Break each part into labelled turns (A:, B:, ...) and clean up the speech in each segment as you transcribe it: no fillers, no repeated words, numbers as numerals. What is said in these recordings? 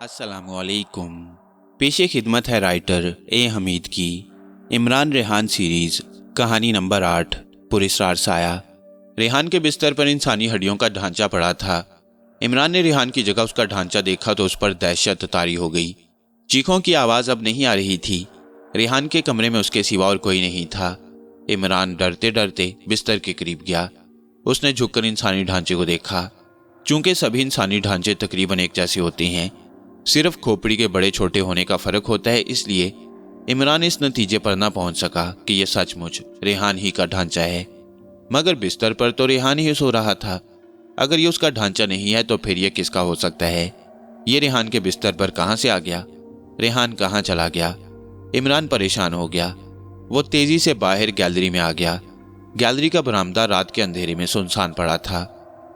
A: अस्सलाम वालेकुम। पेशे खिदमत है राइटर ए हमीद की इमरान रेहान सीरीज़ कहानी नंबर 8 पुरस्कार साया। रेहान के बिस्तर पर इंसानी हड्डियों का ढांचा पड़ा था। इमरान ने रेहान की जगह उसका ढांचा देखा तो उस पर दहशत तारी हो गई। चीखों की आवाज़ अब नहीं आ रही थी। रेहान के कमरे में उसके सिवा और कोई नहीं था। इमरान डरते डरते बिस्तर के करीब गया। उसने झुककर इंसानी ढांचे को देखा। चूंकि सभी इंसानी ढांचे तकरीबन एक जैसे होते हैं, सिर्फ खोपड़ी के बड़े छोटे होने का फर्क होता है, इसलिए इमरान इस नतीजे पर ना पहुंच सका कि यह सचमुच रेहान ही का ढांचा है। मगर बिस्तर पर तो रेहान ही सो रहा था। अगर ये उसका ढांचा नहीं है तो फिर यह किसका हो सकता है? ये रेहान के बिस्तर पर कहां से आ गया? रेहान कहां चला गया? इमरान परेशान हो गया। वो तेजी से बाहर गैलरी में आ गया। गैलरी का बरामदा रात के अंधेरे में सुनसान पड़ा था।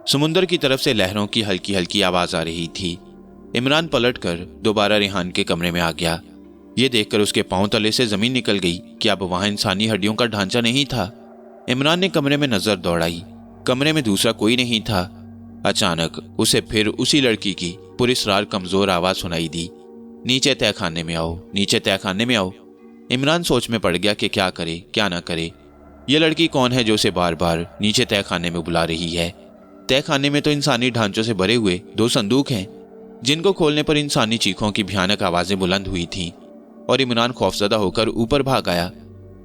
A: समुंदर की तरफ से लहरों की हल्की हल्की आवाज आ रही थी। इमरान पलटकर दोबारा रेहान के कमरे में आ गया। ये देखकर उसके पांव तले से जमीन निकल गई कि अब वहां इंसानी हड्डियों का ढांचा नहीं था। इमरान ने कमरे में नजर दौड़ाई। कमरे में दूसरा कोई नहीं था। अचानक उसे फिर उसी लड़की की पुरस्कार कमजोर आवाज सुनाई दी, नीचे तहखाने में आओ, नीचे तहखाने में आओ। इमरान सोच में पड़ गया कि क्या करे क्या ना करे। ये लड़की कौन है जो उसे बार बार नीचे तहखाने में बुला रही है? तहखाने में तो इंसानी ढांचों से भरे हुए 2 संदूक हैं, जिनको खोलने पर इंसानी चीखों की भयानक आवाजें बुलंद हुई थीं और इमरान खौफजदा होकर ऊपर भाग आया।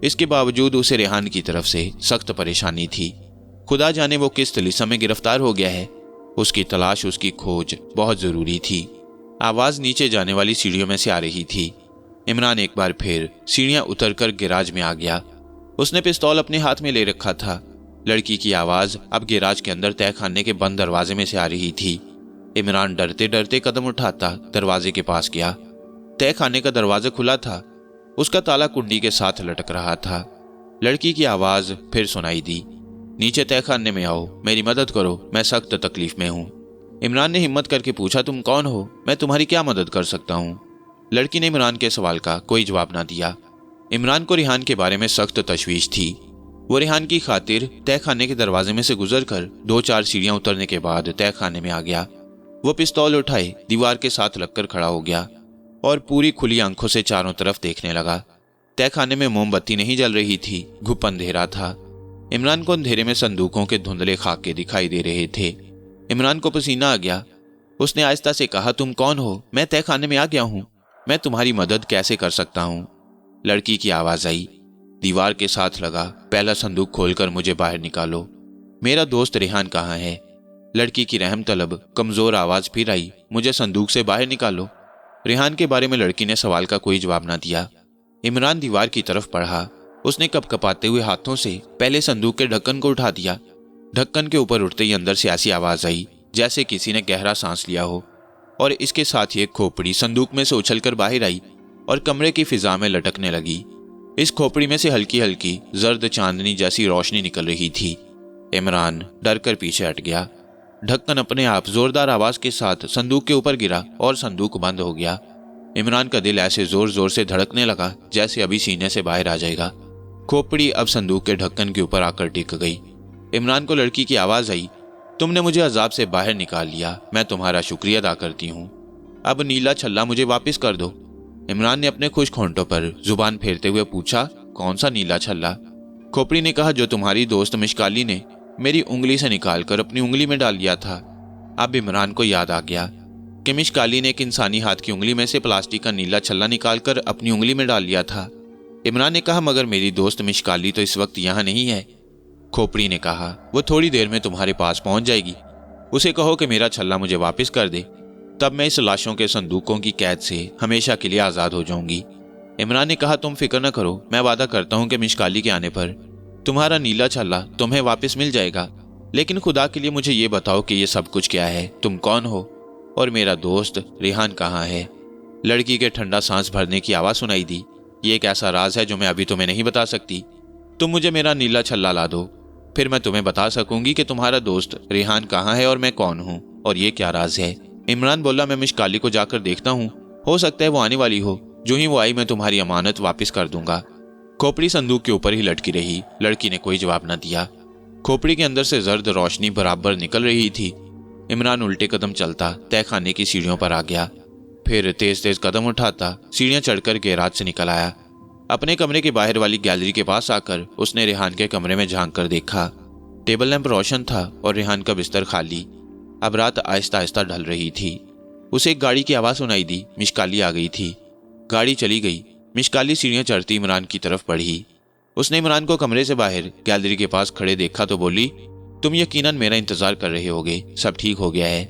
A: इसके बावजूद उसे रेहान की तरफ से सख्त परेशानी थी। खुदा जाने वो किस तिलिस्म में गिरफ्तार हो गया है। उसकी तलाश, उसकी खोज बहुत जरूरी थी। आवाज नीचे जाने वाली सीढ़ियों में से आ रही थी। इमरान एक बार फिर सीढ़ियां उतरकर गैराज में आ गया। उसने पिस्तौल अपने हाथ में ले रखा था। लड़की की आवाज अब गैराज के अंदर तहखाने के बंद दरवाजे में से आ रही थी। इमरान डरते डरते कदम उठाता दरवाजे के पास गया। तहखाने का दरवाजा खुला था। उसका ताला कुंडी के साथ लटक रहा था। लड़की की आवाज फिर सुनाई दी, नीचे तहखाने में आओ, मेरी मदद करो, मैं सख्त तकलीफ में हूं। इमरान ने हिम्मत करके पूछा, तुम कौन हो? मैं तुम्हारी क्या मदद कर सकता हूं? लड़की ने इमरान के सवाल का कोई जवाब ना दिया। इमरान को रेहान के बारे में सख्त तशवीश थी। वो रेहान की खातिर तहखाने के दरवाजे में से गुजरकर 2-4 सीढ़ियां उतरने के बाद तहखाने में आ गया। वो पिस्तौल उठाए दीवार के साथ लगकर खड़ा हो गया और पूरी खुली आंखों से चारों तरफ देखने लगा। तहखाने में मोमबत्ती नहीं जल रही थी, घुप अंधेरा था। इमरान को अंधेरे में संदूकों के धुंधले खाके दिखाई दे रहे थे। इमरान को पसीना आ गया। उसने आहिस्ता से कहा, तुम कौन हो? मैं तहखाने में आ गया हूं, मैं तुम्हारी मदद कैसे कर सकता हूं? लड़की की आवाज आई, दीवार के साथ लगा पहला संदूक खोलकर मुझे बाहर निकालो। मेरा दोस्त रेहान कहाँ है? लड़की की रहम तलब कमजोर आवाज फिर आई, मुझे संदूक से बाहर निकालो। रेहान के बारे में लड़की ने सवाल का कोई जवाब ना दिया। इमरान दीवार की तरफ बढ़ा। उसने कपकपाते हुए हाथों से पहले संदूक के ढक्कन को उठा दिया। ढक्कन के ऊपर उठते ही अंदर से ऐसी आवाज आई जैसे किसी ने गहरा सांस लिया हो, और इसके साथ ही एक खोपड़ी संदूक में से उछलकर बाहर आई और कमरे की फिजा में लटकने लगी। इस खोपड़ी में से हल्की हल्की जर्द चांदनी जैसी रोशनी निकल रही थी। इमरान डर कर पीछे हट गया। ढक्कन अपने आप जोरदार आवाज के साथ संदूक के ऊपर गिरा और संदूक बंद हो गया। इमरान का दिल ऐसे जोर जोर से धड़कने लगा जैसे अभी सीने से बाहर आ जाएगा। खोपड़ी अब संदूक के ढक्कन के ऊपर आकर टिक गई। इमरान को लड़की की आवाज आई, तुमने मुझे अजाब से बाहर निकाल लिया, मैं तुम्हारा शुक्रिया अदा करती हूँ। अब नीला छल्ला मुझे वापस कर दो। इमरान ने अपने खुश्क होंठों पर जुबान फेरते हुए पूछा, कौन सा नीला छल्ला? खोपड़ी ने कहा, जो तुम्हारी दोस्त मिशकाली ने मेरी उंगली से निकालकर अपनी उंगली में डाल दिया था। अब इमरान को याद आ गया कि मिशकाली ने एक इंसानी हाथ की उंगली में से प्लास्टिक का नीला छल्ला निकालकर अपनी उंगली में डाल लिया था। इमरान ने कहा, मगर मेरी दोस्त मिशकाली तो इस वक्त यहाँ नहीं है। खोपड़ी ने कहा, वो थोड़ी देर में तुम्हारे पास पहुंच जाएगी। उसे कहो कि मेरा छल्ला मुझे वापस कर दे, तब मैं इस लाशों के संदूकों की कैद से हमेशा के लिए आजाद हो जाऊंगी। इमरान ने कहा, तुम फिक्र न करो, मैं वादा करता हूं कि मिशकाली के आने पर तुम्हारा नीला छल्ला तुम्हें वापस मिल जाएगा। लेकिन खुदा के लिए मुझे ये बताओ कि ये सब कुछ क्या है? तुम कौन हो और मेरा दोस्त रेहान कहाँ है? लड़की के ठंडा सांस भरने की आवाज सुनाई दी, ये एक ऐसा राज है जो मैं अभी तुम्हें नहीं बता सकती। तुम मुझे मेरा नीला छल्ला ला दो, फिर मैं तुम्हें बता सकूंगी कि तुम्हारा दोस्त रेहान कहाँ है और मैं कौन हूँ और ये क्या राज है। इमरान बोला, मैं मिशकाली को जाकर देखता हूँ, हो सकता है वो आने वाली हो। जो ही वो आई मैं तुम्हारी अमानत वापस कर दूंगा। खोपड़ी संदूक के ऊपर ही लटकी रही। लड़की ने कोई जवाब न दिया। खोपड़ी के अंदर से जर्द रोशनी बराबर निकल रही थी। इमरान उल्टे कदम चलता तहखाने की सीढ़ियों पर आ गया। फिर तेज तेज कदम उठाता सीढ़ियां चढ़कर गैराज से निकल आया। अपने कमरे के बाहर वाली गैलरी के पास आकर उसने रेहान के कमरे में झांक कर देखा। टेबल लैंप रोशन था और रेहान का बिस्तर खाली। अब रात आहिस्ता आहिस्ता ढल रही थी। उसे एक गाड़ी की आवाज़ सुनाई दी। मिशकाली आ गई थी। गाड़ी चली गई। मिशकाली सीढ़ियां चढ़ती इमरान की तरफ बढ़ी। उसने इमरान को कमरे से बाहर गैलरी के पास खड़े देखा तो बोली, तुम यकीनन मेरा इंतजार कर रहे होगे। सब ठीक हो गया है।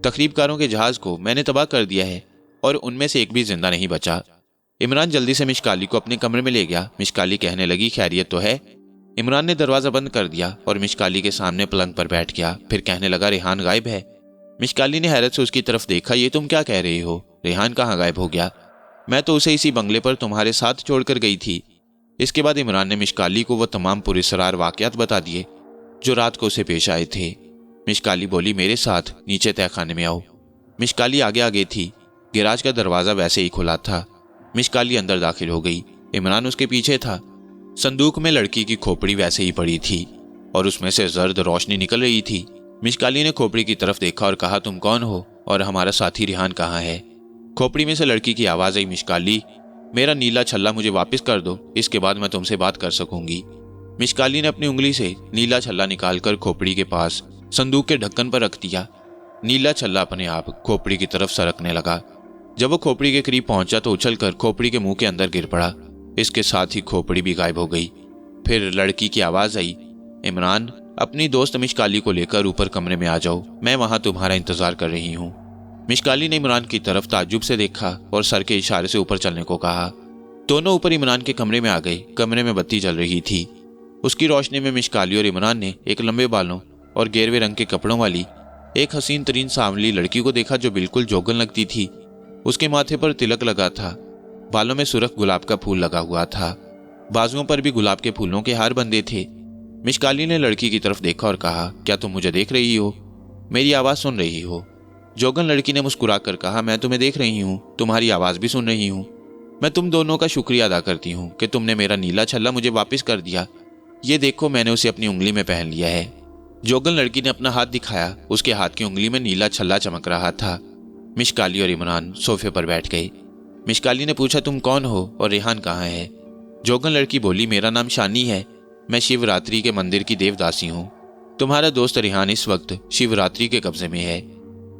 A: तखरीबकारों के जहाज को मैंने तबाह कर दिया है और उनमें से एक भी जिंदा नहीं बचा। इमरान जल्दी से मिशकाली को अपने कमरे में ले गया। मिशकाली कहने लगी, खैरियत तो है? इमरान ने दरवाजा बंद कर दिया और मिशकाली के सामने पलंग पर बैठ गया। फिर कहने लगा, रेहान गायब है। मिशकाली ने हैरत से उसकी तरफ देखा। ये तुम क्या कह रही हो? रेहान कहाँ गायब हो गया? मैं तो उसे इसी बंगले पर तुम्हारे साथ छोड़कर गई थी। इसके बाद इमरान ने मिशकाली को वो तमाम पुरस्रार वाकयात बता दिए जो रात को उसे पेश आए थे। मिशकाली बोली, मेरे साथ नीचे तहखाने में आओ। मिशकाली आगे आगे थी। गैराज का दरवाज़ा वैसे ही खुला था। मिशकाली अंदर दाखिल हो गई। इमरान उसके पीछे था। संदूक में लड़की की खोपड़ी वैसे ही पड़ी थी और उसमें से जर्द रोशनी निकल रही थी। मिशकाली ने खोपड़ी की तरफ देखा और कहा, तुम कौन हो और हमारा साथी रेहान कहाँ है? खोपड़ी में से लड़की की आवाज़ आई, मिशकाली, मेरा नीला छल्ला मुझे वापस कर दो, इसके बाद मैं तुमसे बात कर सकूंगी। मिशकाली ने अपनी उंगली से नीला छल्ला निकालकर खोपड़ी के पास संदूक के ढक्कन पर रख दिया। नीला छल्ला अपने आप खोपड़ी की तरफ सरकने लगा। जब वो खोपड़ी के करीब पहुंचा तो उछलकर खोपड़ी के मुंह के अंदर गिर पड़ा। इसके साथ ही खोपड़ी भी गायब हो गई। फिर लड़की की आवाज़ आई, इमरान, अपनी दोस्त मिशकाली को लेकर ऊपर कमरे में आ जाओ, मैं वहां तुम्हारा इंतजार कर रही हूँ। मिशकाली ने इमरान की तरफ ताज्जुब से देखा और सर के इशारे से ऊपर चलने को कहा। दोनों ऊपर इमरान के कमरे में आ गए। कमरे में बत्ती जल रही थी। उसकी रोशनी में मिशकाली और इमरान ने एक लंबे बालों और गेरवे रंग के कपड़ों वाली एक हसीन तरीन सांवली लड़की को देखा जो बिल्कुल जोगन लगती थी। उसके माथे पर तिलक लगा था। बालों में सुर्ख गुलाब का फूल लगा हुआ था। बाजुओं पर भी गुलाब के फूलों के हार बंधे थे। मिशकाली ने लड़की की तरफ देखा और कहा, क्या तुम मुझे देख रही हो? मेरी आवाज़ सुन रही हो? जोगन लड़की ने मुस्कुरा कर कहा, मैं तुम्हें देख रही हूँ, तुम्हारी आवाज़ भी सुन रही हूँ। मैं तुम दोनों का शुक्रिया अदा करती हूँ कि तुमने मेरा नीला छल्ला मुझे वापस कर दिया। ये देखो, मैंने उसे अपनी उंगली में पहन लिया है। जोगन लड़की ने अपना हाथ दिखाया। उसके हाथ की उंगली में नीला छल्ला चमक रहा था। मिशकाली और इमरान सोफे पर बैठ गए। मिशकाली ने पूछा, तुम कौन हो और रेहान कहाँ है? जोगन लड़की बोली, मेरा नाम शानी है, मैं शिवरात्रि के मंदिर की देवदासी हूँ। तुम्हारा दोस्त रेहान इस वक्त शिवरात्रि के कब्जे में है।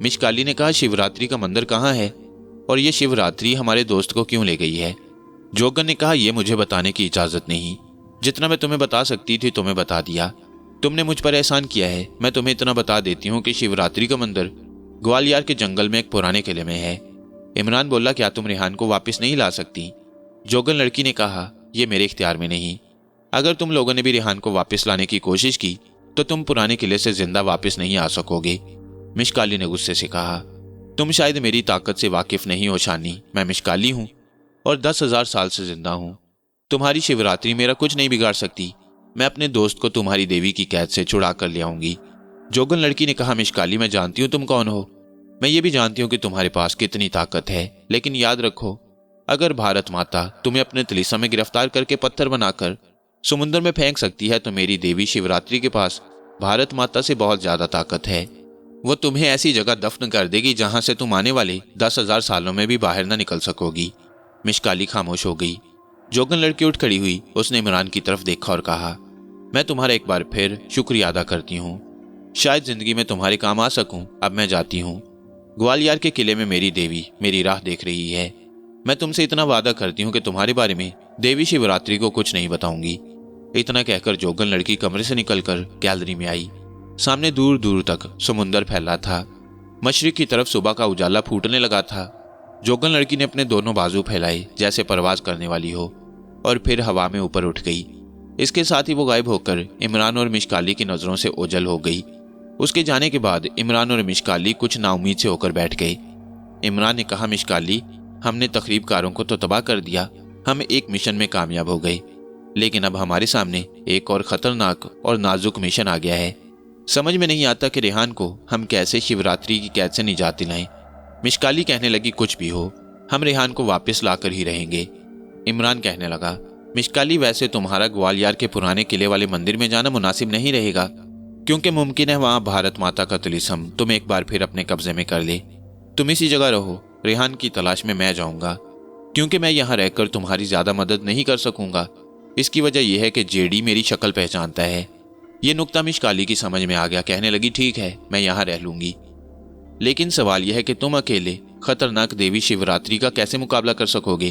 A: मिशकाली ने कहा, शिवरात्रि का मंदिर कहाँ है और ये शिवरात्रि हमारे दोस्त को क्यों ले गई है? जोगन ने कहा, यह मुझे बताने की इजाज़त नहीं। जितना मैं तुम्हें बता सकती थी तुम्हें बता दिया। तुमने मुझ पर एहसान किया है। मैं तुम्हें इतना बता देती हूँ कि शिवरात्रि का मंदिर ग्वालियर के जंगल में एक पुराने किले में है। इमरान बोला, क्या तुम रेहान को वापस नहीं ला सकती? जोगन लड़की ने कहा, यह मेरे इख्तियार में नहीं। अगर तुम लोगों ने भी रेहान को वापस लाने की कोशिश की तो तुम पुराने किले से जिंदा वापस नहीं आ सकोगे। मिशकाली ने गुस्से से कहा, तुम शायद मेरी ताकत से वाकिफ नहीं हो शानी। मैं मिशकाली हूँ और 10,000 साल से जिंदा हूँ। तुम्हारी शिवरात्रि मेरा कुछ नहीं बिगाड़ सकती। मैं अपने दोस्त को तुम्हारी देवी की कैद से छुड़ा कर ले आऊंगी। जोगन लड़की ने कहा, मिशकाली, मैं जानती हूँ तुम कौन हो। मैं ये भी जानती हूँ कि तुम्हारे पास कितनी ताकत है, लेकिन याद रखो, अगर भारत माता तुम्हें अपने तिलिस्म में गिरफ्तार करके पत्थर बनाकर समुद्र में फेंक सकती है तो मेरी देवी शिवरात्रि के पास भारत माता से बहुत ज्यादा ताकत है। वो तुम्हें ऐसी जगह दफन कर देगी जहां से तुम आने वाले 10,000 सालों में भी बाहर न निकल सकोगी। मिशकाली खामोश हो गई। जोगन लड़की उठ खड़ी हुई। उसने इमरान की तरफ देखा और कहा, मैं तुम्हारा एक बार फिर शुक्रिया अदा करती हूँ। शायद जिंदगी में तुम्हारे काम आ सकूं। अब मैं जाती हूँ। ग्वालियर के किले में मेरी देवी मेरी राह देख रही है। मैं तुमसे इतना वादा करती हूँ कि तुम्हारे बारे में देवी शिवरात्रि को कुछ नहीं बताऊंगी। इतना कहकर जोगन लड़की कमरे से निकलकर गैलरी में आई। सामने दूर दूर तक समुंदर फैला था। मशरिक की तरफ सुबह का उजाला फूटने लगा था। जोगन लड़की ने अपने दोनों बाजू फैलाए जैसे परवाज करने वाली हो और फिर हवा में ऊपर उठ गई। इसके साथ ही वो गायब होकर इमरान और मिशकाली की नजरों से ओझल हो गई। उसके जाने के बाद इमरान और मिशकाली कुछ नाउमीद से होकर बैठ गए। इमरान ने कहा, मिशकाली, हमने तखरीबकारों को तो तबाह कर दिया। हम एक मिशन में कामयाब हो गए, लेकिन अब हमारे सामने एक और खतरनाक और नाजुक मिशन आ गया है। समझ में नहीं आता कि रेहान को हम कैसे शिवरात्रि की कैद से निजात दिलाएं। मिशकाली कहने लगी, कुछ भी हो, हम रेहान को वापस लाकर ही रहेंगे। इमरान कहने लगा, मिशकाली, वैसे तुम्हारा ग्वालियर के पुराने किले वाले मंदिर में जाना मुनासिब नहीं रहेगा, क्योंकि मुमकिन है वहां भारत माता का तिलिस्म तुम एक बार फिर अपने कब्जे में कर ले। तुम इसी जगह रहो रेहान की तलाश में मैं जाऊंगा, क्योंकि मैं यहाँ रहकर तुम्हारी ज़्यादा मदद नहीं कर सकूंगा। इसकी वजह यह है कि जेडी मेरी शक्ल पहचानता है। ये नुक्ता मिशकाली की समझ में आ गया। कहने लगी, ठीक है, मैं यहाँ रह लूंगी, लेकिन सवाल यह है कि तुम अकेले खतरनाक देवी शिवरात्रि का कैसे मुकाबला कर सकोगे?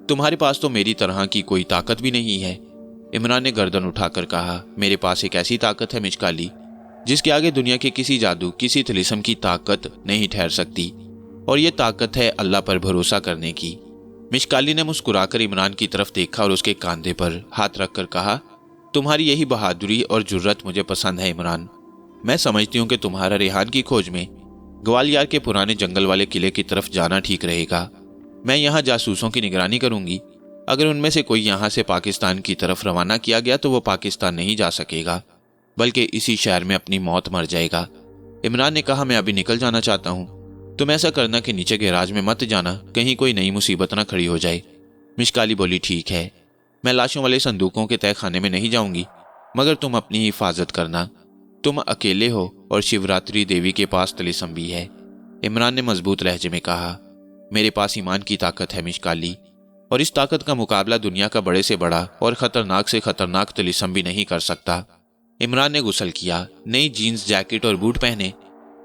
A: तुम्हारे पास तो मेरी तरह की कोई ताकत भी नहीं है। इमरान ने गर्दन उठाकर कहा, मेरे पास एक ऐसी ताकत है मिशकाली, जिसके आगे दुनिया के किसी जादू, किसी तिलिस्म की ताकत नहीं ठहर सकती, और ये ताकत है अल्लाह पर भरोसा करने की। मिशकाली ने मुस्कुराकर इमरान की तरफ देखा और उसके कांधे पर हाथ रखकर कहा, तुम्हारी यही बहादुरी और जुर्रत मुझे पसंद है इमरान। मैं समझती हूँ कि तुम्हारा रेहान की खोज में ग्वालियर के पुराने जंगल वाले किले की तरफ जाना ठीक रहेगा। मैं यहाँ जासूसों की निगरानी करूंगी। अगर उनमें से कोई यहाँ से पाकिस्तान की तरफ रवाना किया गया तो वो पाकिस्तान नहीं जा सकेगा, बल्कि इसी शहर में अपनी मौत मर जाएगा। इमरान ने कहा, मैं अभी निकल जाना चाहता हूँ। तुम ऐसा करना कि नीचे गैराज में मत जाना, कहीं कोई नई मुसीबत ना खड़ी हो जाए। मिशकाली बोली, ठीक है, मैं लाशों वाले संदूकों के तय खाने में नहीं जाऊंगी, मगर तुम अपनी हिफाजत करना। तुम अकेले हो और शिवरात्रि देवी के पास तिलिस्म भी है। इमरान ने मजबूत लहजे में कहा, मेरे पास ईमान की ताकत है मिशकाली, और इस ताकत का मुकाबला दुनिया का बड़े से बड़ा और खतरनाक से खतरनाक तिलिस्म भी नहीं कर सकता। इमरान ने गुस्ल किया, नई जीन्स, जैकेट और बूट पहने,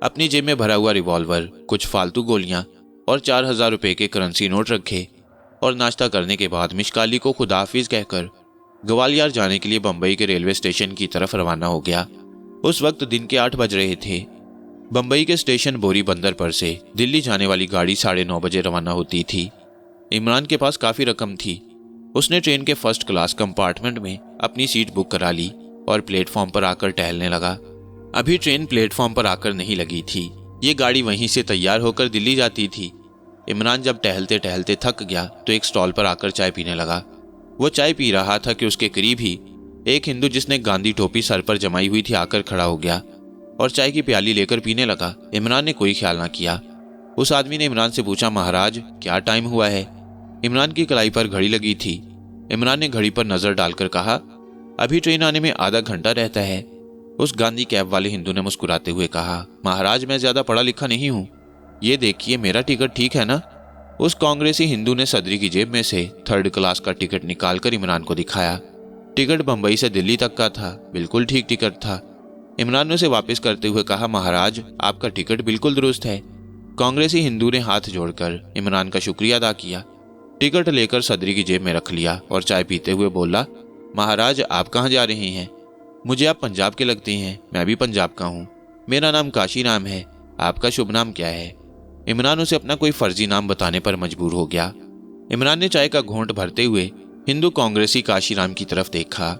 A: अपनी जेब में भरा हुआ रिवॉल्वर, कुछ फालतू गोलियां और 4000 रुपए के करेंसी नोट रखे, और नाश्ता करने के बाद मिशकाली को खुदाफिज कहकर ग्वालियर जाने के लिए बंबई के रेलवे स्टेशन की तरफ रवाना हो गया। उस वक्त दिन के 8 बज रहे थे। बंबई के स्टेशन बोरी बंदर पर से दिल्ली जाने वाली गाड़ी 9:30 बजे रवाना होती थी। इमरान के पास काफ़ी रकम थी। उसने ट्रेन के फर्स्ट क्लास कंपार्टमेंट में अपनी सीट बुक करा ली और प्लेटफॉर्म पर आकर टहलने लगा। अभी ट्रेन प्लेटफॉर्म पर आकर नहीं लगी थी, ये गाड़ी वहीं से तैयार होकर दिल्ली जाती थी। इमरान जब टहलते टहलते थक गया तो एक स्टॉल पर आकर चाय पीने लगा। वो चाय पी रहा था कि उसके करीब ही एक हिंदू जिसने गांधी टोपी सर पर जमाई हुई थी आकर खड़ा हो गया और चाय की प्याली लेकर पीने लगा। इमरान ने कोई ख्याल ना किया। उस आदमी ने इमरान से पूछा, महाराज क्या टाइम हुआ है? इमरान की कलाई पर घड़ी लगी थी। इमरान ने घड़ी पर नजर डालकर कहा, अभी ट्रेन आने में आधा घंटा रहता है। उस गांधी कैब वाले हिंदू ने मुस्कुराते हुए कहा, महाराज मैं ज्यादा पढ़ा लिखा नहीं हूँ, ये देखिए मेरा टिकट ठीक है ना? उस कांग्रेसी हिंदू ने सदरी की जेब में से 3rd क्लास का टिकट निकालकर इमरान को दिखाया। टिकट बंबई से दिल्ली तक का था, बिल्कुल ठीक टिकट था। इमरान ने उसे वापस करते हुए कहा, महाराज आपका टिकट बिल्कुल दुरुस्त है। कांग्रेसी हिंदू ने हाथ जोड़कर इमरान का शुक्रिया अदा किया, टिकट लेकर सदरी की जेब में रख लिया और चाय पीते हुए बोला, महाराज आप कहाँ जा रहे हैं? मुझे आप पंजाब के लगते हैं। मैं भी पंजाब का हूँ। मेरा नाम काशी राम है। आपका शुभ नाम क्या है? इमरान उसे अपना कोई फर्जी नाम बताने पर मजबूर हो गया। इमरान ने चाय का घोंट भरते हुए हिंदू कांग्रेसी काशीराम की तरफ देखा।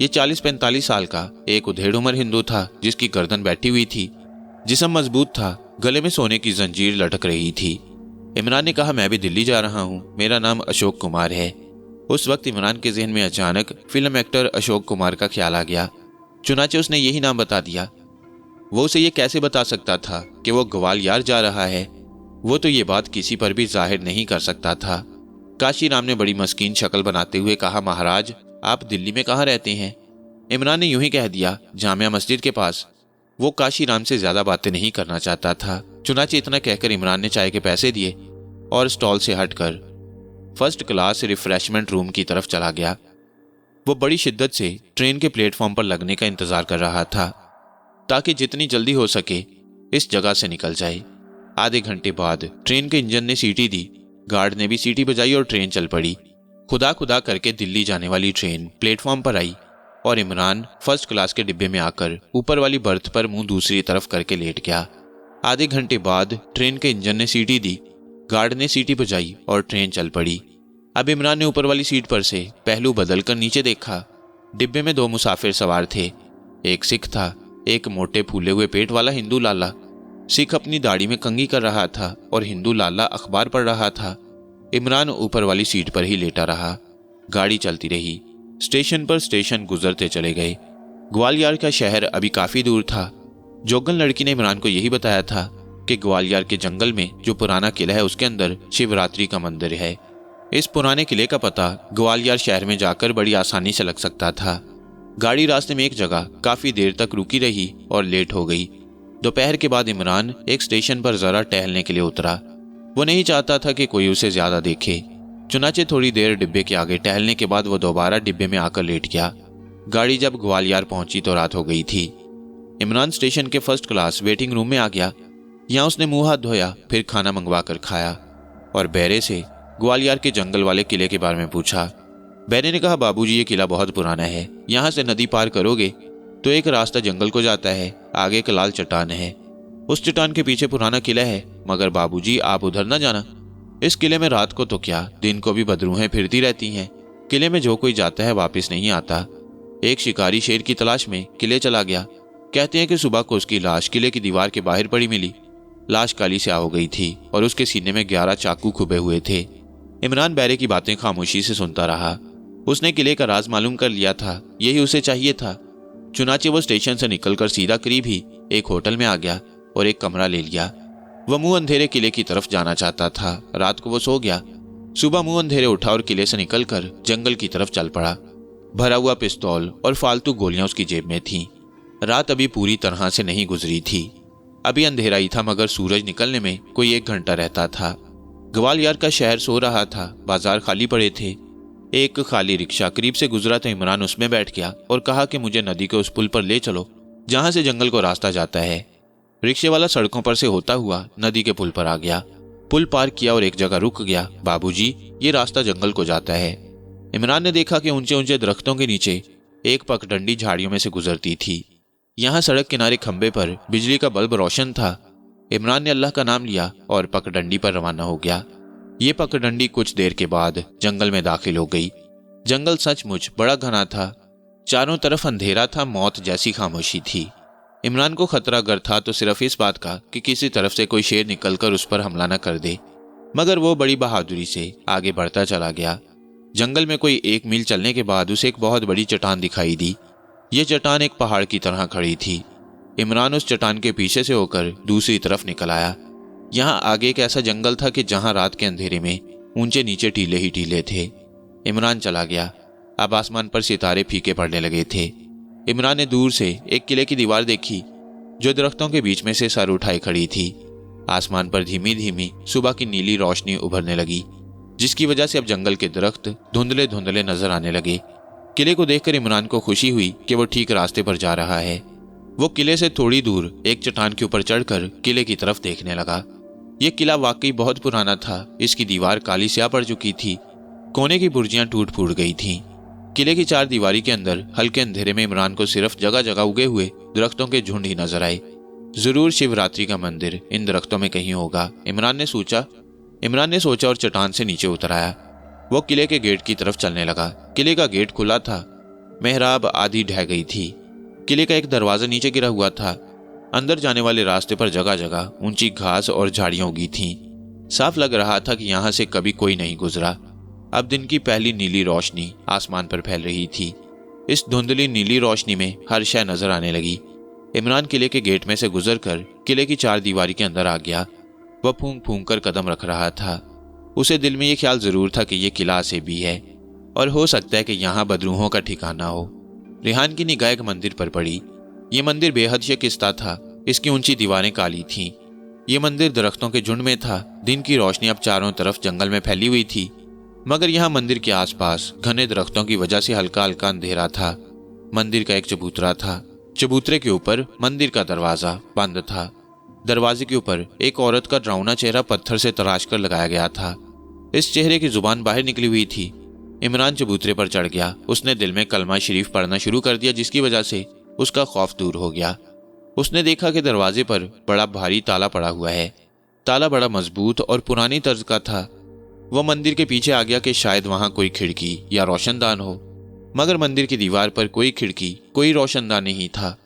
A: ये 40-45 साल का एक उधेड़ उम्र हिंदू था जिसकी गर्दन बैठी हुई थी, जिस्म मजबूत था, गले में सोने की जंजीर लटक रही थी। इमरान ने कहा, मैं भी दिल्ली जा रहा हूँ, मेरा नाम अशोक कुमार है। उस वक्त इमरान के जहन में अचानक फिल्म एक्टर अशोक कुमार का ख्याल आ गया। चुनाचे उसने यही नाम बता दिया। वो उसे ये कैसे बता सकता था कि वो ग्वालियर जा रहा है? वो तो ये बात किसी पर भी जाहिर नहीं कर सकता था। काशीराम ने बड़ी मस्कीन शक्ल बनाते हुए कहा, महाराज आप दिल्ली में कहाँ रहते हैं? इमरान ने यूं ही कह दिया, जामिया मस्जिद के पास। वो काशीराम से ज्यादा बातें नहीं करना चाहता था। चुनाचे इतना कहकर इमरान ने चाय के पैसे दिए और स्टॉल से हटकर 1st क्लास रिफ्रेशमेंट रूम की तरफ चला गया। वो बड़ी शिद्दत से ट्रेन के प्लेटफॉर्म पर लगने का इंतजार कर रहा था ताकि जितनी जल्दी हो सके इस जगह से निकल जाए। आधे घंटे बाद ट्रेन के इंजन ने सीटी दी, गार्ड ने भी सीटी बजाई और ट्रेन चल पड़ी। खुदा खुदा करके दिल्ली जाने वाली ट्रेन प्लेटफॉर्म पर आई और इमरान 1st क्लास के डिब्बे में आकर ऊपर वाली बर्थ पर मुंह दूसरी तरफ करके लेट गया। आधे घंटे बाद ट्रेन के इंजन ने सीटी दी, गार्ड ने सीटी बजाई और ट्रेन चल पड़ी। अब इमरान ने ऊपर वाली सीट पर से पहलू बदलकर नीचे देखा। डिब्बे में 2 मुसाफिर सवार थे। एक सिख था, एक मोटे फूले हुए पेट वाला हिंदू लाला। सिख अपनी दाढ़ी में कंघी कर रहा था और हिंदू लाला अखबार पढ़ रहा था। इमरान ऊपर वाली सीट पर ही लेटा रहा। गाड़ी चलती रही। स्टेशन पर स्टेशन गुजरते चले गए। ग्वालियर का शहर अभी काफी दूर था। जोगन लड़की ने इमरान को यही बताया था कि ग्वालियर के जंगल में जो पुराना किला है उसके अंदर शिवरात्रि का मंदिर है। इस पुराने किले का पता ग्वालियर शहर में जाकर बड़ी आसानी से लग सकता था। गाड़ी रास्ते में एक जगह काफी देर तक रुकी रही और लेट हो गई। दोपहर के बाद इमरान एक स्टेशन पर जरा टहलने के लिए उतरा। वो नहीं चाहता था कि कोई उसे ज्यादा देखे। चुनाचे थोड़ी देर डिब्बे के आगे टहलने के बाद वो दोबारा डिब्बे में आकर लेट गया। गाड़ी जब ग्वालियर पहुंची तो रात हो गई थी। इमरान स्टेशन के फर्स्ट क्लास वेटिंग रूम में आ गया। यहाँ उसने मुंह हाथ धोया, फिर खाना मंगवा कर खाया और बैरे से ग्वालियर के जंगल वाले किले के बारे में पूछा। बैरे ने कहा, बाबूजी ये किला बहुत पुराना है। यहाँ से नदी पार करोगे तो एक रास्ता जंगल को जाता है, आगे एक लाल चट्टान है, उस चट्टान के पीछे पुराना किला है। मगर बाबूजी आप उधर न जाना, इस किले में रात को तो क्या दिन को भी बदरूहें फिरती रहती हैं। किले में जो कोई जाता है वापस नहीं आता। एक शिकारी शेर की तलाश में किले चला गया। कहते हैं कि सुबह को उसकी लाश किले की दीवार के बाहर पड़ी मिली। लाश काली स्याह हो गई थी और उसके सीने में 11 चाकू खुबे हुए थे। इमरान बैरे की बातें खामोशी से सुनता रहा। उसने किले का राज मालूम कर लिया था, यही उसे चाहिए था। चुनाचे वो स्टेशन से निकलकर सीधा करीब ही एक होटल में आ गया और एक कमरा ले लिया। वह मुंह अंधेरे किले की तरफ जाना चाहता था। रात को वो सो गया। सुबह मुंह अंधेरे उठा और किले से निकलकर जंगल की तरफ चल पड़ा। भरा हुआ पिस्तौल और फालतू गोलियां उसकी जेब में थीं। रात अभी पूरी तरह से नहीं गुजरी थी। अभी अंधेरा ही था, मगर सूरज निकलने में कोई 1 घंटा रहता था। ग्वालियर का शहर सो रहा था। बाजार खाली पड़े थे। एक खाली रिक्शा करीब से गुजरा तो इमरान उसमें बैठ गया और कहा कि मुझे नदी के उस पुल पर ले चलो जहां से जंगल को रास्ता जाता है। रिक्शे वाला सड़कों पर से होता हुआ नदी के पुल पर आ गया। पुल पार किया और एक जगह रुक गया। बाबूजी ये रास्ता जंगल को जाता है। इमरान ने देखा कि ऊंचे ऊंचे दरख्तों के नीचे एक पगडंडी झाड़ियों में से गुजरती थी। यहाँ सड़क किनारे खंबे पर बिजली का बल्ब रोशन था। इमरान ने अल्लाह का नाम लिया और पगडंडी पर रवाना हो गया। ये पगडंडी कुछ देर के बाद जंगल में दाखिल हो गई। जंगल सचमुच बड़ा घना था। चारों तरफ अंधेरा था, मौत जैसी खामोशी थी। इमरान को खतरा अगर था तो सिर्फ इस बात का कि किसी तरफ से कोई शेर निकलकर उस पर हमला न कर दे, मगर वो बड़ी बहादुरी से आगे बढ़ता चला गया। जंगल में कोई 1 मील चलने के बाद उसे एक बहुत बड़ी चट्टान दिखाई दी। ये चट्टान एक पहाड़ की तरह खड़ी थी। इमरान उस चट्टान के पीछे से होकर दूसरी तरफ निकल आया। यहाँ आगे एक ऐसा जंगल था कि जहाँ रात के अंधेरे में ऊंचे नीचे टीले ही टीले थे। इमरान चला गया। अब आसमान पर सितारे फीके पड़ने लगे थे। इमरान ने दूर से एक किले की दीवार देखी जो दरख्तों के बीच में से सर उठाए खड़ी थी। आसमान पर धीमी धीमी सुबह की नीली रोशनी उभरने लगी, जिसकी वजह से अब जंगल के दरख्त धुंधले धुंधले नजर आने लगे। किले को देखकर इमरान को खुशी हुई कि वो ठीक रास्ते पर जा रहा है। वो किले से थोड़ी दूर एक चट्टान के ऊपर चढ़कर किले की तरफ देखने लगा। ये किला वाकई बहुत पुराना था। इसकी दीवार काली स्याह पड़ चुकी थी। कोने की बुर्जियां टूट फूट गई थीं। किले की 4 दीवारी के अंदर हल्के अंधेरे में इमरान को सिर्फ जगह जगह उगे हुए दरख्तों के झुंड ही नजर आए। जरूर शिवरात्रि का मंदिर इन दरख्तों में कहीं होगा, इमरान ने सोचा और चट्टान से नीचे उतर आया। वो किले के गेट की तरफ चलने लगा। किले का गेट खुला था। मेहराब आधी ढह गई थी। किले का एक दरवाजा नीचे गिरा हुआ था। अंदर जाने वाले रास्ते पर जगह जगह ऊंची घास और झाड़ियां उगी थीं। साफ लग रहा था कि यहाँ से कभी कोई नहीं गुजरा। अब दिन की पहली नीली रोशनी आसमान पर फैल रही थी। इस धुंधली नीली रोशनी में हर शय नजर आने लगी। इमरान किले के गेट में से गुजरकर किले की 4 दीवारी के अंदर आ गया। वह फूंक फूंक कर कदम रख रहा था। उसे दिल में यह ख्याल जरूर था कि यह किला असेबी है और हो सकता है कि यहाँ बदरूहों का ठिकाना हो। रेहान की निगाह एक मंदिर पर पड़ी। ये मंदिर बेहद शिकस्ता था। इसकी ऊंची दीवारें काली थीं। ये मंदिर दरख्तों के झुंड में था। दिन की रोशनी अब चारों तरफ जंगल में फैली हुई थी, मगर यहाँ मंदिर के आसपास घने दरख्तों की वजह से हल्का हल्का अंधेरा था। मंदिर का एक चबूतरा था। चबूतरे के ऊपर मंदिर का दरवाजा बंद था। दरवाजे के ऊपर एक औरत का डरावना चेहरा पत्थर से तराश कर लगाया गया था। इस चेहरे की जुबान बाहर निकली हुई थी। इमरान चबूतरे पर चढ़ गया। उसने दिल में कलमा शरीफ पढ़ना शुरू कर दिया, जिसकी वजह से उसका खौफ दूर हो गया। उसने देखा कि दरवाजे पर बड़ा भारी ताला पड़ा हुआ है। ताला बड़ा मजबूत और पुरानी तर्ज का था। वह मंदिर के पीछे आ गया कि शायद वहां कोई खिड़की या रोशनदान हो, मगर मंदिर की दीवार पर कोई खिड़की कोई रोशनदान नहीं था।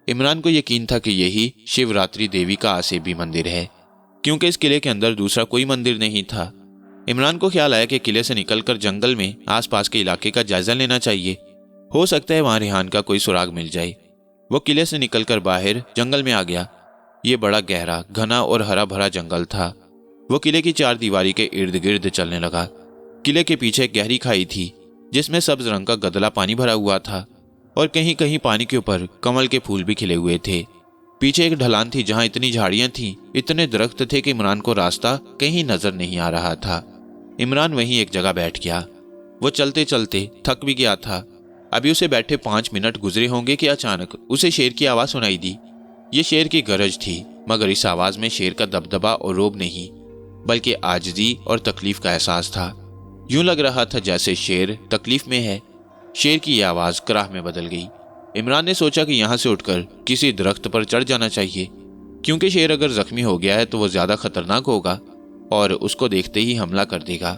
A: इमरान को यकीन था कि यही शिवरात्रि देवी का आसेबी मंदिर है, क्योंकि इस किले के अंदर दूसरा कोई मंदिर नहीं था। इमरान को ख्याल आया कि किले से निकलकर जंगल में आसपास के इलाके का जायजा लेना चाहिए। हो सकता है वहां रेहान का कोई सुराग मिल जाए। वो किले से निकलकर बाहर जंगल में आ गया। ये बड़ा गहरा, घना और हरा भरा जंगल था। वो किले की 4 दीवारी के इर्द गिर्द चलने लगा। किले के पीछे एक गहरी खाई थी, जिसमें सब्ज रंग का गदला पानी भरा हुआ था और कहीं कहीं पानी के ऊपर कमल के फूल भी खिले हुए थे। पीछे एक ढलान थी जहां इतनी झाड़ियां थीं, इतने दरख्त थे कि इमरान को रास्ता कहीं नजर नहीं आ रहा था। इमरान वहीं एक जगह बैठ गया। वो चलते चलते थक भी गया था। अभी उसे बैठे 5 मिनट गुजरे होंगे कि अचानक उसे शेर की आवाज सुनाई दी। ये शेर की गरज थी, मगर इस आवाज में शेर का दबदबा और रोब नहीं, बल्कि आजिज़ी और तकलीफ का एहसास था। यूं लग रहा था जैसे शेर तकलीफ में है। शेर की यह आवाज कराह में बदल गई। इमरान ने सोचा कि यहां से उठकर किसी दरख्त पर चढ़ जाना चाहिए, क्योंकि शेर अगर जख्मी हो गया है तो वो ज्यादा खतरनाक होगा और उसको देखते ही हमला कर देगा।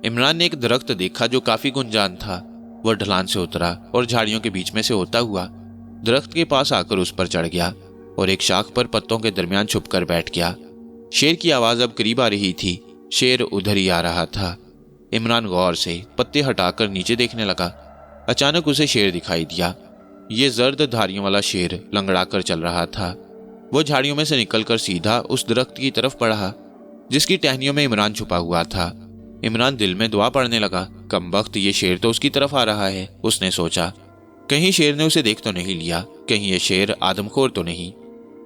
A: इमरान ने एक दरख्त देखा जो काफी गुंजान था। वह ढलान से उतरा और झाड़ियों के बीच में से होता हुआ दरख्त के पास आकर उस पर चढ़ गया और एक शाख पर पत्तों के दरमियान छुपकर बैठ गया। शेर की आवाज अब करीब आ रही थी। शेर उधर ही आ रहा था। इमरान गौर से पत्ते हटाकर नीचे देखने लगा। अचानक उसे शेर दिखाई दिया। ये जर्द धारियों वाला शेर लंगड़ाकर चल रहा था। वो झाड़ियों में से निकलकर सीधा उस दरख्त की तरफ बढ़ा जिसकी टहनियों में इमरान छुपा हुआ था। इमरान दिल में दुआ पढ़ने लगा। कमबख्त ये शेर तो उसकी तरफ आ रहा है, उसने सोचा। कहीं शेर ने उसे देख तो नहीं लिया, कहीं ये शेर आदमखोर तो नहीं,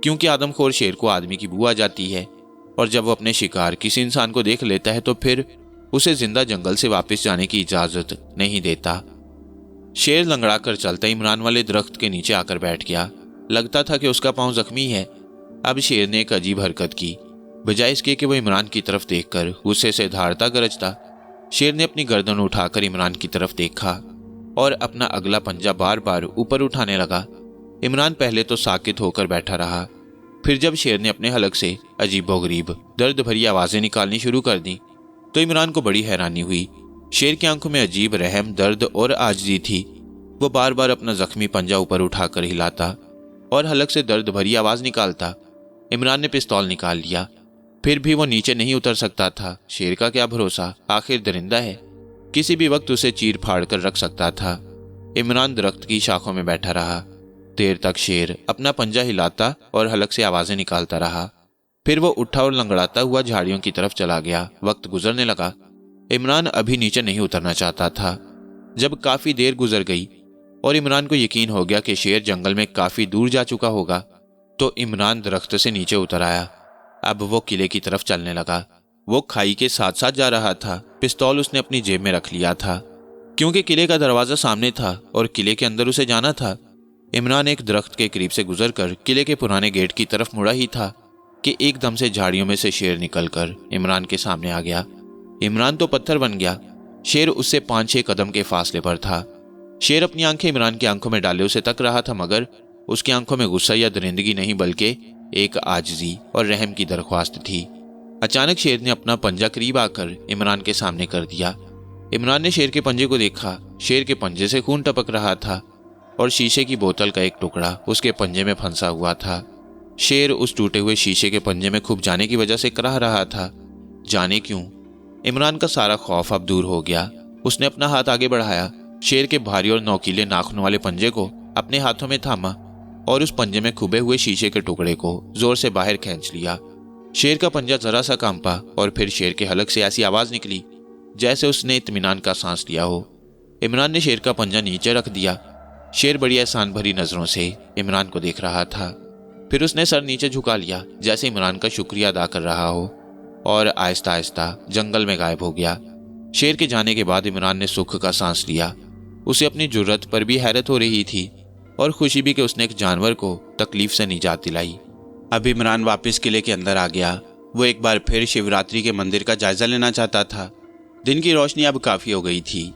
A: क्योंकि आदमखोर शेर को आदमी की बू आ जाती है और जब वो अपने शिकार किसी इंसान को देख लेता है तो फिर उसे जिंदा जंगल से वापस जाने की इजाजत नहीं देता। शेर लंगड़ा कर चलता इमरान वाले दरख्त के नीचे आकर बैठ गया। लगता था कि उसका पांव जख्मी है। अब शेर ने एक अजीब हरकत की। बजाय इसके कि वो इमरान की तरफ देखकर गुस्से से धारता गरजता, शेर ने अपनी गर्दन उठाकर इमरान की तरफ देखा और अपना अगला पंजा बार बार ऊपर उठाने लगा। इमरान पहले तो साकित होकर बैठा रहा, फिर जब शेर ने अपने हलक से अजीबोगरीब दर्द भरी आवाजें निकालनी शुरू कर दी तो इमरान को बड़ी हैरानी हुई। शेर की आंखों में अजीब रहम, दर्द और आजिज़ी थी। वो बार बार अपना जख्मी पंजा ऊपर उठाकर हिलाता और हलक से दर्द भरी आवाज निकालता। इमरान ने पिस्तौल निकाल लिया, फिर भी वो नीचे नहीं उतर सकता था। शेर का क्या भरोसा, आखिर दरिंदा है, किसी भी वक्त उसे चीर फाड़ कर रख सकता था। इमरान दरख्त की शाखों में बैठा रहा। देर तक शेर अपना पंजा हिलाता और हलक से आवाजें निकालता रहा। फिर वो उठा और लंगड़ाता हुआ झाड़ियों की तरफ चला गया। वक्त गुजरने लगा। इमरान अभी नीचे नहीं उतरना चाहता था। जब काफी देर गुजर गई और इमरान को यकीन हो गया कि शेर जंगल में काफी दूर जा चुका होगा तो इमरान दरख्त से नीचे उतर आया। अब वो किले की तरफ चलने लगा। वो खाई के साथ साथ जा रहा था। पिस्तौल उसने अपनी जेब में रख लिया था क्योंकि किले का दरवाजा सामने था और किले के अंदर उसे जाना था। इमरान एक दरख्त के करीब से गुजरकर किले के पुराने गेट की तरफ मुड़ा ही था कि एकदम से झाड़ियों में से शेर निकलकर इमरान के सामने आ गया। इमरान तो पत्थर बन गया। शेर उससे 5-6 कदम के फासले पर था। शेर अपनी आंखें इमरान की आंखों में डाले उसे तक रहा था, मगर उसकी आंखों में गुस्सा या दरिंदगी नहीं बल्कि एक आजिज़ी और रहम की दरख्वास्त थी। अचानक शेर ने अपना पंजा करीब आकर इमरान के सामने कर दिया। इमरान ने शेर के पंजे को देखा। शेर के पंजे से खून टपक रहा था और शीशे की बोतल का एक टुकड़ा उसके पंजे में फंसा हुआ था। शेर उस टूटे हुए शीशे के पंजे में खुब जाने की वजह से कराह रहा था। जाने क्यों? इमरान का सारा खौफ अब दूर हो गया। उसने अपना हाथ आगे बढ़ाया, शेर के भारी और नोकीले नाखूनों वाले पंजे को अपने हाथों में थामा और उस पंजे में खुबे हुए शीशे के टुकड़े को जोर से बाहर खींच लिया। शेर का पंजा जरा सा कांपा और फिर शेर के हलक से ऐसी आवाज निकली जैसे उसने इत्मीनान का सांस लिया हो। इमरान ने शेर का पंजा नीचे रख दिया। शेर बड़ी एहसान भरी नजरों से इमरान को देख रहा था। फिर उसने सर नीचे झुका लिया जैसे इमरान का शुक्रिया अदा कर रहा हो और आहिस्ता आहिस्ता जंगल में गायब हो गया। शेर के जाने के बाद इमरान ने सुख का सांस लिया। उसे अपनी जुर्रत पर भी हैरत हो रही थी और खुशी भी कि उसने एक जानवर को तकलीफ से निजात दिलाई। अब इमरान वापस किले के अंदर आ गया। वो एक बार फिर शिवरात्रि के मंदिर का जायजा लेना चाहता था। दिन की रोशनी अब काफी हो गई थी।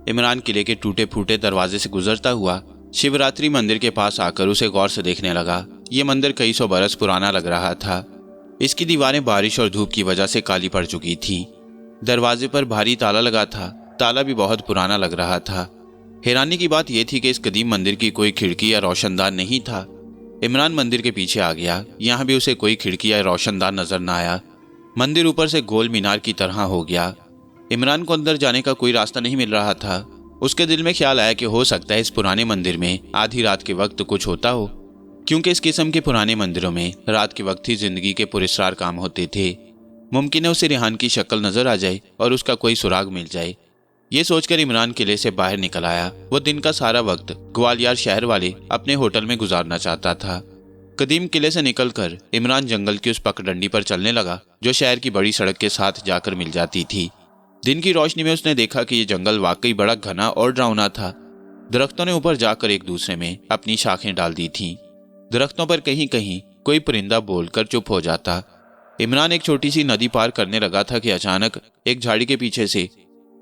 A: इमरान किले के टूटे फूटे दरवाजे से गुजरता हुआ शिवरात्रि मंदिर के पास आकर उसे गौर से देखने लगा। ये मंदिर कई 100 बरस पुराना लग रहा था। इसकी दीवारें बारिश और धूप की वजह से काली पड़ चुकी थीं। दरवाजे पर भारी ताला लगा था। ताला भी बहुत पुराना लग रहा था। हैरानी की बात यह थी कि इस कदीम मंदिर की कोई खिड़की या रोशनदान नहीं था। इमरान मंदिर के पीछे आ गया। यहाँ भी उसे कोई खिड़की या रोशनदान नजर न आया। मंदिर ऊपर से गोल मीनार की तरह हो गया। इमरान को अंदर जाने का कोई रास्ता नहीं मिल रहा था। उसके दिल में ख्याल आया कि हो सकता है इस पुराने मंदिर में आधी रात के वक्त कुछ होता हो, क्योंकि इस किस्म के पुराने मंदिरों में रात के वक्त ही जिंदगी के पुरस्कार काम होते थे। मुमकिन है उसे रेहान की शक्ल नजर आ जाए और उसका कोई सुराग मिल जाए। ये सोचकर इमरान किले से बाहर निकल आया। वो दिन का सारा वक्त ग्वालियर शहर वाले अपने होटल में गुजारना चाहता था। कदीम किले से निकलकर इमरान जंगल की उस पगडंडी पर चलने लगा जो शहर की बड़ी सड़क के साथ जाकर मिल जाती थी। दिन की रोशनी में उसने देखा कि यह जंगल वाकई बड़ा घना और डरावना था। दरख्तों ने ऊपर जाकर एक दूसरे में अपनी शाखें डाल दी थीं। दरख्तों पर कहीं कहीं कोई परिंदा बोलकर चुप हो जाता। इमरान एक छोटी सी नदी पार करने लगा था कि अचानक एक झाड़ी के पीछे से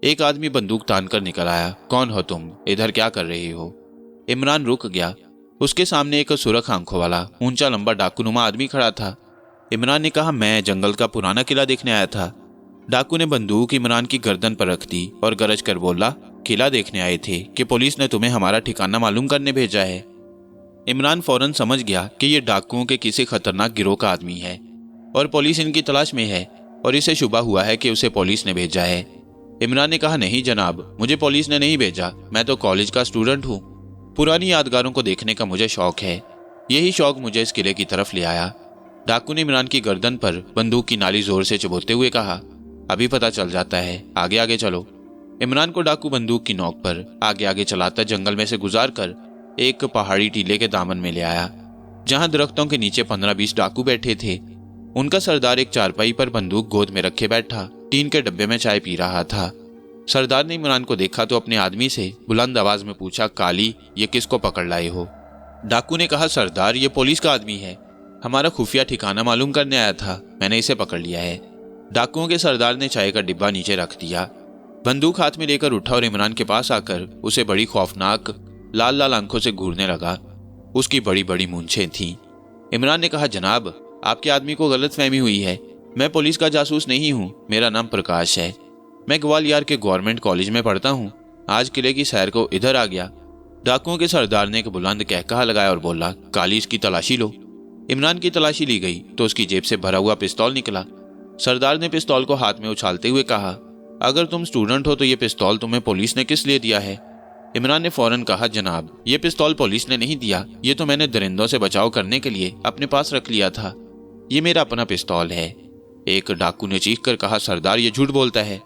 A: एक आदमी बंदूक तान कर निकल आया। कौन हो तुम? इधर क्या कर रहे हो? इमरान रुक गया। उसके सामने एक सुरख आंखों वाला ऊंचा लंबा डाकूनुमा आदमी खड़ा था। इमरान ने कहा, मैं जंगल का पुराना किला देखने आया था। डाकू ने बंदूक इमरान की गर्दन पर रख दी और गरज कर बोला, किला देखने आए थे कि पुलिस ने तुम्हें हमारा ठिकाना मालूम करने भेजा है? इमरान फौरन समझ गया कि यह डाकुओं के किसी खतरनाक गिरोह का आदमी है और पुलिस इनकी तलाश में है और इसे शुबा हुआ है कि उसे पुलिस ने भेजा है। इमरान ने कहा, नहीं जनाब, मुझे पुलिस ने नहीं भेजा, मैं तो कॉलेज का स्टूडेंट हूँ। पुरानी यादगारों को देखने का मुझे शौक है। यही शौक मुझे इस किले की तरफ ले आया। डाकू ने इमरान की गर्दन पर बंदूक की नाली जोर से चुभोते हुए कहा, अभी पता चल जाता है, आगे आगे चलो। इमरान को डाकू बंदूक की नोक पर आगे आगे चलाता जंगल में से गुजार कर एक पहाड़ी टीले के दामन में ले आया, जहां दरख्तों के नीचे 15-20 डाकू बैठे थे। उनका सरदार एक चारपाई पर बंदूक गोद में रखे बैठा टीन के डब्बे में चाय पी रहा था। सरदार ने इमरान को देखा तो अपने आदमी से बुलंद आवाज में पूछा, काली, ये किसको पकड़ लाए हो? डाकू ने कहा, सरदार, ये पुलिस का आदमी है, हमारा खुफिया ठिकाना मालूम करने आया था, मैंने इसे पकड़ लिया है। डाकुओं के सरदार ने चाय का डिब्बा नीचे रख दिया, बंदूक हाथ में लेकर उठा और इमरान के पास आकर उसे बड़ी खौफनाक लाल लाल आंखों से घूरने लगा। उसकी बड़ी बड़ी मूंछें थीं। इमरान ने कहा, जनाब, आपके आदमी को गलतफहमी हुई है, मैं पुलिस का जासूस नहीं हूँ, मेरा नाम प्रकाश है, मैं ग्वालियर के गवर्नमेंट कॉलेज में पढ़ता हूँ, आज किले की सैर को इधर आ गया। डाकुओं के सरदार ने एक बुलंद कहकहा लगाया और बोला, काली, इसकी तलाशी लो। इमरान की तलाशी ली गई तो उसकी जेब से भरा हुआ पिस्तौल निकला। सरदार ने पिस्तौल को हाथ में उछालते हुए कहा, अगर तुम स्टूडेंट हो तो ये पिस्तौल तुम्हें पुलिस ने किस लिए दिया है? इमरान ने फौरन कहा, जनाब, ये पिस्तौल पुलिस ने नहीं दिया, ये तो मैंने दरिंदों से बचाव करने के लिए अपने पास रख लिया था, ये मेरा अपना पिस्तौल है। एक डाकू ने चीख कर कहा, सरदार, ये झूठ बोलता है,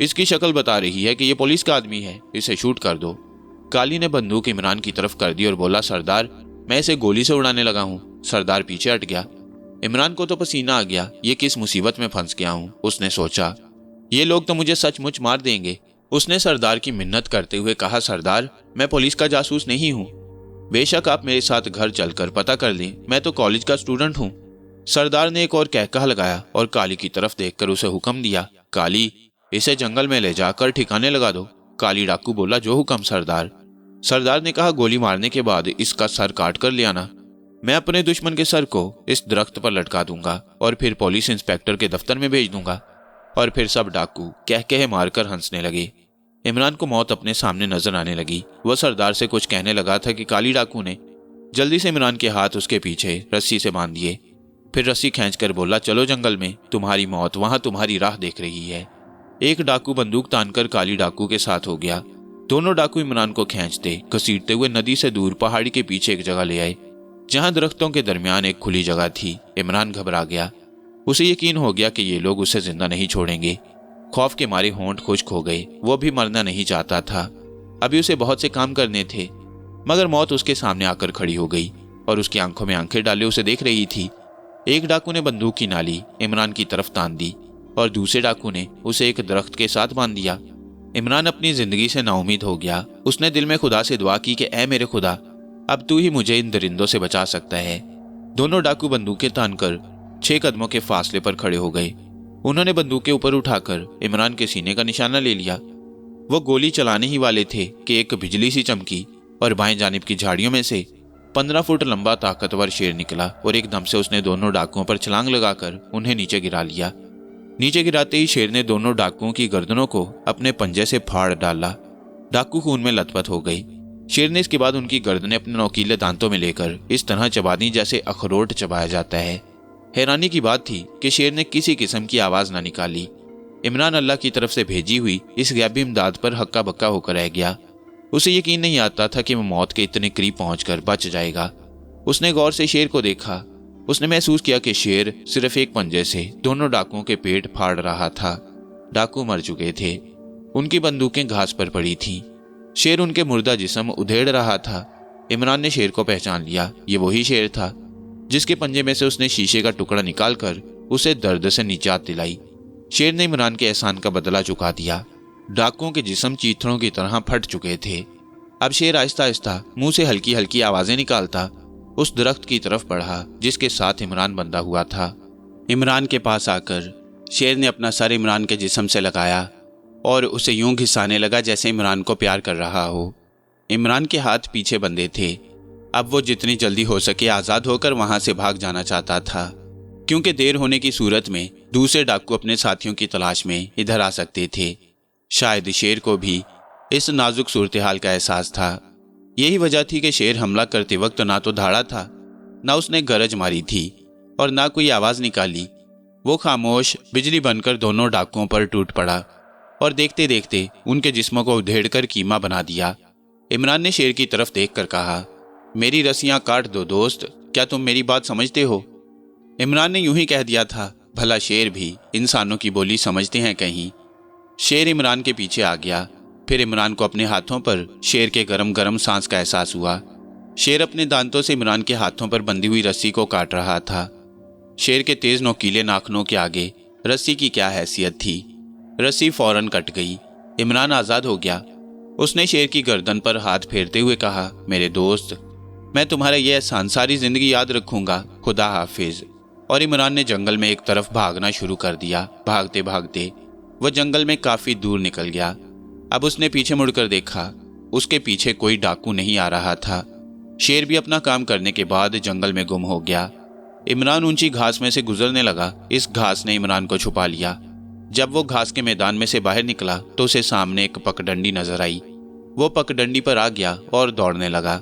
A: इसकी शक्ल बता रही है कि ये पुलिस का आदमी है, इसे शूट कर दो। काली ने बंदूक इमरान की तरफ कर दी और बोला, सरदार, मैं इसे गोली से उड़ाने लगा हूँ। सरदार पीछे हट गया। इमरान को तो पसीना आ गया, ये किस मुसीबत में फंस गया हूँ, उसने सोचा, ये लोग तो मुझे सचमुच मार देंगे। उसने सरदार की मिन्नत करते हुए कहा, सरदार, मैं पुलिस का जासूस नहीं हूँ, बेशक आप मेरे साथ घर चलकर पता कर लें, मैं तो कॉलेज का स्टूडेंट हूँ। सरदार ने एक और कहकहा लगाया और काली की तरफ देखकर उसे हुक्म दिया, काली, इसे जंगल में ले जाकर ठिकाने लगा दो। काली डाकू बोला, जो हुक्म सरदार। सरदार ने कहा, गोली मारने के बाद इसका सर काट कर ले आना, मैं अपने दुश्मन के सर को इस दरख्त पर लटका दूंगा और फिर पुलिस इंस्पेक्टर के दफ्तर में भेज दूंगा। और फिर सब डाकू कह मारकर हंसने लगे। इमरान को मौत अपने सामने नजर आने लगी। वह सरदार से कुछ कहने लगा था कि काली डाकू ने जल्दी से इमरान के हाथ उसके पीछे रस्सी से बांध दिए, फिर रस्सी खींचकर बोला, चलो जंगल में, तुम्हारी मौत वहां तुम्हारी राह देख रही है। एक डाकू बंदूक तानकर काली डाकू के साथ हो गया। दोनों डाकू इमरान को खींचते घसीटते हुए नदी से दूर पहाड़ी के पीछे एक जगह ले आए, जहां दरख्तों के दरमियान एक खुली जगह थी। इमरान घबरा गया। उसे यकीन हो गया कि ये लोग उसे जिंदा नहीं छोड़ेंगे। खौफ के मारे होंठ खुश्क हो गए। वो भी मरना नहीं चाहता था। अभी उसे बहुत से काम करने थे, मगर मौत उसके सामने आकर खड़ी हो गई और उसकी आंखों में आंखें डाले उसे देख रही थी। एक डाकू ने बंदूक की नाली इमरान की तरफ तान दी और दूसरे डाकू ने उसे एक दरख्त के साथ बांध दिया। इमरान अपनी जिंदगी से नाउमीद हो गया। उसने दिल में खुदा से दुआ की कि ऐ मेरे खुदा, अब तू ही मुझे इन दरिंदों से बचा सकता है। दोनों डाकू बंदूकें तानकर 6 कदमों के फासले पर खड़े हो गए। उन्होंने बंदूकें ऊपर उठाकर इमरान के सीने का निशाना ले लिया। वो गोली चलाने ही वाले थे कि एक बिजली सी चमकी और बाएं जानिब की झाड़ियों में से 15 फुट लंबा ताकतवर शेर निकला और एकदम से उसने दोनों डाकुओं पर छलांग लगाकर उन्हें नीचे गिरा लिया। नीचे गिराते ही शेर ने दोनों डाकुओं की गर्दनों को अपने पंजे से फाड़ डाला। डाकू खून में लथपथ हो गई। शेर ने इसके बाद उनकी गर्दनें अपने नोकीले दांतों में लेकर इस तरह चबा दी जैसे अखरोट चबाया जाता है। हैरानी की बात थी कि शेर ने किसी किस्म की आवाज ना निकाली। इमरान अल्लाह की तरफ से भेजी हुई इस गैबी इमदाद पर हक्का बक्का होकर रह गया। उसे यकीन नहीं आता था कि वो मौत के इतने करीब पहुंचकर बच जाएगा। उसने गौर से शेर को देखा। उसने महसूस किया कि शेर सिर्फ एक पंजे से दोनों डाकुओं के पेट फाड़ रहा था। डाकू मर चुके थे। उनकी बंदूकें घास पर पड़ी थीं। शेर उनके मुर्दा जिस्म उधेड़ रहा था। इमरान ने शेर को पहचान लिया। ये वही शेर था। जिसके पंजे में से उसने शीशे का टुकड़ा निकालकर उसे दर्द से निजात दिलाई। शेर ने इमरान के एहसान का बदला चुका दिया। डाकुओं के जिस्म चीथड़ों की तरह फट चुके थे। अब शेर आहिस्ता आहिस्ता मुंह से हल्की हल्की आवाजें निकालता उस दरख्त की तरफ बढ़ा जिसके साथ इमरान बंधा हुआ था। इमरान के पास आकर शेर ने अपना सर इमरान के जिस्म से लगाया और उसे यूं घिसाने लगा जैसे इमरान को प्यार कर रहा हो। इमरान के हाथ पीछे बंधे थे। अब वो जितनी जल्दी हो सके आज़ाद होकर वहां से भाग जाना चाहता था, क्योंकि देर होने की सूरत में दूसरे डाकू अपने साथियों की तलाश में इधर आ सकते थे। शायद शेर को भी इस नाजुक सूरत हाल का एहसास था। यही वजह थी कि शेर हमला करते वक्त ना तो धाड़ा था, ना उसने गरज मारी थी और ना कोई आवाज़ निकाली। वो खामोश बिजली बनकर दोनों डाकुओं पर टूट पड़ा और देखते देखते उनके जिस्मों को उधेड़कर कीमा बना दिया। इमरान ने शेर की तरफ देखकर कहा, मेरी रस्सियां काट दो दोस्त, क्या तुम मेरी बात समझते हो? इमरान ने यूं ही कह दिया था, भला शेर भी इंसानों की बोली समझते हैं कहीं। शेर इमरान के पीछे आ गया। फिर इमरान को अपने हाथों पर शेर के गरम गरम सांस का एहसास हुआ। शेर अपने दांतों से इमरान के हाथों पर बंधी हुई रस्सी को काट रहा था। शेर के तेज नोकीले नाखूनों के आगे रस्सी की क्या हैसियत थी। रस्सी फौरन कट गई। इमरान आज़ाद हो गया। उसने शेर की गर्दन पर हाथ फेरते हुए कहा, मेरे दोस्त, मैं तुम्हारा यह एहसान सारी जिंदगी याद रखूंगा, खुदा हाफिज। और इमरान ने जंगल में एक तरफ भागना शुरू कर दिया। भागते भागते वह जंगल में काफी दूर निकल गया। अब उसने पीछे मुड़कर देखा, उसके पीछे कोई डाकू नहीं आ रहा था। शेर भी अपना काम करने के बाद जंगल में गुम हो गया। इमरान ऊंची घास में से गुजरने लगा। इस घास ने इमरान को छुपा लिया। जब वो घास के मैदान में से बाहर निकला तो उसे सामने एक पगडंडी नजर आई। वो पगडंडी पर आ गया और दौड़ने लगा।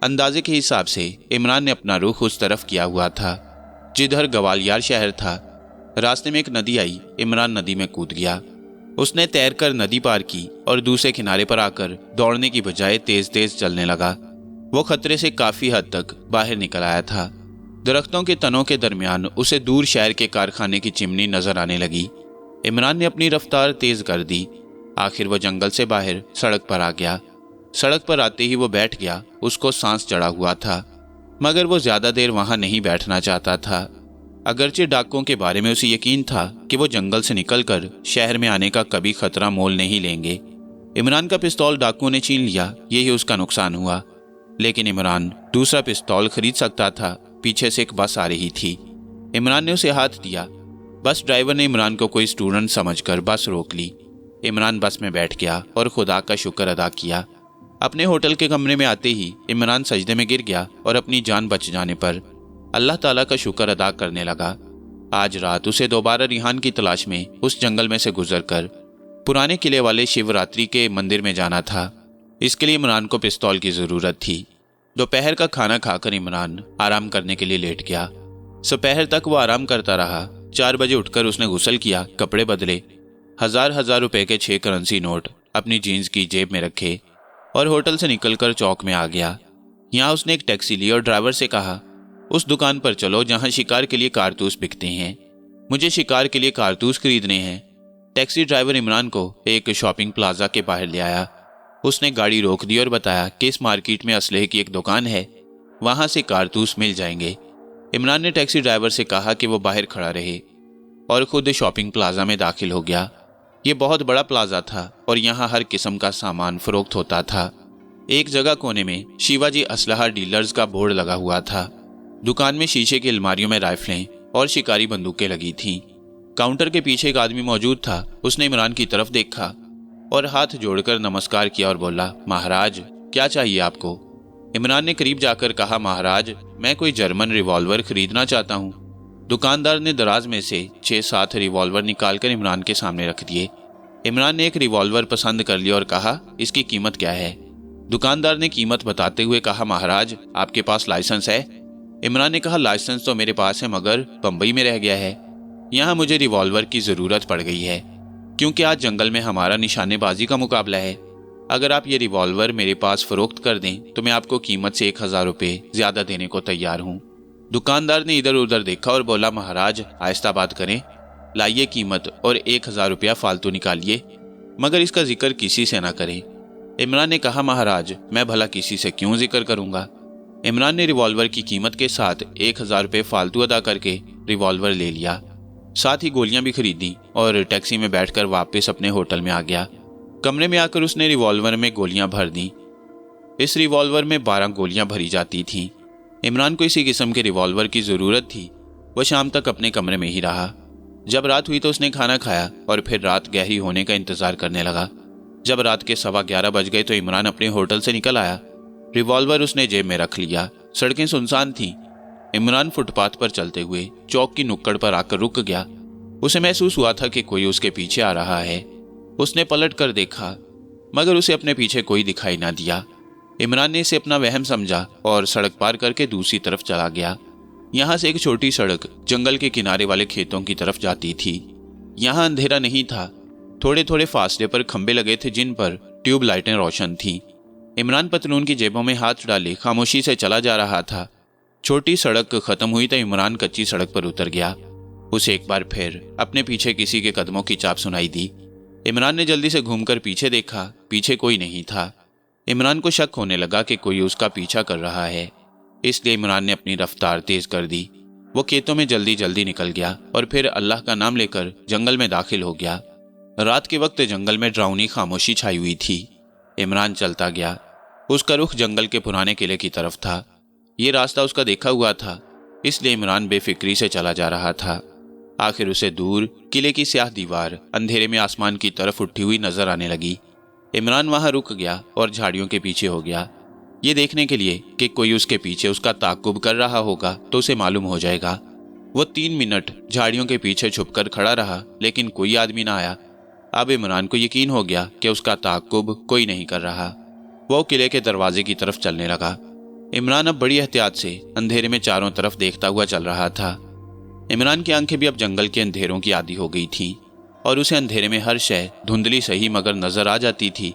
A: अंदाजे के हिसाब से इमरान ने अपना रुख उस तरफ किया हुआ था जिधर ग्वालियर शहर था। रास्ते में एक नदी आई। इमरान नदी में कूद गया। उसने तैरकर नदी पार की और दूसरे किनारे पर आकर दौड़ने की बजाय तेज तेज चलने लगा। वो खतरे से काफी हद तक बाहर निकल आया था। दरख्तों के तनों के दरमियान उसे दूर शहर के कारखाने की चिमनी नजर आने लगी। इमरान ने अपनी रफ्तार तेज कर दी। आखिर वो जंगल से बाहर सड़क पर आ गया। सड़क पर आते ही वो बैठ गया। उसको सांस चढ़ा हुआ था, मगर वो ज्यादा देर वहां नहीं बैठना चाहता था। अगरचे डाकुओं के बारे में उसे यकीन था कि वो जंगल से निकलकर शहर में आने का कभी खतरा मोल नहीं लेंगे। इमरान का पिस्तौल डाकुओं ने छीन लिया, यही उसका नुकसान हुआ। लेकिन इमरान दूसरा पिस्तौल खरीद सकता था। पीछे से एक बस आ रही थी। इमरान ने उसे हाथ दिया। बस ड्राइवर ने इमरान को कोई स्टूडेंट समझकर बस रोक ली। इमरान बस में बैठ गया और खुदा का शुक्र अदा किया। अपने होटल के कमरे में आते ही इमरान सजदे में गिर गया और अपनी जान बच जाने पर अल्लाह ताला का शुक्र अदा करने लगा। आज रात उसे दोबारा रिहान की तलाश में उस जंगल में से गुजरकर पुराने किले वाले शिवरात्रि के मंदिर में जाना था। इसके लिए इमरान को पिस्तौल की जरूरत थी। दोपहर का खाना खाकर इमरान आराम करने के लिए लेट गया। दोपहर तक वो आराम करता रहा। 4 बजे उठकर उसने गुस्ल किया, कपड़े बदले, हजार रुपए के 6 करेंसी नोट अपनी जीन्स की जेब में रखे और होटल से निकलकर चौक में आ गया। यहाँ उसने एक टैक्सी ली और ड्राइवर से कहा, उस दुकान पर चलो जहाँ शिकार के लिए कारतूस बिकते हैं। मुझे शिकार के लिए कारतूस खरीदने हैं। टैक्सी ड्राइवर इमरान को एक शॉपिंग प्लाजा के बाहर ले आया। उसने गाड़ी रोक दी और बताया कि इस मार्केट में असलहे की एक दुकान है, वहाँ से कारतूस मिल जाएंगे। इमरान ने टैक्सी ड्राइवर से कहा कि वो बाहर खड़ा रहे और खुद शॉपिंग प्लाजा में दाखिल हो गया। ये बहुत बड़ा प्लाजा था और यहाँ हर किस्म का सामान फरोख्त होता था। एक जगह कोने में शिवाजी असलहा डीलर्स का बोर्ड लगा हुआ था। दुकान में शीशे की अलमारियों में राइफलें और शिकारी बंदूकें लगी थीं। काउंटर के पीछे एक आदमी मौजूद था। उसने इमरान की तरफ देखा और हाथ जोड़कर नमस्कार किया और बोला, महाराज क्या चाहिए आपको? इमरान ने करीब जाकर कहा, महाराज मैं कोई जर्मन रिवॉल्वर खरीदना चाहता हूँ। दुकानदार ने दराज में से 6-7 रिवॉल्वर निकालकर इमरान के सामने रख दिए। इमरान ने एक रिवॉल्वर पसंद कर लिया और कहा, इसकी कीमत क्या है? दुकानदार ने कीमत बताते हुए कहा, महाराज आपके पास लाइसेंस है? इमरान ने कहा, लाइसेंस तो मेरे पास है मगर बम्बई में रह गया है। यहाँ मुझे रिवॉल्वर की ज़रूरत पड़ गई है क्योंकि आज जंगल में हमारा निशानेबाजी का मुकाबला है। अगर आप ये रिवॉल्वर मेरे पास फरोख्त कर दें तो मैं आपको कीमत से 1000 रुपये ज़्यादा देने को तैयार हूँ। दुकानदार ने इधर उधर देखा और बोला, महाराज आहिस्ता बात करें, लाइए कीमत और 1000 रुपया फालतू निकालिए, मगर इसका जिक्र किसी से ना करें। इमरान ने कहा, महाराज मैं भला किसी से क्यों जिक्र करूंगा? इमरान ने रिवॉल्वर की कीमत के साथ 1000 रुपये फालतू अदा करके रिवॉल्वर ले लिया। साथ ही गोलियां भी खरीदी और टैक्सी में बैठकर वापस अपने होटल में आ गया। कमरे में आकर उसने रिवॉल्वर में गोलियां भर दी। इस रिवॉल्वर में 12 गोलियां भरी जाती थीं। इमरान को इसी किस्म के रिवॉल्वर की ज़रूरत थी। वह शाम तक अपने कमरे में ही रहा। जब रात हुई तो उसने खाना खाया और फिर रात गहरी होने का इंतज़ार करने लगा। जब रात के 11:15 बज गए तो इमरान अपने होटल से निकल आया। रिवॉल्वर उसने जेब में रख लिया। सड़कें सुनसान थीं। इमरान फुटपाथ पर चलते हुए चौक की नुक्कड़ पर आकर रुक गया। उसे महसूस हुआ था कि कोई उसके पीछे आ रहा है। उसने पलट कर देखा मगर उसे अपने पीछे कोई दिखाई ना दिया। इमरान ने इसे अपना वहम समझा और सड़क पार करके दूसरी तरफ चला गया। यहाँ से एक छोटी सड़क जंगल के किनारे वाले खेतों की तरफ जाती थी। यहाँ अंधेरा नहीं था। थोड़े थोड़े फासले पर खंबे लगे थे जिन पर ट्यूब लाइटें रोशन थीं। इमरान पतलून की जेबों में हाथ डाले खामोशी से चला जा रहा था। छोटी सड़क खत्म हुई तो इमरान कच्ची सड़क पर उतर गया। उसे एक बार फिर अपने पीछे किसी के कदमों की चाप सुनाई दी। इमरान ने जल्दी से घूमकर पीछे देखा। पीछे कोई नहीं था। इमरान को शक होने लगा कि कोई उसका पीछा कर रहा है, इसलिए इमरान ने अपनी रफ्तार तेज कर दी। वो खेतों में जल्दी जल्दी निकल गया और फिर अल्लाह का नाम लेकर जंगल में दाखिल हो गया। रात के वक्त जंगल में डरावनी खामोशी छाई हुई थी। इमरान चलता गया। उसका रुख जंगल के पुराने किले की तरफ था। ये रास्ता उसका देखा हुआ था, इसलिए इमरान बेफिक्री से चला जा रहा था। आखिर उसे दूर किले की स्याह दीवार अंधेरे में आसमान की तरफ उठी हुई नजर आने लगी। इमरान वहां रुक गया और झाड़ियों के पीछे हो गया, ये देखने के लिए कि कोई उसके पीछे उसका ताक़ुब कर रहा होगा तो उसे मालूम हो जाएगा। वो 3 मिनट झाड़ियों के पीछे छुपकर खड़ा रहा, लेकिन कोई आदमी ना आया। अब इमरान को यकीन हो गया कि उसका ताक़ुब कोई नहीं कर रहा। वो किले के दरवाजे की तरफ चलने लगा। इमरान अब बड़ी एहतियात से अंधेरे में चारों तरफ देखता हुआ चल रहा था। इमरान की आंखें भी अब जंगल के अंधेरों की आदी हो गई थीं और उसे अंधेरे में हर शय धुंधली सही मगर नजर आ जाती थी।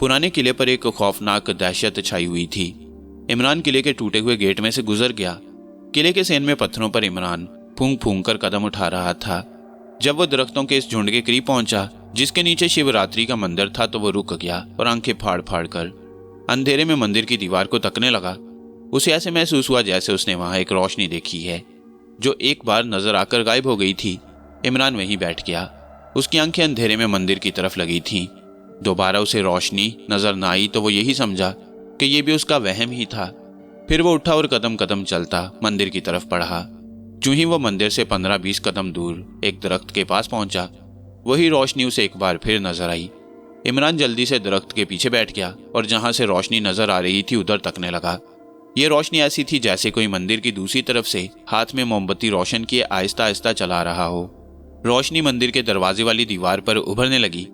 A: पुराने किले पर एक खौफनाक दहशत छाई हुई थी। इमरान किले के टूटे हुए गेट में से गुजर गया। किले के सेन में पत्थरों पर इमरान फूंक फूंक कर कदम उठा रहा था। जब वो दरख्तों के इस झुंड के करीब पहुंचा जिसके नीचे शिवरात्रि का मंदिर था तो वो रुक गया और आंखें फाड़ फाड़ कर अंधेरे में मंदिर की दीवार को तकने लगा। उसे ऐसे महसूस हुआ जैसे उसने वहां एक रोशनी देखी है जो एक बार नजर आकर गायब हो गई थी। इमरान वहीं बैठ गया। उसकी आंखें अंधेरे में मंदिर की तरफ लगी थीं। दोबारा उसे रोशनी नजर न आई तो वो यही समझा कि ये भी उसका वहम ही था। फिर वो उठा और कदम कदम चलता मंदिर की तरफ बढ़ा। जूं ही वो मंदिर से 15-20 कदम दूर एक दरख्त के पास पहुंचा, वही रोशनी उसे एक बार फिर नजर आई। इमरान जल्दी से दरख्त के पीछे बैठ गया और जहां से रोशनी नजर आ रही थी उधर तकने लगा। ये रोशनी ऐसी थी जैसे कोई मंदिर की दूसरी तरफ से हाथ में मोमबत्ती रोशन किए आहिस्ता आहिस्ता चला रहा हो। रोशनी मंदिर के दरवाजे वाली दीवार पर उभरने लगी।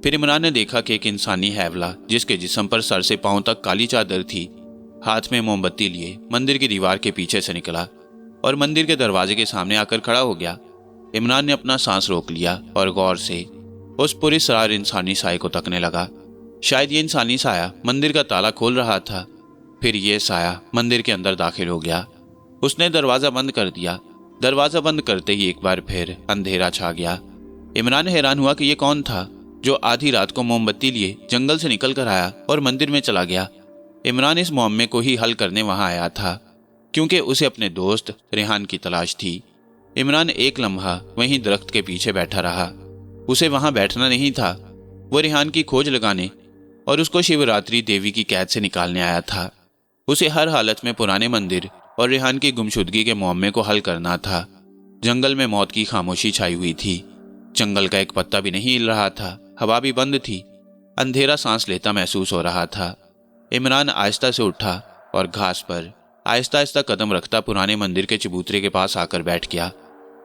A: फिर इमरान ने देखा कि एक इंसानी हैवला जिसके जिस्म पर सर से पांव तक काली चादर थी, हाथ में मोमबत्ती लिए मंदिर की दीवार के पीछे से निकला और मंदिर के दरवाजे के सामने आकर खड़ा हो गया। इमरान ने अपना सांस रोक लिया और गौर से उस पुरस्कार इंसानी साए को तकने लगा। शायद ये इंसानी साया मंदिर का ताला खोल रहा था। फिर ये साया मंदिर के अंदर दाखिल हो गया। उसने दरवाजा बंद कर दिया। दरवाजा बंद करते ही एक बार फिर अंधेरा छा गया। इमरान हैरान हुआ कि ये कौन था जो आधी रात को मोमबत्ती लिए जंगल से निकल कर आया और मंदिर में चला गया। इमरान इस मुअम्मे को ही हल करने वहां आया था क्योंकि उसे अपने दोस्त रेहान की तलाश थी। इमरान एक लम्हा वहीं दरख्त के पीछे बैठा रहा। उसे वहां बैठना नहीं था, वो रेहान की खोज लगाने और उसको शिवरात्रि देवी की कैद से निकालने आया था। उसे हर हालत में पुराने मंदिर और रेहान की गुमशुदगी के मुअम्मे को हल करना था। जंगल में मौत की खामोशी छाई हुई थी। जंगल का एक पत्ता भी नहीं हिल रहा था, हवा भी बंद थी। अंधेरा सांस लेता महसूस हो रहा था। इमरान आहिस्ता से उठा और घास पर आहिस्ता आहिस्ता कदम रखता पुराने मंदिर के चबूतरे के पास आकर बैठ गया।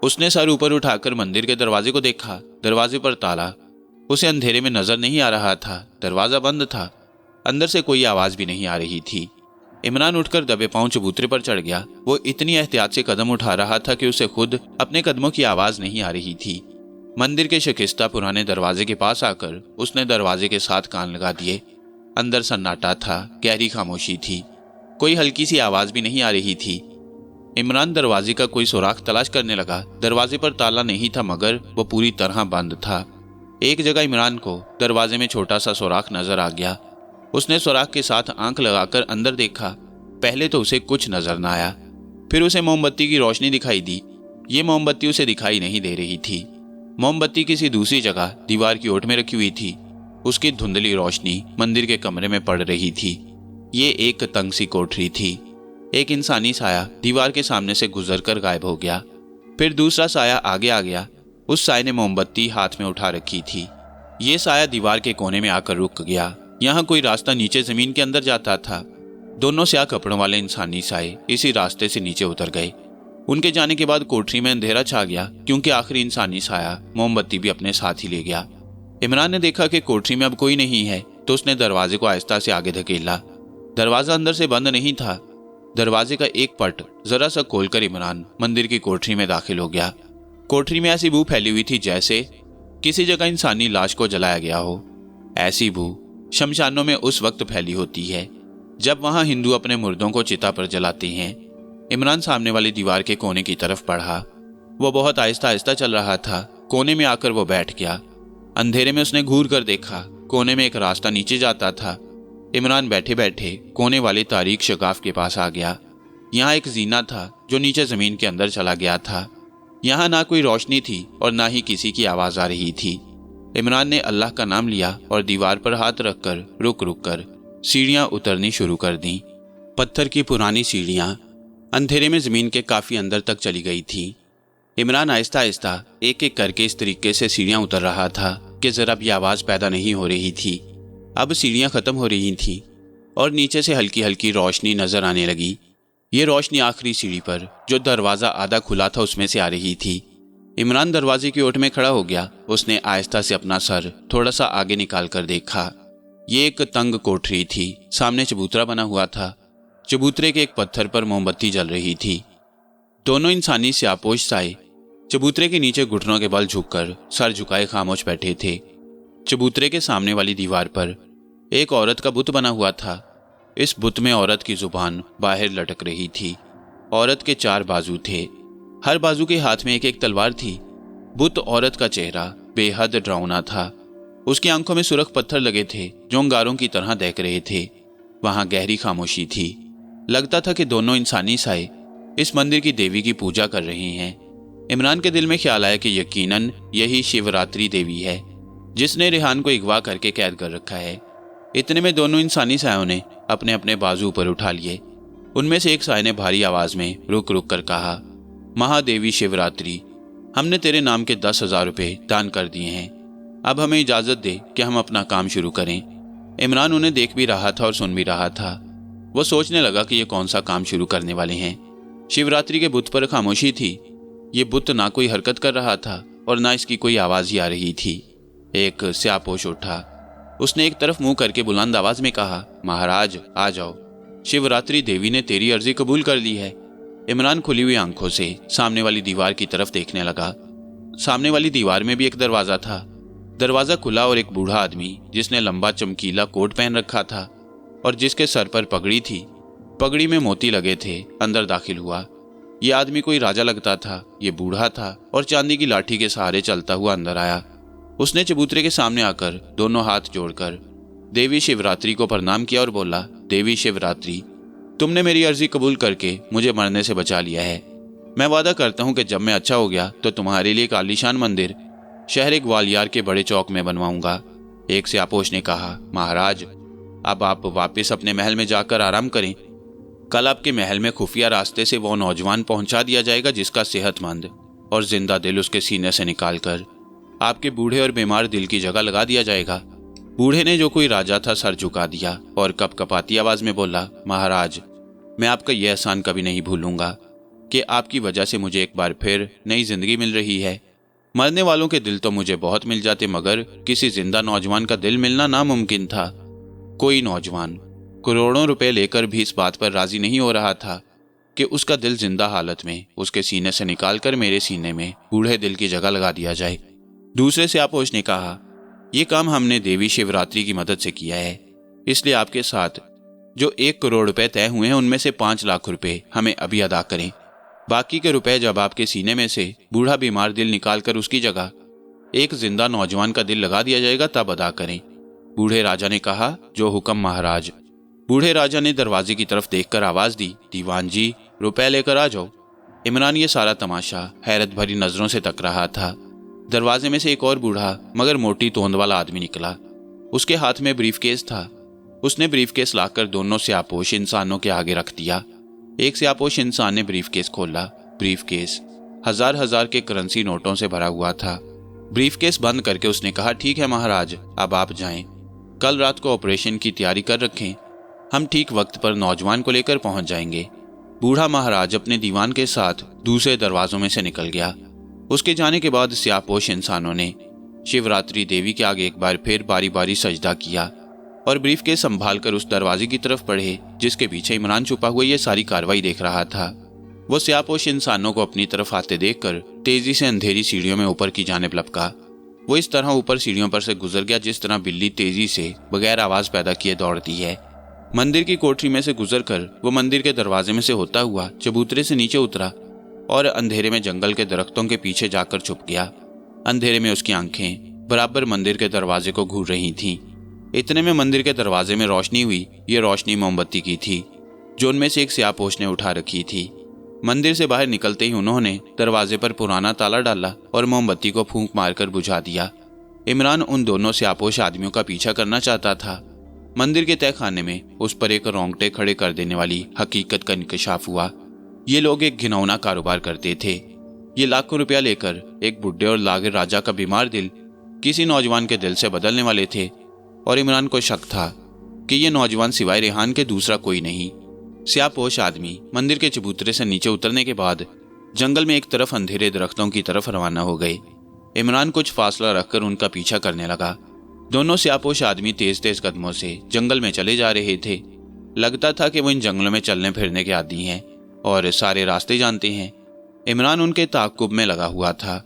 A: उसने सर ऊपर उठाकर मंदिर के दरवाजे को देखा। दरवाजे पर ताला। उसे अंधेरे में नजर नहीं आ रहा था। दरवाजा बंद था। अंदर से कोई आवाज भी नहीं आ रही थी। इमरान उठकर दबे पांव चबूतरे पर चढ़ गया। वो इतनी एहतियात से कदम उठा रहा था कि उसे खुद अपने कदमों की आवाज नहीं आ रही थी। मंदिर के शिकस्ता पुराने दरवाजे के पास आकर उसने दरवाजे के साथ कान लगा दिए। अंदर सन्नाटा था, गहरी खामोशी थी, कोई हल्की सी आवाज भी नहीं आ रही थी। इमरान दरवाजे का कोई सुराख तलाश करने लगा। दरवाजे पर ताला नहीं था मगर वो पूरी तरह बंद था। एक जगह इमरान को दरवाजे में छोटा सा सुराख नजर आ गया। उसने सुराख के साथ आंख लगाकर अंदर देखा। पहले तो उसे कुछ नजर न आया, फिर उसे मोमबत्ती की रोशनी दिखाई दी। ये मोमबत्ती उसे दिखाई नहीं दे रही थी। मोमबत्ती किसी दूसरी जगह दीवार की ओट में रखी हुई थी। उसकी धुंधली रोशनी मंदिर के कमरे में पड़ रही थी। ये एक तंग सी कोठरी थी। एक इंसानी साया दीवार के सामने से गुजरकर गायब हो गया। फिर दूसरा साया आगे आ गया। उस साये ने मोमबत्ती हाथ में उठा रखी थी। ये साया दीवार के कोने में आकर रुक गया। यहाँ कोई रास्ता नीचे जमीन के अंदर जाता था। दोनों स्याह कपड़ों वाले इंसानी साये इसी रास्ते से नीचे उतर गए। उनके जाने के बाद कोठरी में अंधेरा छा गया, क्योंकि आखिरी इंसानी साया मोमबत्ती भी अपने साथ ही ले गया। इमरान ने देखा कि कोठरी में अब कोई नहीं है, तो उसने दरवाजे को आहिस्ता से आगे धकेला। दरवाजा अंदर से बंद नहीं था। दरवाजे का एक पट जरा सा खोलकर इमरान मंदिर की कोठरी में दाखिल हो गया। कोठरी में ऐसी बू फैली हुई थी जैसे किसी जगह इंसानी लाश को जलाया गया हो। ऐसी बू शमशानों में उस वक्त फैली होती है जब वहां हिंदू अपने मुर्दों को चिता पर जलाते हैं। इमरान सामने वाली दीवार के कोने की तरफ बढ़ा। वो बहुत आहिस्ता आहिस्ता चल रहा था। कोने में आकर वो बैठ गया। अंधेरे में उसने घूर कर देखा। कोने में एक रास्ता नीचे जाता था। इमरान बैठे बैठे कोने वाले तारीक शगाफ के पास आ गया। यहाँ एक जीना था जो नीचे जमीन के अंदर चला गया था। यहाँ ना कोई रोशनी थी और ना ही किसी की आवाज आ रही थी। इमरान ने अल्लाह का नाम लिया और दीवार पर हाथ रखकर रुक रुक कर सीढ़ियां उतरनी शुरू कर दी। पत्थर की पुरानी सीढ़ियां अंधेरे में जमीन के काफी अंदर तक चली गई थी। इमरान आहिस्ता आहिस्ता एक एक करके इस तरीके से सीढ़ियां उतर रहा था कि जरा भी आवाज पैदा नहीं हो रही थी। अब सीढ़ियां खत्म हो रही थी और नीचे से हल्की हल्की रोशनी नजर आने लगी। ये रोशनी आखिरी सीढ़ी पर जो दरवाजा आधा खुला था उसमें से आ रही थी। इमरान दरवाजे की ओट में खड़ा हो गया। उसने आहिस्ता से अपना सर थोड़ा सा आगे निकाल कर देखा। ये एक तंग कोठरी थी। सामने चबूतरा बना हुआ था। चबूतरे के एक पत्थर पर मोमबत्ती जल रही थी। दोनों इंसानी स्यापोश साए चबूतरे के नीचे घुटनों के बल झुककर सर झुकाए खामोश बैठे थे। चबूतरे के सामने वाली दीवार पर एक औरत का बुत बना हुआ था। इस बुत में औरत की जुबान बाहर लटक रही थी। औरत के 4 बाजू थे। हर बाजू के हाथ में एक एक तलवार थी। बुत औरत का चेहरा बेहद डरावना था। उसकी आंखों में सुर्ख पत्थर लगे थे जो अंगारों की तरह दहक रहे थे। वहां गहरी खामोशी थी। लगता था कि दोनों इंसानी साए इस मंदिर की देवी की पूजा कर रहे हैं। इमरान के दिल में ख्याल आया कि यकीनन यही शिवरात्रि देवी है जिसने रेहान को अगवा करके कैद कर रखा है। इतने में दोनों इंसानी सायों ने अपने अपने बाजू ऊपर उठा लिए। उनमें से एक साय ने भारी आवाज में रुक रुक कर कहा, महादेवी शिवरात्रि, हमने तेरे नाम के 10,000 रुपये दान कर दिए हैं। अब हमें इजाजत दे कि हम अपना काम शुरू करें। इमरान उन्हें देख भी रहा था और सुन भी रहा था। वो सोचने लगा कि ये कौन सा काम शुरू करने वाले हैं। शिवरात्रि के बुत पर खामोशी थी। ये बुत ना कोई हरकत कर रहा था और ना इसकी कोई आवाज ही आ रही थी। एक स्यापोश उठा। उसने एक तरफ मुंह करके बुलंद आवाज में कहा, महाराज आ जाओ, शिवरात्रि देवी ने तेरी अर्जी कबूल कर ली है। इमरान खुली हुई आंखों से सामने वाली दीवार की तरफ देखने लगा। सामने वाली दीवार में भी एक दरवाजा था। दरवाजा खुला और एक बूढ़ा आदमी जिसने लंबा चमकीला कोट पहन रखा था और जिसके सर पर पगड़ी थी, पगड़ी में मोती लगे थे, अंदर दाखिल हुआ। ये आदमी कोई राजा लगता था। ये बूढ़ा था और चांदी की लाठी के सहारे चलता हुआ अंदर आया। उसने चबूतरे के सामने आकर दोनों हाथ जोड़कर देवी शिवरात्रि को प्रणाम किया और बोला, देवी शिवरात्रि, तुमने मेरी अर्जी कबूल करके मुझे मरने से बचा लिया है। मैं वादा करता हूँ कि जब मैं अच्छा हो गया तो तुम्हारे लिए एक आलीशान मंदिर शहर ग्वालियर के बड़े चौक में बनवाऊंगा। एक स्यापोश ने कहा, महाराज अब आप वापस अपने महल में जाकर आराम करें। कल आपके महल में खुफिया रास्ते से वो नौजवान पहुंचा दिया जाएगा जिसका सेहतमंद और जिंदा दिल उसके सीने से निकालकर आपके बूढ़े और बीमार दिल की जगह लगा दिया जाएगा। बूढ़े ने जो कोई राजा था सर झुका दिया और कपकपाती आवाज में बोला, महाराज मैं आपका यह एहसान कभी नहीं भूलूंगा कि आपकी वजह से मुझे एक बार फिर नई जिंदगी मिल रही है। मरने वालों के दिल तो मुझे बहुत मिल जाते, मगर किसी जिंदा नौजवान का दिल मिलना नामुमकिन था। कोई नौजवान करोड़ों रुपए लेकर भी इस बात पर राजी नहीं हो रहा था कि उसका दिल जिंदा हालत में उसके सीने से निकालकर मेरे सीने में बूढ़े दिल की जगह लगा दिया जाए। दूसरे स्यापोश ने कहा, यह काम हमने देवी शिवरात्रि की मदद से किया है, इसलिए आपके साथ जो 1 करोड़ रुपए तय हुए हैं उनमें से 5 लाख रुपए हमें अभी अदा करें। बाकी के रुपए जब आपके सीने में से बूढ़ा बीमार दिल निकालकर उसकी जगह एक जिंदा नौजवान का दिल लगा दिया जाएगा तब अदा करें। बूढ़े राजा ने कहा, जो हुक्म महाराज। बूढ़े राजा ने दरवाजे की तरफ देखकर आवाज दी, दीवान जी, रुपए लेकर आ जाओ। इमरान ये सारा तमाशा हैरत भरी नजरों से तक रहा था। दरवाजे में से एक और बूढ़ा मगर मोटी तोंद वाला आदमी निकला। उसके हाथ में ब्रीफकेस था। उसने ब्रीफकेस लाकर दोनों स्यापोश इंसानों के आगे रख दिया। एक स्यापोश इंसान ने ब्रीफकेस खोला। ब्रीफकेस हजार हजार के करेंसी नोटों से भरा हुआ था। ब्रीफकेस बंद करके उसने कहा, ठीक है महाराज, अब आप जाएं। कल रात को ऑपरेशन की तैयारी कर रखें, हम ठीक वक्त पर नौजवान को लेकर पहुंच जाएंगे। बूढ़ा महाराज अपने दीवान के साथ दूसरे दरवाजों में से निकल गया। उसके जाने के बाद स्यापोश इंसानों ने शिवरात्रि देवी के आगे एक बार फिर बारी बारी सजदा किया और ब्रीफकेस संभाल कर उस दरवाजे की तरफ बढ़े जिसके पीछे इमरान छुपा हुआ ये सारी कार्रवाई देख रहा था। वो स्यापोश इंसानों को अपनी तरफ आते देखकर तेजी से अंधेरी सीढ़ियों में ऊपर की जानिब लपका। वो इस तरह ऊपर सीढ़ियों पर से गुजर गया जिस तरह बिल्ली तेजी से बगैर आवाज पैदा किए दौड़ती है। मंदिर की कोठरी में से गुजरकर वो मंदिर के दरवाजे में से होता हुआ चबूतरे से नीचे उतरा और अंधेरे में जंगल के दरख्तों के पीछे जाकर छुप गया। अंधेरे में उसकी आंखें बराबर मंदिर के दरवाजे को घूर रही थीं। इतने में मंदिर के दरवाजे में रोशनी हुई। ये रोशनी मोमबत्ती की थी जो उनमें से एक स्यापोश ने उठा रखी थी। मंदिर से बाहर निकलते ही उन्होंने दरवाजे पर पुराना ताला डाला और मोमबत्ती को फूंक मारकर बुझा दिया। इमरान उन दोनों स्यापोश आदमियों का पीछा करना चाहता था। मंदिर के तहखाने में उस पर एक रोंगटे खड़े कर देने वाली हकीकत का इंकशाफ हुआ। ये लोग एक घिनौना कारोबार करते थे। ये लाखों रुपया लेकर एक बुढ़े और लागिर राजा का बीमार दिल किसी नौजवान के दिल से बदलने वाले थे और इमरान को शक था कि ये नौजवान सिवाय रेहान के दूसरा कोई नहीं। स्यापोश आदमी मंदिर के चबूतरे से नीचे उतरने के बाद जंगल में एक तरफ अंधेरे दरख्तों की तरफ रवाना हो गए। इमरान कुछ फासला रखकर उनका पीछा करने लगा। दोनों स्यापोश आदमी तेज तेज कदमों से जंगल में चले जा रहे थे। लगता था कि वो इन जंगलों में चलने फिरने के आदी हैं और सारे रास्ते जानते हैं। इमरान उनके ताक़ुब में लगा हुआ था।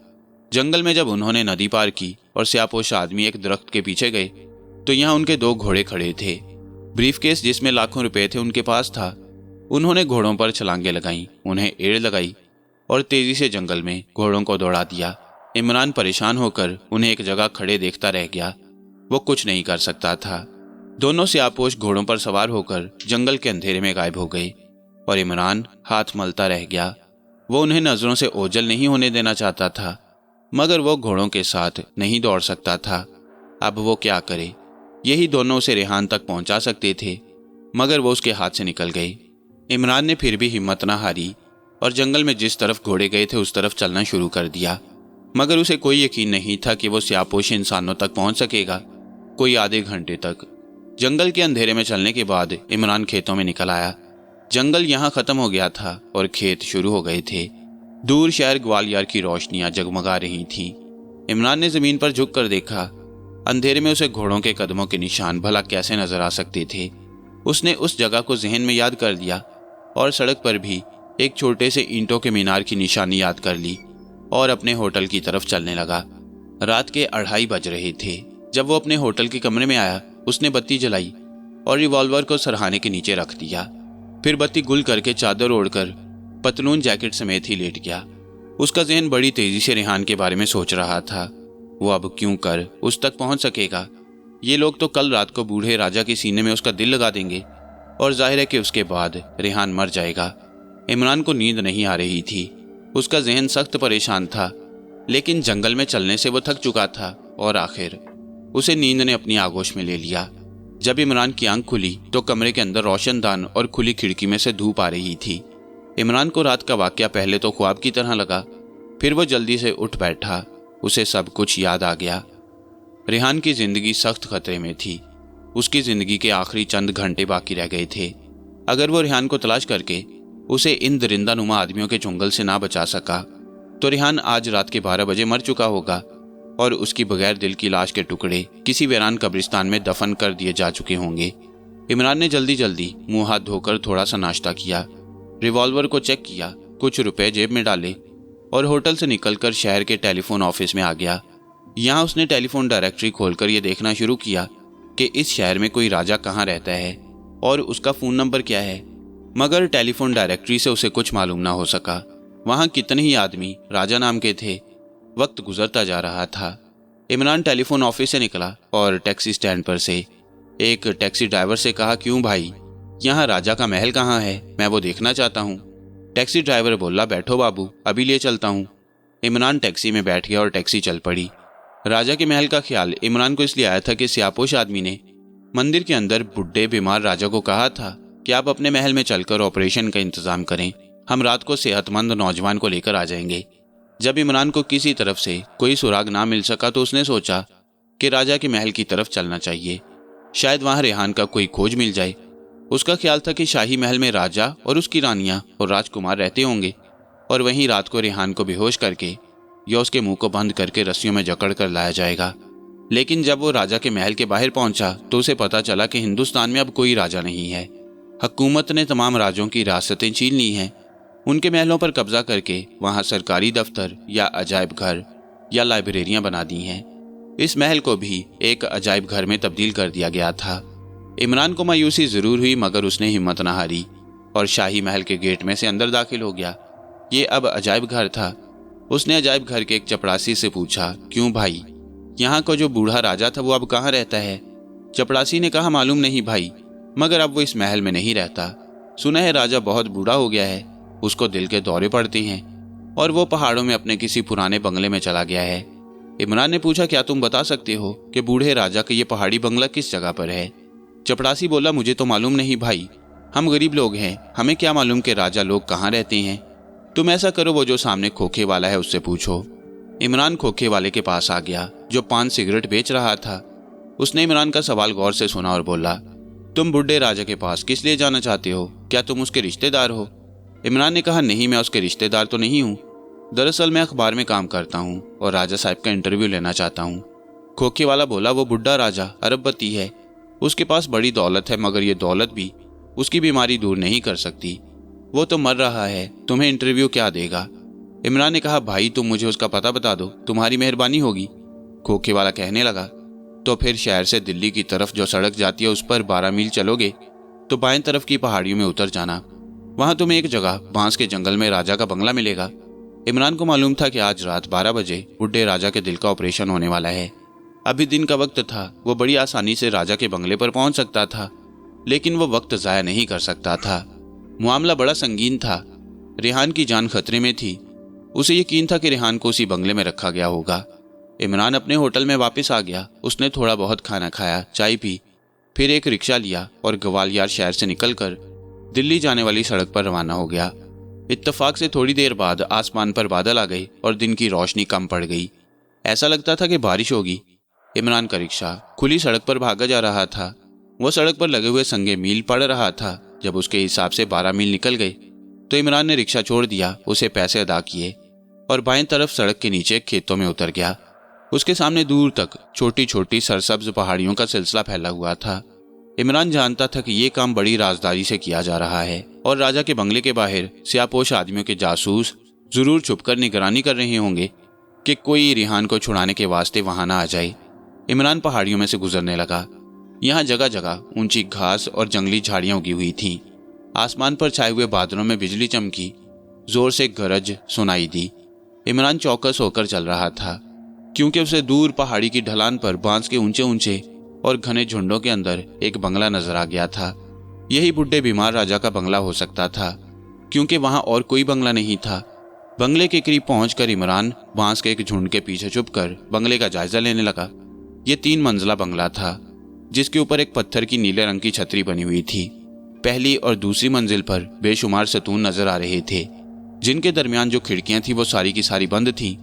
A: जंगल में जब उन्होंने नदी पार की और स्यापोश आदमी एक दरख्त के पीछे गए तो यहाँ उनके दो घोड़े खड़े थे। ब्रीफकेस जिसमें लाखों रुपए थे उनके पास था। उन्होंने घोड़ों पर छलांगे लगाई, उन्हें एड़ लगाई और तेजी से जंगल में घोड़ों को दौड़ा दिया। इमरान परेशान होकर उन्हें एक जगह खड़े देखता रह गया। वो कुछ नहीं कर सकता था। दोनों स्यापोश घोड़ों पर सवार होकर जंगल के अंधेरे में गायब हो गए और इमरान हाथ मलता रह गया। वो उन्हें नजरों से ओझल नहीं होने देना चाहता था मगर वो घोड़ों के साथ नहीं दौड़ सकता था। अब वो क्या करे? यही दोनों उसे रेहान तक पहुंचा सकते थे मगर वो उसके हाथ से निकल गए। इमरान ने फिर भी हिम्मत न हारी और जंगल में जिस तरफ घोड़े गए थे उस तरफ चलना शुरू कर दिया मगर उसे कोई यकीन नहीं था कि वो स्यापोश इंसानों तक पहुंच सकेगा। कोई आधे घंटे तक जंगल के अंधेरे में चलने के बाद इमरान खेतों में निकल आया। जंगल यहाँ खत्म हो गया था और खेत शुरू हो गए थे। दूर शहर ग्वालियर की रोशनियां जगमगा रही थीं। इमरान ने जमीन पर झुक कर देखा। अंधेरे में उसे घोड़ों के कदमों के निशान भला कैसे नजर आ सकते थे। उसने उस जगह को जहन में याद कर लिया और सड़क पर भी एक छोटे से ईंटों के मीनार की निशानी याद कर ली और अपने होटल की तरफ चलने लगा। रात के 2:30 बज रहे थे। जब वो अपने होटल के कमरे में आया उसने बत्ती जलाई और रिवॉल्वर को सरहाने के नीचे रख दिया। फिर बत्ती गुल करके चादर ओढ़कर पतलून जैकेट समेत ही लेट गया। उसका जहन बड़ी तेजी से रेहान के बारे में सोच रहा था। वो अब क्यों कर उस तक पहुंच सकेगा? ये लोग तो कल रात को बूढ़े राजा के सीने में उसका दिल लगा देंगे और जाहिर है कि उसके बाद रेहान मर जाएगा। इमरान को नींद नहीं आ रही थी। उसका जहन सख्त परेशान था लेकिन जंगल में चलने से वो थक चुका था और आखिर उसे नींद ने अपनी आगोश में ले लिया। जब इमरान की आंख खुली तो कमरे के अंदर रोशनदान और खुली खिड़की में से धूप आ रही थी। इमरान को रात का वाकया पहले तो ख्वाब की तरह लगा, फिर वो जल्दी से उठ बैठा। उसे सब कुछ याद आ गया। रेहान की जिंदगी सख्त खतरे में थी। उसकी जिंदगी के आखिरी चंद घंटे बाकी रह गए थे। अगर वो रेहान को तलाश करके उसे इन दरिंदा नुमा आदमियों के चुंगल से ना बचा सका तो रेहान आज रात के 12 बजे मर चुका होगा और उसकी बगैर दिल की लाश के टुकड़े किसी वीरान कब्रिस्तान में दफन कर दिए जा चुके होंगे। इमरान ने जल्दी जल्दी मुंह हाथ धोकर थोड़ा सा नाश्ता किया, रिवॉल्वर को चेक किया, कुछ रुपए जेब में डाले और होटल से निकलकर शहर के टेलीफोन ऑफिस में आ गया। यहाँ उसने टेलीफोन डायरेक्टरी खोलकर यह देखना शुरू किया कि इस शहर में कोई राजा कहाँ रहता है और उसका फ़ोन नंबर क्या है, मगर टेलीफोन डायरेक्टरी से उसे कुछ मालूम ना हो सका। वहाँ कितने ही आदमी राजा नाम के थे। वक्त गुजरता जा रहा था। इमरान टेलीफोन ऑफिस से निकला और टैक्सी स्टैंड पर से एक टैक्सी ड्राइवर से कहा, क्यों भाई, यहाँ राजा का महल कहाँ है, मैं वो देखना चाहता हूँ। टैक्सी ड्राइवर बोला, बैठो बाबू, अभी ले चलता हूँ। इमरान टैक्सी में बैठ गया और टैक्सी चल पड़ी। राजा के महल का ख्याल इमरान को इसलिए आया था कि सियापोश आदमी ने मंदिर के अंदर बुढ़े बीमार राजा को कहा था कि आप अपने महल में चलकर ऑपरेशन का इंतजाम करें, हम रात को सेहतमंद नौजवान को लेकर आ जाएंगे। जब इमरान को किसी तरफ से कोई सुराग ना मिल सका तो उसने सोचा कि राजा के महल की तरफ चलना चाहिए, शायद वहां रेहान का कोई खोज मिल जाए। उसका ख्याल था कि शाही महल में राजा और उसकी रानियां और राजकुमार रहते होंगे और वहीं रात को रेहान को बेहोश करके या उसके मुंह को बंद करके रस्सियों में जकड़ कर लाया जाएगा। लेकिन जब वो राजा के महल के बाहर पहुंचा तो उसे पता चला कि हिंदुस्तान में अब कोई राजा नहीं है। हुकूमत ने तमाम राजों की रियासतें छीन ली हैं, उनके महलों पर कब्जा करके वहां सरकारी दफ्तर या अजायब घर या लाइब्रेरियां बना दी हैं। इस महल को भी एक अजायब घर में तब्दील कर दिया गया था। इमरान को मायूसी जरूर हुई मगर उसने हिम्मत न हारी और शाही महल के गेट में से अंदर दाखिल हो गया। ये अब अजायब घर था। उसने अजायब घर के एक चपरासी से पूछा, क्यों भाई, यहाँ का जो बूढ़ा राजा था वो अब कहाँ रहता है? चपरासी ने कहा, मालूम नहीं भाई, मगर अब वो इस महल में नहीं रहता। सुना है राजा बहुत बूढ़ा हो गया है, उसको दिल के दौरे पड़ते हैं और वो पहाड़ों में अपने किसी पुराने बंगले में चला गया है। इमरान ने पूछा, क्या तुम बता सकते हो कि बूढ़े राजा का ये पहाड़ी बंगला किस जगह पर है? चपरासी बोला, मुझे तो मालूम नहीं भाई, हम गरीब लोग हैं, हमें क्या मालूम कि राजा लोग कहाँ रहते हैं। तुम ऐसा करो, वो जो सामने खोखे वाला है उससे पूछो। इमरान खोखे वाले के पास आ गया जो पान सिगरेट बेच रहा था। उसने इमरान का सवाल गौर से सुना और बोला, तुम बुढ़े राजा के पास किस लिए जाना चाहते हो? क्या तुम उसके रिश्तेदार हो? इमरान ने कहा, नहीं, मैं उसके रिश्तेदार तो नहीं हूँ, दरअसल मैं अखबार में काम करता हूँ और राजा साहब का इंटरव्यू लेना चाहता हूँ। खोखे वाला बोला, वो बुढ़ा राजा अरबपति है, उसके पास बड़ी दौलत है मगर ये दौलत भी उसकी बीमारी दूर नहीं कर सकती, वो तो मर रहा है, तुम्हें इंटरव्यू क्या देगा? इमरान ने कहा, भाई तुम मुझे उसका पता बता दो, तुम्हारी मेहरबानी होगी। खोखे वाला कहने लगा, तो फिर शहर से दिल्ली की तरफ जो सड़क जाती है उस पर 12 मील चलोगे तो बाएं तरफ की पहाड़ियों में उतर जाना, वहां तुम्हें एक जगह बांस के जंगल में राजा का बंगला मिलेगा। इमरान को मालूम था कि आज रात 12 बजे बुढ़े राजा के दिल का ऑपरेशन होने वाला है। अभी दिन का वक्त था, वो बड़ी आसानी से राजा के बंगले पर पहुंच सकता था, लेकिन वो वक्त जाया नहीं कर सकता था। मामला बड़ा संगीन था, रेहान की जान खतरे में थी। उसे यकीन था कि रेहान को उसी बंगले में रखा गया होगा। इमरान अपने होटल में वापस आ गया। उसने थोड़ा बहुत खाना खाया, चाय पी, फिर एक रिक्शा लिया और ग्वालियर शहर से निकलकर दिल्ली जाने वाली सड़क पर रवाना हो गया। इत्तेफाक से थोड़ी देर बाद आसमान पर बादल आ गए और दिन की रोशनी कम पड़ गई। ऐसा लगता था कि बारिश होगी। इमरान का रिक्शा खुली सड़क पर भागा जा रहा था। वो सड़क पर लगे हुए संगे मील पड़ रहा था। जब उसके हिसाब से 12 मील निकल गए तो इमरान ने रिक्शा छोड़ दिया, उसे पैसे अदा किए और बाएं तरफ सड़क के नीचे खेतों में उतर गया। उसके सामने दूर तक छोटी छोटी सरसब्ज पहाड़ियों का सिलसिला फैला हुआ था। इमरान जानता था कि ये काम बड़ी राजदारी से किया जा रहा है और राजा के बंगले के बाहर स्यापोश आदमियों के जासूस जरूर छुपकर निगरानी कर रहे होंगे कि कोई रेहान को छुड़ाने के वास्ते वहां ना आ जाए। इमरान पहाड़ियों में से गुजरने लगा। यहाँ जगह जगह ऊंची घास और जंगली झाड़ियां उगी हुई थीं। आसमान पर छाए हुए बादलों में बिजली चमकी, जोर से गरज सुनाई दी। इमरान चौकस होकर चल रहा था क्योंकि उसे दूर पहाड़ी की ढलान पर बांस के ऊंचे ऊंचे और घने झुंडों के अंदर एक बंगला नजर आ गया था। यही बुढ़े बीमार राजा का बंगला हो सकता था क्योंकि वहां और कोई बंगला नहीं था। बंगले के करीब पहुंचकर इमरान बांस के एक झुंड के पीछे छुपकर बंगले का जायजा लेने लगा। यह 3 मंजिला बंगला था जिसके ऊपर एक पत्थर की नीले रंग की छतरी बनी हुई थी। पहली और दूसरी मंजिल पर बेशुमार सतून नजर आ रहे थे जिनके दरमियान जो खिड़कियां थी वो सारी की सारी बंद थीं।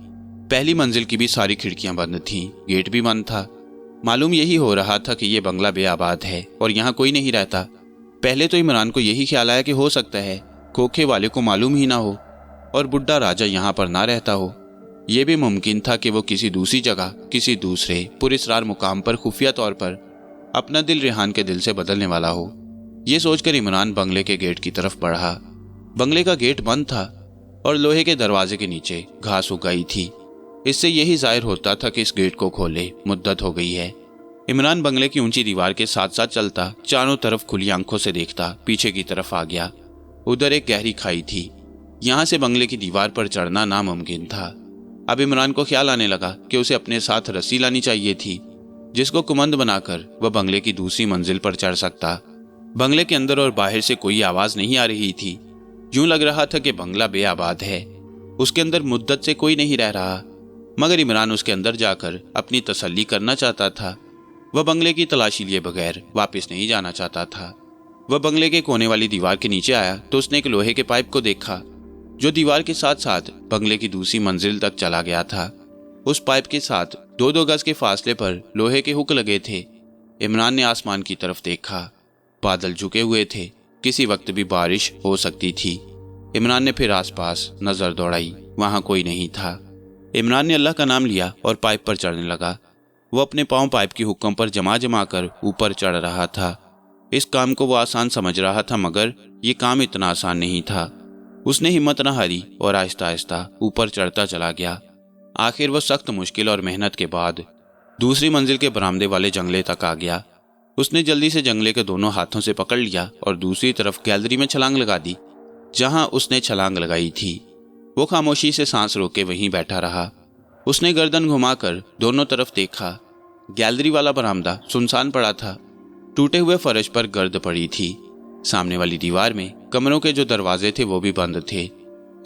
A: पहली मंजिल की भी सारी खिड़कियां बंद थीं, गेट भी बंद था। मालूम यही हो रहा था कि यह बंगला बेआबाद है और यहाँ कोई नहीं रहता। पहले तो इमरान को यही ख्याल आया कि हो सकता है खोखे वाले को मालूम ही ना हो और बुढ़ा राजा यहाँ पर ना रहता हो। यह भी मुमकिन था कि वो किसी दूसरी जगह किसी दूसरे पुरस्रार मुकाम पर खुफिया तौर पर अपना दिल रेहान के दिल से बदलने वाला हो। ये सोचकर इमरान बंगले के गेट की तरफ बढ़ा। बंगले का गेट बंद था और लोहे के दरवाजे के नीचे घास उगाई थी। इससे यही जाहिर होता था कि इस गेट को खोले मुद्दत हो गई है। इमरान बंगले की ऊंची दीवार के साथ साथ चलता, चारों तरफ खुली आंखों से देखता पीछे की तरफ आ गया। उधर एक गहरी खाई थी, यहाँ से बंगले की दीवार पर चढ़ना नामुमकिन था। अब इमरान को ख्याल आने लगा कि उसे अपने साथ रस्सी लानी चाहिए थी जिसको कुमंद बनाकर वह बंगले की दूसरी मंजिल पर चढ़ सकता। बंगले के अंदर और बाहर से कोई आवाज नहीं आ रही थी। यूं लग रहा था कि बंगला बेआबाद है, उसके अंदर मुद्दत से कोई नहीं रह रहा। मगर इमरान उसके अंदर जाकर अपनी तसल्ली करना चाहता था। वह बंगले की तलाशी लिए बगैर वापस नहीं जाना चाहता था। वह बंगले के कोने वाली दीवार के नीचे आया तो उसने एक लोहे के पाइप को देखा जो दीवार के साथ साथ बंगले की दूसरी मंजिल तक चला गया था। उस पाइप के साथ 2-2 गज के फासले पर लोहे के हुक लगे थे। इमरान ने आसमान की तरफ देखा। बादल झुके हुए थे, किसी वक्त भी बारिश हो सकती थी। इमरान ने फिर आसपास नजर दौड़ाई, वहां कोई नहीं था। इमरान ने अल्लाह का नाम लिया और पाइप पर चढ़ने लगा। वो अपने पांव पाइप की हुक्म पर जमा कर ऊपर चढ़ रहा था। इस काम को वो आसान समझ रहा था, मगर ये काम इतना आसान नहीं था। उसने हिम्मत न हारी और आहिस्ता आहिस्ता ऊपर चढ़ता चला गया। आखिर वो सख्त मुश्किल और मेहनत के बाद दूसरी मंजिल के बरामदे वाले जंगले तक आ गया। उसने जल्दी से जंगले के दोनों हाथों से पकड़ लिया और दूसरी तरफ गैलरी में छलांग लगा दी जहां उसने छलांग लगाई थी। वो खामोशी से सांस रोक के वहीं बैठा रहा। उसने गर्दन घुमाकर दोनों तरफ देखा। गैलरी वाला बरामदा सुनसान पड़ा था। टूटे हुए फर्श पर गर्द पड़ी थी। सामने वाली दीवार में कमरों के जो दरवाजे थे वो भी बंद थे।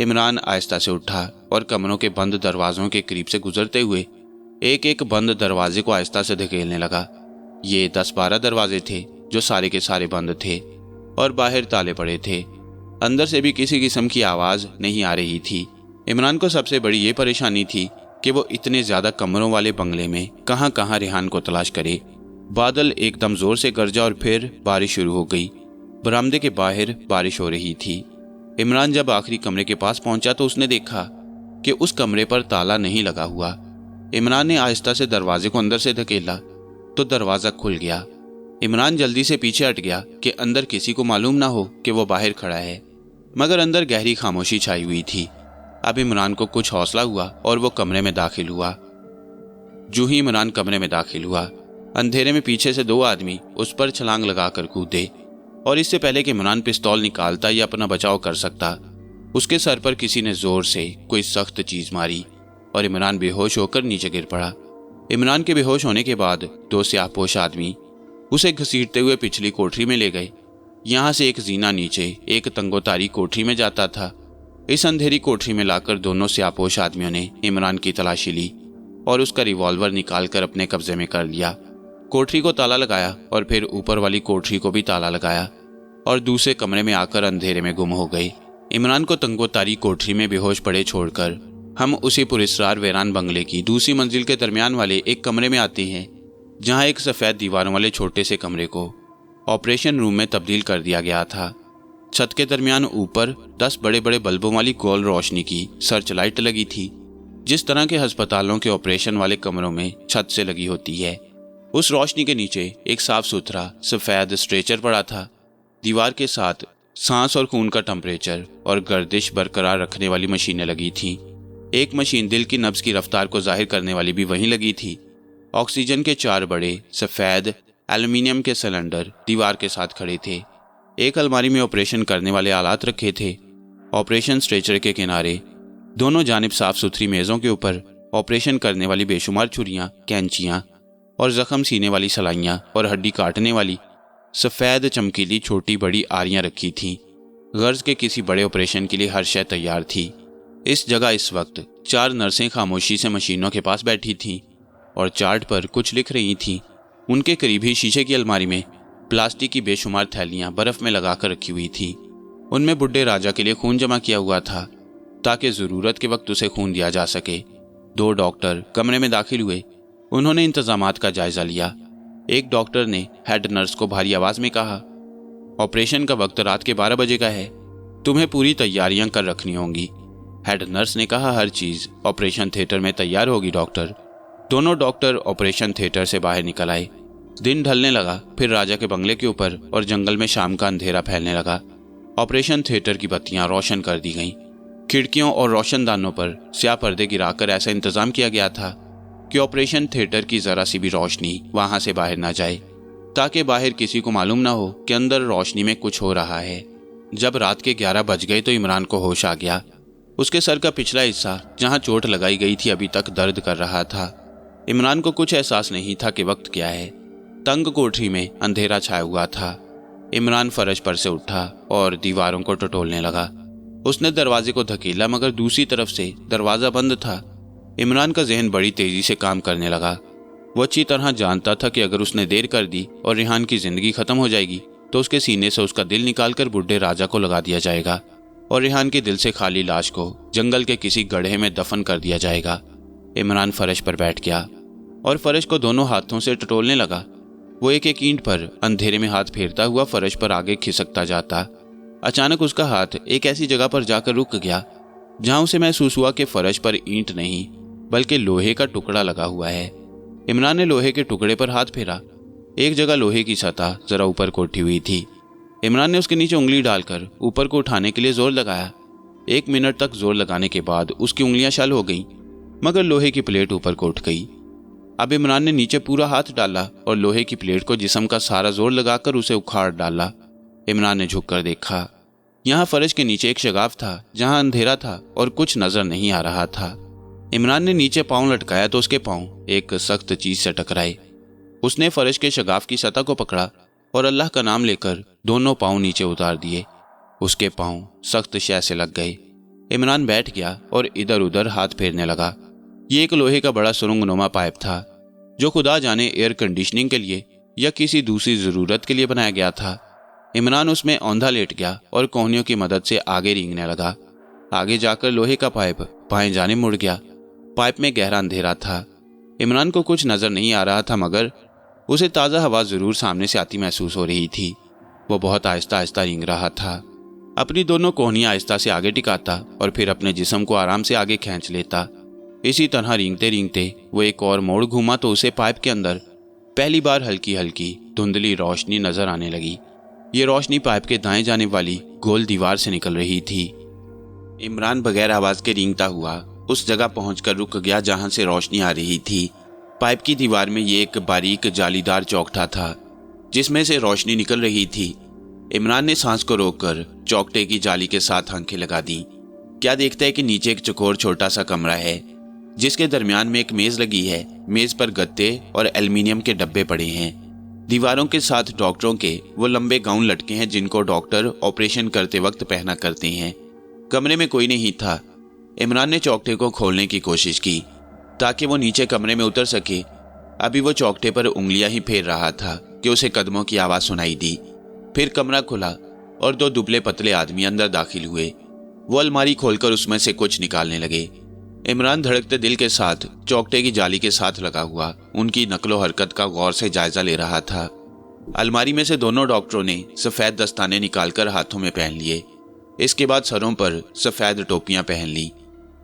A: इमरान आहिस्ता से उठा और कमरों के बंद दरवाजों के करीब से गुजरते हुए एक एक बंद दरवाजे को आहिस्ता से धकेलने लगा। ये 10-12 दरवाजे थे जो सारे के सारे बंद थे और बाहर ताले पड़े थे। अंदर से भी किसी किस्म की आवाज नहीं आ रही थी। इमरान को सबसे बड़ी ये परेशानी थी कि वो इतने ज्यादा कमरों वाले बंगले में कहां कहां रेहान को तलाश करे। बादल एकदम जोर से गरजा और फिर बारिश शुरू हो गई। बरामदे के बाहर बारिश हो रही थी। इमरान जब आखिरी कमरे के पास पहुंचा तो उसने देखा कि उस कमरे पर ताला नहीं लगा हुआ। इमरान ने आहिस्ता से दरवाजे को अंदर से धकेला तो दरवाजा खुल गया। इमरान जल्दी से पीछे हट गया कि अंदर किसी को मालूम ना हो कि वो बाहर खड़ा है, मगर अंदर गहरी खामोशी छाई हुई थी। अब इमरान को कुछ हौसला हुआ और वो कमरे में दाखिल हुआ। जो ही इमरान कमरे में दाखिल हुआ, अंधेरे में पीछे से 2 आदमी उस पर छलांग लगाकर कूदे और इससे पहले कि इमरान पिस्तौल निकालता या अपना बचाव कर सकता, उसके सर पर किसी ने जोर से कोई सख्त चीज मारी और इमरान बेहोश होकर नीचे गिर पड़ा। इमरान के बेहोश होने के बाद 2 स्याहपोश आदमी उसे घसीटते हुए पिछली कोठरी में ले गए। यहाँ से एक जीना नीचे एक तंगोतारी कोठरी में जाता था। इस अंधेरी कोठरी में लाकर दोनों स्याहपोश आदमियों ने इमरान की तलाशी ली और उसका रिवॉल्वर निकालकर अपने कब्जे में कर लिया। कोठरी को ताला लगाया और फिर ऊपर वाली कोठरी को भी ताला लगाया और दूसरे कमरे में आकर अंधेरे में गुम हो गए। इमरान को तंगोतारी कोठरी में बेहोश पड़े छोड़कर हम उसी पुरस्रार वीरान बंगले की दूसरी मंजिल के दरमियान वाले एक कमरे में आते हैं, जहां एक सफेद दीवारों वाले छोटे से कमरे को ऑपरेशन रूम में तब्दील कर दिया गया था। छत के दरमियान ऊपर 10 बड़े बड़े बल्बों वाली गोल रोशनी की सर्च लाइट लगी थी, जिस तरह के अस्पतालों के ऑपरेशन वाले कमरों में छत से लगी होती है। उस रोशनी के नीचे एक साफ सुथरा सफेद स्ट्रेचर पड़ा था। दीवार के साथ सांस और खून का टेम्परेचर और गर्दिश बरकरार रखने वाली मशीनें लगी थीं। एक मशीन दिल की नब्ज की रफ्तार को जाहिर करने वाली भी वहीं लगी थी। ऑक्सीजन के 4 बड़े सफेद एल्युमिनियम के सिलेंडर दीवार के साथ खड़े थे। एक अलमारी में ऑपरेशन करने वाले आलात रखे थे। ऑपरेशन स्ट्रेचर के किनारे दोनों जानिब साफ सुथरी मेज़ों के ऊपर ऑपरेशन करने वाली बेशुमार छुरियां, कैंचियां और जख्म सीने वाली सलाइयां और हड्डी काटने वाली सफ़ेद चमकीली छोटी बड़ी आरियां रखी थीं। गर्ज के किसी बड़े ऑपरेशन के लिए हर शय तैयार थी। इस जगह इस वक्त 4 नर्सें खामोशी से मशीनों के पास बैठी थीं और चार्ट पर कुछ लिख रही थीं। उनके करीब ही शीशे की अलमारी में प्लास्टिक की बेशुमार थैलियां बर्फ में लगाकर रखी हुई थीं। उनमें बुढ़े राजा के लिए खून जमा किया हुआ था ताकि ज़रूरत के वक्त उसे खून दिया जा सके। 2 डॉक्टर कमरे में दाखिल हुए। उन्होंने इंतजामात का जायजा लिया। एक डॉक्टर ने हेड नर्स को भारी आवाज में कहा, ऑपरेशन का वक्त रात के 12 बजे का है, तुम्हें पूरी तैयारियां कर रखनी होंगी। हेड नर्स ने कहा, हर चीज ऑपरेशन थिएटर में तैयार होगी डॉक्टर। दोनों डॉक्टर ऑपरेशन थिएटर से बाहर निकल आए। दिन ढलने लगा। फिर राजा के बंगले के ऊपर और जंगल में शाम का अंधेरा फैलने लगा। ऑपरेशन थिएटर की बत्तियां रोशन कर दी गईं। खिड़कियों और रोशनदानों पर स्याह पर्दे गिराकर ऐसा इंतजाम किया गया था कि ऑपरेशन थिएटर की जरा सी भी रोशनी वहां से बाहर ना जाए, ताकि बाहर किसी को मालूम ना हो कि अंदर रोशनी में कुछ हो रहा है। जब रात के 11 बज गए तो इमरान को होश आ गया। उसके सर का पिछला हिस्सा जहां चोट लगाई गई थी अभी तक दर्द कर रहा था। इमरान को कुछ एहसास नहीं था कि वक्त क्या है। तंग कोठरी में अंधेरा छाया हुआ था। इमरान फर्श पर से उठा और दीवारों को टटोलने लगा। उसने दरवाजे को धकेला मगर दूसरी तरफ से दरवाज़ा बंद था। इमरान का जहन बड़ी तेज़ी से काम करने लगा। वो अच्छी तरह जानता था कि अगर उसने देर कर दी और रेहान की ज़िंदगी ख़त्म हो जाएगी तो उसके सीने से उसका दिल निकालकर बुढ़े राजा को लगा दिया जाएगा और रेहान के दिल से खाली लाश को जंगल के किसी गड्ढे में दफन कर दिया जाएगा। इमरान फर्श पर बैठ गया और फर्श को दोनों हाथों से टटोलने लगा। वो एक एक ईंट पर अंधेरे में हाथ फेरता हुआ फर्श पर आगे खिसकता जाता। अचानक उसका हाथ एक ऐसी जगह पर जाकर रुक गया जहां उसे महसूस हुआ कि फर्श पर ईंट नहीं बल्कि लोहे का टुकड़ा लगा हुआ है। इमरान ने लोहे के टुकड़े पर हाथ फेरा। एक जगह लोहे की सतह जरा ऊपर को उठी हुई थी। इमरान ने उसके नीचे उंगली डालकर ऊपर को उठाने के लिए जोर लगाया। 1 मिनट तक जोर लगाने के बाद उसकी उंगलियां शल हो गईं, मगर लोहे की प्लेट ऊपर को उठ गई। अब इमरान ने नीचे पूरा हाथ डाला और लोहे की प्लेट को जिस्म का सारा जोर लगाकर उसे उखाड़ डाला। इमरान ने झुककर देखा। यहाँ फर्श के नीचे एक शगाफ था जहाँ अंधेरा था और कुछ नजर नहीं आ रहा था। इमरान ने नीचे पाँव लटकाया तो उसके पाँव एक सख्त चीज से टकराए। उसने फर्श के शगाफ की सतह को पकड़ा और अल्लाह का नाम लेकर दोनों पाँव नीचे उतार दिए। उसके पाँव सख्त शय से लग गए। इमरान बैठ गया और इधर उधर हाथ फेरने लगा। ये एक लोहे का बड़ा सुरंगनुमा पाइप था जो खुदा जाने एयर कंडीशनिंग के लिए या किसी दूसरी ज़रूरत के लिए बनाया गया था। इमरान उसमें औंधा लेट गया और कोहनियों की मदद से आगे रेंगने लगा। आगे जाकर लोहे का पाइप बाएं जाने मुड़ गया। पाइप में गहरा अंधेरा था। इमरान को कुछ नज़र नहीं आ रहा था मगर उसे ताज़ा हवा ज़रूर सामने से आती महसूस हो रही थी। वो बहुत आहिस्ता आहिस्ता रेंग रहा था। अपनी दोनों कोहनियाँ आहिस्ता से आगे टिकाता और फिर अपने जिस्म को आराम से आगे खींच लेता। इसी तरह रेंगते रेंगते वो एक और मोड़ घूमा तो उसे पाइप के अंदर पहली बार हल्की हल्की धुंधली रोशनी नजर आने लगी। ये रोशनी पाइप के दाएं जाने वाली गोल दीवार से निकल रही थी। इमरान बगैर आवाज के रेंगता हुआ उस जगह पहुंचकर रुक गया जहां से रोशनी आ रही थी। पाइप की दीवार में ये एक बारीक जालीदार चौखटा था जिसमें से रोशनी निकल रही थी। इमरान ने सांस को रोककर चौखटे की जाली के साथ आंखें लगा दी। क्या देखता है कि नीचे एक चौकोर छोटा सा कमरा है जिसके दरमियान में एक मेज लगी है। मेज पर गत्ते और एल्युमिनियम के डब्बे पड़े हैं। दीवारों के साथ डॉक्टरों के वो लंबे गाउन लटके हैं जिनको डॉक्टर ऑपरेशन करते वक्त पहना करते हैं। कमरे में कोई नहीं था। इमरान ने चौखटे को खोलने की कोशिश की ताकि वो नीचे कमरे में उतर सके। अभी वो चौखटे पर उंगलियां ही फेर रहा था कि उसे कदमों की आवाज़ सुनाई दी। फिर कमरा खुला और 2 दुबले पतले आदमी अंदर दाखिल हुए। वो अलमारी खोलकर उसमें से कुछ निकालने लगे। इमरान धड़कते दिल के साथ चौखटे की जाली के साथ लगा हुआ उनकी नकलो हरकत का गौर से जायजा ले रहा था। अलमारी में से दोनों डॉक्टरों ने सफ़ेद दस्ताने निकालकर हाथों में पहन लिए। इसके बाद सरों पर सफ़ेद टोपियां पहन ली,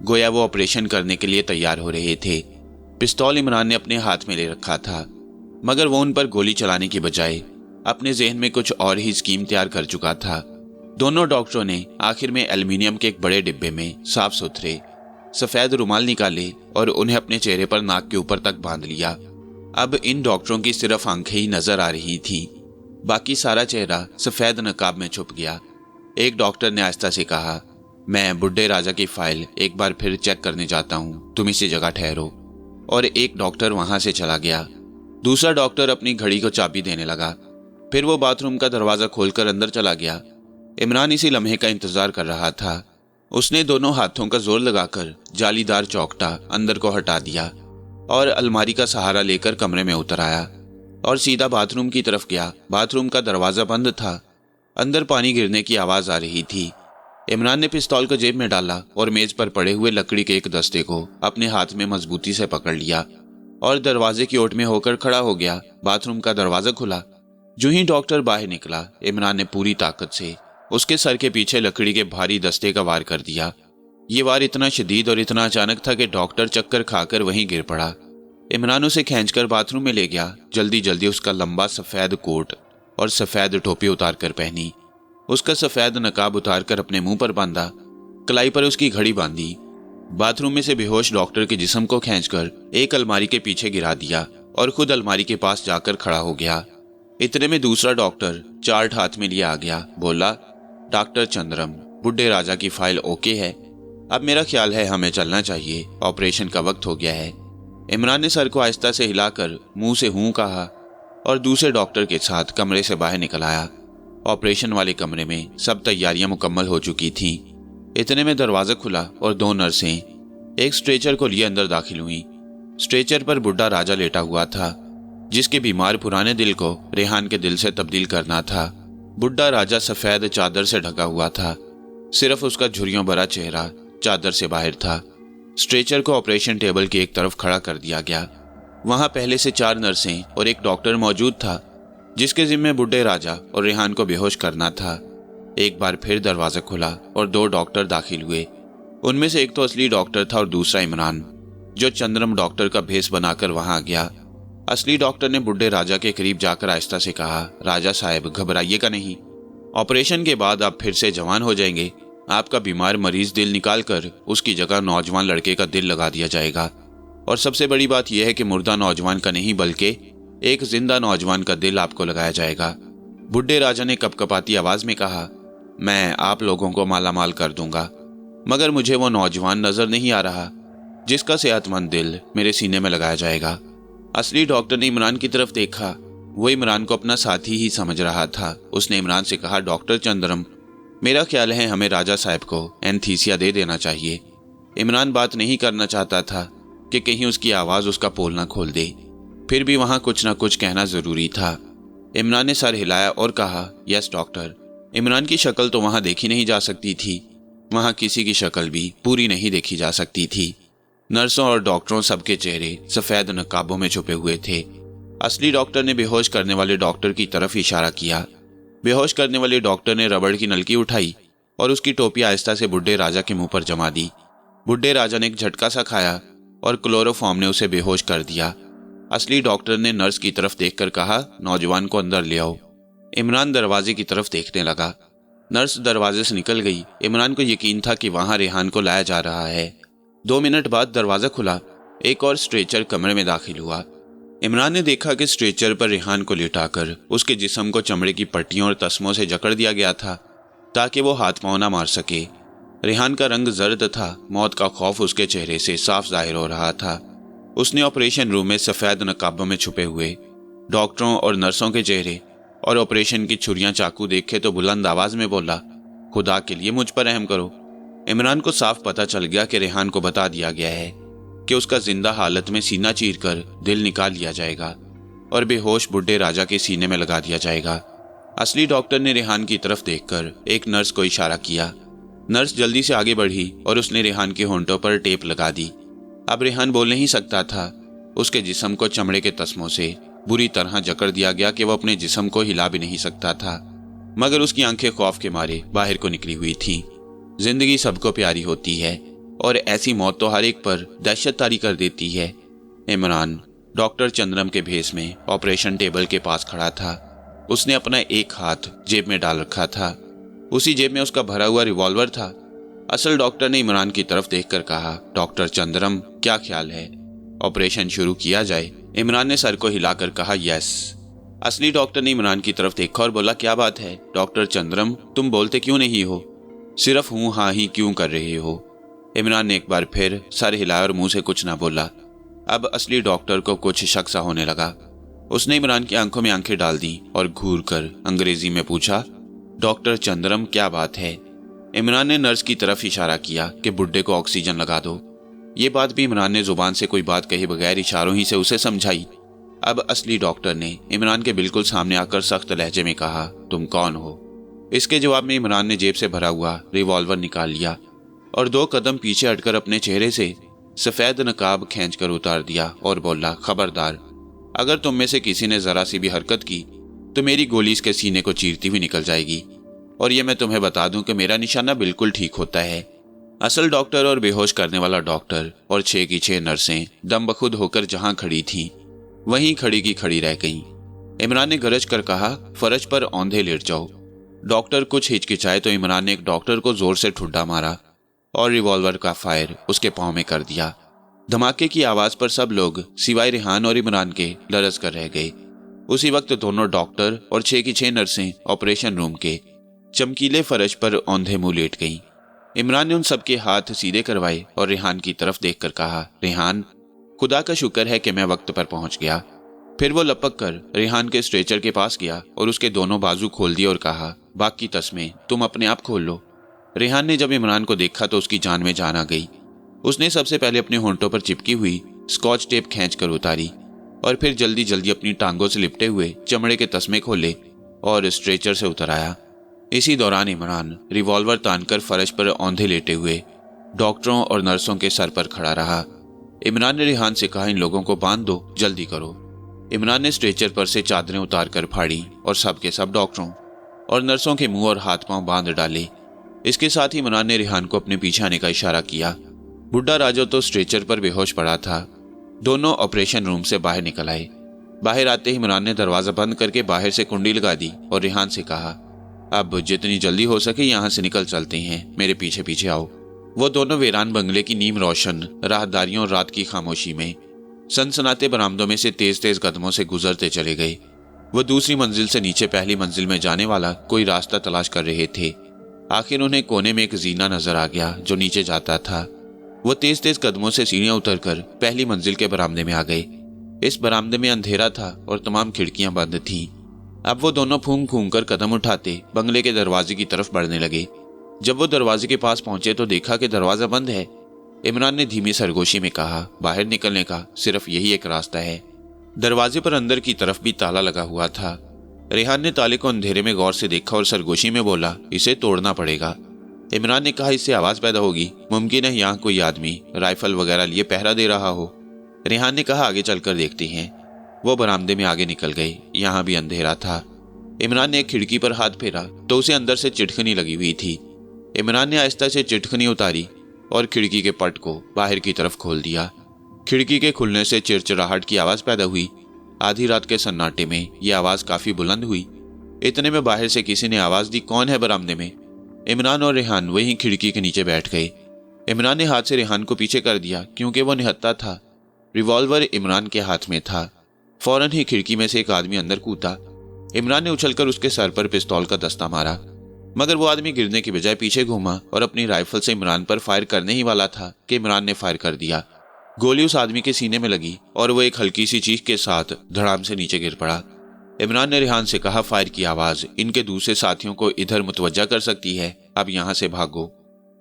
A: गोया वो ऑपरेशन करने के लिए तैयार हो रहे थे। पिस्तौल इमरान ने अपने हाथ में ले रखा था मगर वो उन पर गोली चलाने की बजाय अपने जहन में कुछ और ही स्कीम तैयार कर चुका था। दोनों डॉक्टरों ने आखिर में एल्युमिनियम के एक बड़े डिब्बे में साफ सुथरे सफ़ेद रुमाल निकाले और उन्हें अपने चेहरे पर नाक के ऊपर तक बांध लिया। अब इन डॉक्टरों की सिर्फ आंखें ही नजर आ रही थी, बाकी सारा चेहरा सफ़ेद नकाब में छुप गया। एक डॉक्टर ने आहिस्ता से कहा, मैं बुढ़े राजा की फाइल एक बार फिर चेक करने जाता हूँ, तुम इसी जगह ठहरो। और एक डॉक्टर वहां से चला गया। दूसरा डॉक्टर अपनी घड़ी को चाबी देने लगा। फिर वो बाथरूम का दरवाज़ा खोलकर अंदर चला गया। इमरान इसी लम्हे का इंतजार कर रहा था। उसने दोनों हाथों का जोर लगाकर जालीदार चौखटा अंदर को हटा दिया और अलमारी का सहारा लेकर कमरे में उतर आया और सीधा बाथरूम की तरफ गया। बाथरूम का दरवाज़ा बंद था। अंदर पानी गिरने की आवाज़ आ रही थी। इमरान ने पिस्तौल को जेब में डाला और मेज पर पड़े हुए लकड़ी के एक दस्ते को अपने हाथ में मजबूती से पकड़ लिया और दरवाजे की ओट में होकर खड़ा हो गया। बाथरूम का दरवाज़ा खुला। जो ही डॉक्टर बाहर निकला, इमरान ने पूरी ताकत से उसके सर के पीछे लकड़ी के भारी दस्ते का वार कर दिया। ये वार इतना शदीद और इतना अचानक था कि डॉक्टर चक्कर खाकर वहीं गिर पड़ा। इमरान उसे खींचकर बाथरूम में ले गया। जल्दी जल्दी उसका लंबा सफ़ेद कोट और सफ़ेद टोपी उतार कर पहनी। उसका सफ़ेद नकाब उतार कर अपने मुंह पर बांधा। कलाई पर उसकी घड़ी बांधी। बाथरूम में से बेहोश डॉक्टर के जिस्म को खींचकर एक अलमारी के पीछे गिरा दिया और खुद अलमारी के पास जाकर खड़ा हो गया। इतने में दूसरा डॉक्टर चार्ट हाथ में लिए आ गया। बोला, डॉक्टर चंद्रम, बुढ़े राजा की फाइल ओके है। अब मेरा ख्याल है हमें चलना चाहिए, ऑपरेशन का वक्त हो गया है। इमरान ने सर को आहिस्ता से हिलाकर मुंह से हूं कहा और दूसरे डॉक्टर के साथ कमरे से बाहर निकल आया। ऑपरेशन वाले कमरे में सब तैयारियां मुकम्मल हो चुकी थीं। इतने में दरवाज़ा खुला और 2 नर्सें एक स्ट्रेचर को लिए अंदर दाखिल हुईं। स्ट्रेचर पर बुढ़ा राजा लेटा हुआ था, जिसके बीमार पुराने दिल को रेहान के दिल से तब्दील करना था। बुढ़ा राजा सफ़ेद चादर से ढका हुआ था, सिर्फ उसका झुर्रियों भरा चेहरा चादर से बाहर था। स्ट्रेचर को ऑपरेशन टेबल की एक तरफ खड़ा कर दिया गया। वहां पहले से 4 नर्सें और एक डॉक्टर मौजूद था, जिसके जिम्मे बुढ़े राजा और रेहान को बेहोश करना था। एक बार फिर दरवाज़ा खुला और 2 डॉक्टर दाखिल हुए। उनमें से एक तो असली डॉक्टर था और दूसरा इमरान, जो चंद्रम डॉक्टर का भेष बनाकर वहां आ गया। असली डॉक्टर ने बुढ़े राजा के करीब जाकर आहिस्ता से कहा, राजा साहब घबराइएगा नहीं, ऑपरेशन के बाद आप फिर से जवान हो जाएंगे। आपका बीमार मरीज दिल निकाल कर उसकी जगह नौजवान लड़के का दिल लगा दिया जाएगा। और सबसे बड़ी बात यह है कि मुर्दा नौजवान का नहीं बल्कि एक जिंदा नौजवान का दिल आपको लगाया जाएगा। बुढ़े राजा ने कपकपाती आवाज में कहा, मैं आप लोगों को मालामाल कर दूंगा, मगर मुझे वो नौजवान नजर नहीं आ रहा जिसका सेहतमंद दिल मेरे सीने में लगाया जाएगा। असली डॉक्टर ने इमरान की तरफ देखा। वो इमरान को अपना साथी ही समझ रहा था। उसने इमरान से कहा, डॉक्टर चंद्रम, मेरा ख्याल है हमें राजा साहब को एनेस्थीसिया दे देना चाहिए। इमरान बात नहीं करना चाहता था कि कहीं उसकी आवाज़ उसका पोल ना खोल दे, फिर भी वहाँ कुछ ना कुछ कहना ज़रूरी था। इमरान ने सर हिलाया और कहा, यस डॉक्टर। इमरान की शक्ल तो वहाँ देखी नहीं जा सकती थी, वहाँ किसी की शक्ल भी पूरी नहीं देखी जा सकती थी। नर्सों और डॉक्टरों सबके चेहरे सफ़ेद नकाबों में छुपे हुए थे। असली डॉक्टर ने बेहोश करने वाले डॉक्टर की तरफ इशारा किया। बेहोश करने वाले डॉक्टर ने रबड़ की नलकी उठाई और उसकी टोपी आहिस्ता से बुढ़े राजा के मुंह पर जमा दी। बुढ़े राजा ने एक झटका सा खाया और क्लोरोफॉर्म ने उसे बेहोश कर दिया। असली डॉक्टर ने नर्स की तरफ देखकर कहा, नौजवान को अंदर ले आओ। इमरान दरवाजे की तरफ देखने लगा। नर्स दरवाजे से निकल गई। इमरान को यकीन था कि वहां रेहान को लाया जा रहा है। 2 मिनट बाद दरवाजा खुला। एक और स्ट्रेचर कमरे में दाखिल हुआ। इमरान ने देखा कि स्ट्रेचर पर रेहान को लिटाकर उसके जिस्म को चमड़े की पट्टियों और तस्मों से जकड़ दिया गया था ताकि वो हाथ पांव ना मार सके। रेहान का रंग जर्द था। मौत का खौफ उसके चेहरे से साफ जाहिर हो रहा था। उसने ऑपरेशन रूम में सफ़ेद नकाबों में छुपे हुए डॉक्टरों और नर्सों के चेहरे और ऑपरेशन की छुरियां चाकू देखे तो बुलंद आवाज में बोला, खुदा के लिए मुझ पर रहम करो। इमरान को साफ पता चल गया कि रेहान को बता दिया गया है कि उसका जिंदा हालत में सीना चीरकर दिल निकाल लिया जाएगा और बेहोश बुढ़े राजा के सीने में लगा दिया जाएगा। असली डॉक्टर ने रेहान की तरफ देखकर एक नर्स को इशारा किया। नर्स जल्दी से आगे बढ़ी और उसने रेहान के होंठों पर टेप लगा दी। अब रेहान बोल नहीं सकता था। उसके जिस्म को चमड़े के तस्मों से बुरी तरह जकड़ दिया गया कि वह अपने जिस्म को हिला भी नहीं सकता था, मगर उसकी आंखें खौफ के मारे बाहर को निकली हुई थीं। जिंदगी सबको प्यारी होती है और ऐसी मौत तो हर एक पर दहशत तारी कर देती है। इमरान डॉक्टर चंद्रम के भेष में ऑपरेशन टेबल के पास खड़ा था। उसने अपना एक हाथ जेब में डाल रखा था। उसी जेब में उसका भरा हुआ रिवॉल्वर था। असल डॉक्टर ने इमरान की तरफ देखकर कहा, डॉक्टर चंद्रम, क्या ख्याल है, ऑपरेशन शुरू किया जाए? इमरान ने सर को हिलाकर कहा, यस। असली डॉक्टर ने इमरान की तरफ देखा और बोला, क्या बात है डॉक्टर चंद्रम, तुम बोलते क्यों नहीं हो, सिर्फ हूँ हाँ ही क्यों कर रहे हो? इमरान ने एक बार फिर सर हिलाया और मुंह से कुछ ना बोला। अब असली डॉक्टर को कुछ शक सा होने लगा। उसने इमरान की आंखों में आंखें डाल दी और घूर कर अंग्रेजी में पूछा, डॉक्टर चंद्रम, क्या बात है? इमरान ने नर्स की तरफ इशारा किया कि बुड्ढे को ऑक्सीजन लगा दो। ये बात भी इमरान ने जुबान से कोई बात कहे बगैर इशारों ही से उसे समझाई। अब असली डॉक्टर ने इमरान के बिल्कुल सामने आकर सख्त लहजे में कहा, तुम कौन हो? इसके जवाब में इमरान ने जेब से भरा हुआ रिवॉल्वर निकाल लिया और 2 कदम पीछे हटकर अपने चेहरे से सफ़ेद नकाब खींचकर उतार दिया और बोला, खबरदार, अगर तुम में से किसी ने जरा सी भी हरकत की तो मेरी गोली इसके सीने को चीरती हुई निकल जाएगी। और ये मैं तुम्हें बता दूं कि मेरा निशाना बिल्कुल ठीक होता है। असल डॉक्टर और बेहोश करने वाला डॉक्टर और 6 की 6 नर्सें दम बखुद होकर जहां खड़ी थीं वहीं खड़ी की खड़ी रह गईं। इमरान ने गरज कर कहा, फर्श पर औंधे लेट जाओ। डॉक्टर कुछ हिचकिचाए तो इमरान ने एक डॉक्टर को जोर से ठुड्डा मारा और रिवॉल्वर का फायर उसके पांव में कर दिया। धमाके की आवाज पर सब लोग सिवाय रेहान और इमरान के लरज कर रह गए। उसी वक्त दोनों डॉक्टर और 6 की 6 नर्सें ऑपरेशन रूम के चमकीले फर्श पर औंधे मुंह लेट गईं। इमरान ने उन सबके हाथ सीधे करवाए और रेहान की तरफ देखकर कहा, रेहान, खुदा का शुक्र है कि मैं वक्त पर पहुंच गया। फिर वो लपक कर रेहान के स्ट्रेचर के पास गया और उसके दोनों बाजू खोल दिए और कहा, बाकी तस्में तुम अपने आप खोल लो। रेहान ने जब इमरान को देखा तो उसकी जान में जान आ गई। उसने सबसे पहले अपने होंठों पर चिपकी हुई स्कॉच टेप खींचकर उतारी और फिर जल्दी जल्दी अपनी टांगों से लिपटे हुए चमड़े के तस्मे खोले और स्ट्रेचर से उतर आया। इसी दौरान इमरान रिवॉल्वर तानकर फर्श पर औंधे लेटे हुए डॉक्टरों और नर्सों के सर पर खड़ा रहा। इमरान ने रेहान से कहा, इन लोगों को बांध दो, जल्दी करो। इमरान ने स्ट्रेचर पर से चादरें उतार कर फाड़ी और सब के सब डॉक्टरों और नर्सों के मुंह और हाथ पांव बांध डाले। इसके साथ ही इमरान ने रेहान को अपने पीछे आने का इशारा किया। बुड्ढा राजा तो स्ट्रेचर पर बेहोश पड़ा था। दोनों ऑपरेशन रूम से बाहर निकल आए। बाहर आते ही इमरान ने दरवाजा बंद करके बाहर से कुंडी लगा दी और रेहान से कहा, अब जितनी जल्दी हो सके यहाँ से निकल चलते हैं, मेरे पीछे पीछे आओ। वो दोनों वीरान बंगले की नीम रोशन राहदारियों और रात की खामोशी में सनसनाते बरामदों में से तेज तेज कदमों से गुजरते चले गए। वो दूसरी मंजिल से नीचे पहली मंजिल में जाने वाला कोई रास्ता तलाश कर रहे थे। आखिर उन्हें कोने में एक जीना नजर आ गया जो नीचे जाता था। वो तेज तेज कदमों से सीढ़ियां उतरकर पहली मंजिल के बरामदे में आ गए। इस बरामदे में अंधेरा था और तमाम खिड़कियां बंद थीं। अब वो दोनों फूंक फूंक कर कदम उठाते बंगले के दरवाजे की तरफ बढ़ने लगे। जब वो दरवाजे के पास पहुंचे तो देखा कि दरवाजा बंद है। इमरान ने धीमी सरगोशी में कहा, बाहर निकलने का सिर्फ यही एक रास्ता है। दरवाजे पर अंदर की तरफ भी ताला लगा हुआ था। रेहान ने ताले को अंधेरे में गौर से देखा और सरगोशी में बोला, इसे तोड़ना पड़ेगा। इमरान ने कहा, इससे आवाज पैदा होगी, मुमकिन है यहाँ कोई आदमी राइफल वगैरह लिए पहरा दे रहा हो। रेहान ने कहा, आगे चलकर देखते हैं। वो बरामदे में आगे निकल गए। यहाँ भी अंधेरा था। इमरान ने एक खिड़की पर हाथ फेरा तो उसे अंदर से चिटखनी लगी हुई थी। इमरान ने आहिस्ता से चिटखनी उतारी और खिड़की के पट को बाहर की तरफ खोल दिया। खिड़की के खुलने से चिरचिराहट की आवाज पैदा हुई। आधी रात के सन्नाटे में यह आवाज काफी बुलंद हुई। इतने में बाहर से किसी ने आवाज दी, कौन है बरामदे में? इमरान और रेहान वहीं खिड़की के नीचे बैठ गए। इमरान ने हाथ से रेहान को पीछे कर दिया क्योंकि वो निहत्था था। रिवॉल्वर इमरान के हाथ में था। फौरन ही खिड़की में से एक आदमी अंदर कूदा। इमरान ने उछलकर उसके सर पर पिस्तौल का दस्ता मारा, मगर वो आदमी गिरने की बजाय पीछे घूमा और अपनी राइफल से इमरान पर फायर करने ही वाला था कि इमरान ने फायर कर दिया। गोली उस आदमी के सीने में लगी और वो एक हल्की सी चीख के साथ धड़ाम से नीचे गिर पड़ा। इमरान ने रेहान से कहा, फायर की आवाज इनके दूसरे साथियों को इधर मुतवज्जा कर सकती है, अब यहाँ से भागो।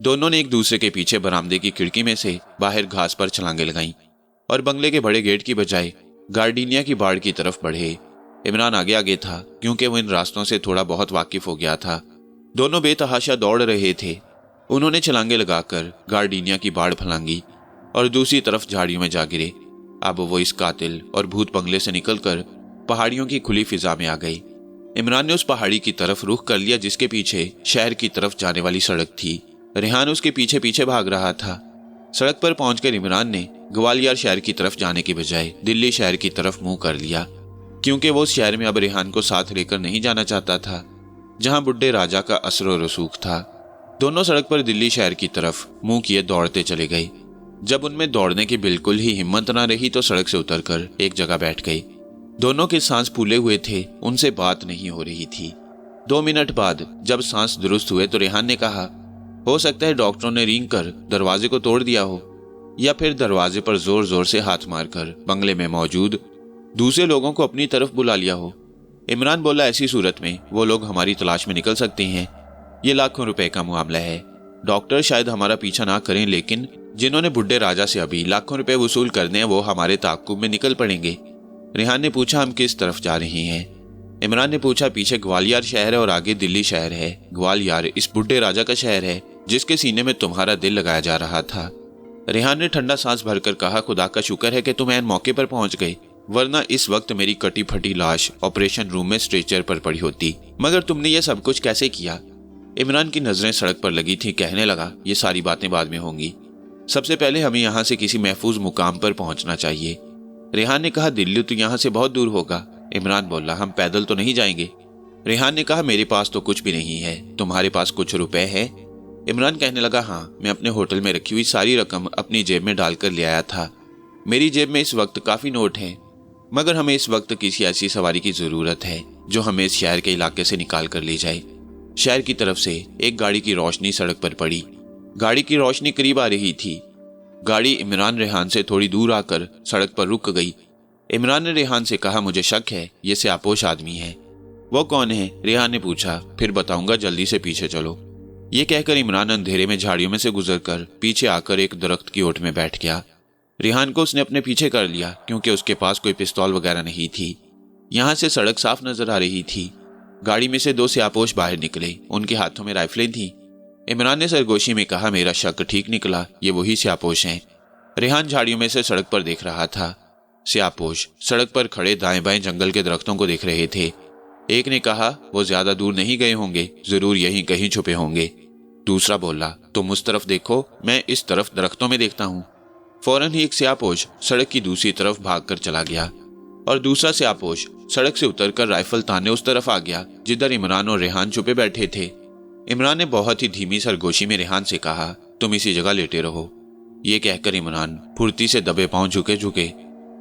A: दोनों ने एक दूसरे के पीछे बरामदे की खिड़की में से बाहर घास पर छलांगे लगाई और बंगले के बड़े गेट की बजाय गार्डिनिया की बाड़ की तरफ बढ़े। इमरान आगे आगे था क्योंकि वो इन रास्तों से थोड़ा बहुत वाकिफ हो गया था। दोनों बेतहाशा दौड़ रहे थे। उन्होंने छलांगे लगाकर गार्डिनिया की बाड़ फलांगी और दूसरी तरफ झाड़ियों में जा गिरे। अब वो इस कातिल और भूत बंगले से निकलकर पहाड़ियों की खुली फिजा में आ गए। इमरान ने उस पहाड़ी की तरफ रुख कर लिया जिसके पीछे शहर की तरफ जाने वाली सड़क थी। रेहान उसके पीछे पीछे भाग रहा था। सड़क पर पहुंचकर इमरान ने ग्वालियर शहर की तरफ जाने की बजाय दिल्ली शहर की तरफ मुंह कर लिया, क्योंकि वो उस शहर में अब रेहान को साथ लेकर नहीं जाना चाहता था जहां बुड्ढे राजा का असर और रसूख था। दोनों सड़क पर दिल्ली शहर की तरफ मुंह किए दौड़ते चले गए। जब उनमें दौड़ने की बिल्कुल ही हिम्मत न रही तो सड़क से उतरकर एक जगह बैठ गए। दोनों के सांस फूले हुए थे, उनसे बात नहीं हो रही थी। 2 मिनट बाद जब सांस दुरुस्त हुए तो रेहान ने कहा, हो सकता है डॉक्टरों ने रेंग कर दरवाजे को तोड़ दिया हो या फिर दरवाजे पर जोर जोर से हाथ मारकर बंगले में मौजूद दूसरे लोगों को अपनी तरफ बुला लिया हो। इमरान बोला, ऐसी सूरत में वो लोग हमारी तलाश में निकल सकते हैं। ये लाखों रुपए का मामला है। डॉक्टर शायद हमारा पीछा ना करें, लेकिन जिन्होंने बुड्ढे राजा से अभी लाखों रुपए वसूल करने हैं वो हमारे ताक़ुब में निकल पड़ेंगे। रेहान ने पूछा, हम किस तरफ जा रहे हैं? इमरान ने पूछा, पीछे ग्वालियर शहर है और आगे दिल्ली शहर है। ग्वालियर इस बुड्ढे राजा का शहर है जिसके सीने में तुम्हारा दिल लगाया जा रहा था। रेहान ने ठंडा सांस भरकर कहा, खुदा का शुक्र है कि तुम ऐन मौके पर पहुंच गए, वरना इस वक्त मेरी कटी फटी लाश ऑपरेशन रूम में स्ट्रेचर पर पड़ी होती। मगर तुमने ये सब कुछ कैसे किया? इमरान की नजरें सड़क पर लगी थी। कहने लगा, ये सारी बातें बाद में होंगी, सबसे पहले हमें यहाँ से किसी महफूज मुकाम पर पहुंचना चाहिए। रेहान ने कहा, दिल्ली तो यहाँ से बहुत दूर होगा। इमरान बोला, हम पैदल तो नहीं जाएंगे। रेहान ने कहा, मेरे पास तो कुछ भी नहीं है, तुम्हारे पास कुछ रुपए है? इमरान कहने लगा, हाँ, मैं अपने होटल में रखी हुई सारी रकम अपनी जेब में डालकर ले आया था। मेरी जेब में इस वक्त काफी नोट हैं, मगर हमें इस वक्त किसी ऐसी सवारी की जरूरत है जो हमें इस शहर के इलाके से निकाल कर ले जाए। शहर की तरफ से एक गाड़ी की रोशनी सड़क पर पड़ी। गाड़ी की रोशनी करीब आ रही थी। गाड़ी इमरान रेहान से थोड़ी दूर आकर सड़क पर रुक गई। इमरान ने रेहान से कहा, मुझे शक है ये स्यापोश आदमी है। वो कौन है? रेहान ने पूछा। फिर बताऊंगा, जल्दी से पीछे चलो। ये कहकर इमरान अंधेरे में झाड़ियों में से गुजरकर पीछे आकर एक दरख्त की ओट में बैठ गया। रेहान को उसने अपने पीछे कर लिया क्योंकि उसके पास कोई पिस्तौल वगैरह नहीं थी। यहाँ से सड़क साफ नजर आ रही थी। गाड़ी में से 2 स्यापोश बाहर निकले, उनके हाथों में राइफलें थी। इमरान ने सरगोशी में कहा, मेरा शक ठीक निकला, ये वही स्यापोश हैं। रेहान झाड़ियों में से सड़क पर देख रहा था। स्यापोश सड़क पर खड़े दाएं बाएं जंगल के दरख्तों को देख रहे थे। एक ने कहा, वो ज्यादा दूर नहीं गए होंगे, जरूर यहीं कहीं छुपे होंगे। दूसरा बोला, तुम उस तरफ देखो, मैं इस तरफ दरख्तों में देखता हूँ। फौरन ही एक स्यापोश सड़क की दूसरी तरफ भागकर चला गया और दूसरा स्यापोश सड़क से उतरकर राइफल ताने उस तरफ आ गया जिधर इमरान और रेहान छुपे बैठे थे। इमरान ने बहुत ही धीमी सरगोशी में रेहान से कहा, तुम इसी जगह लेटे रहो। ये कहकर इमरान फुर्ती से दबे पांव झुके झुके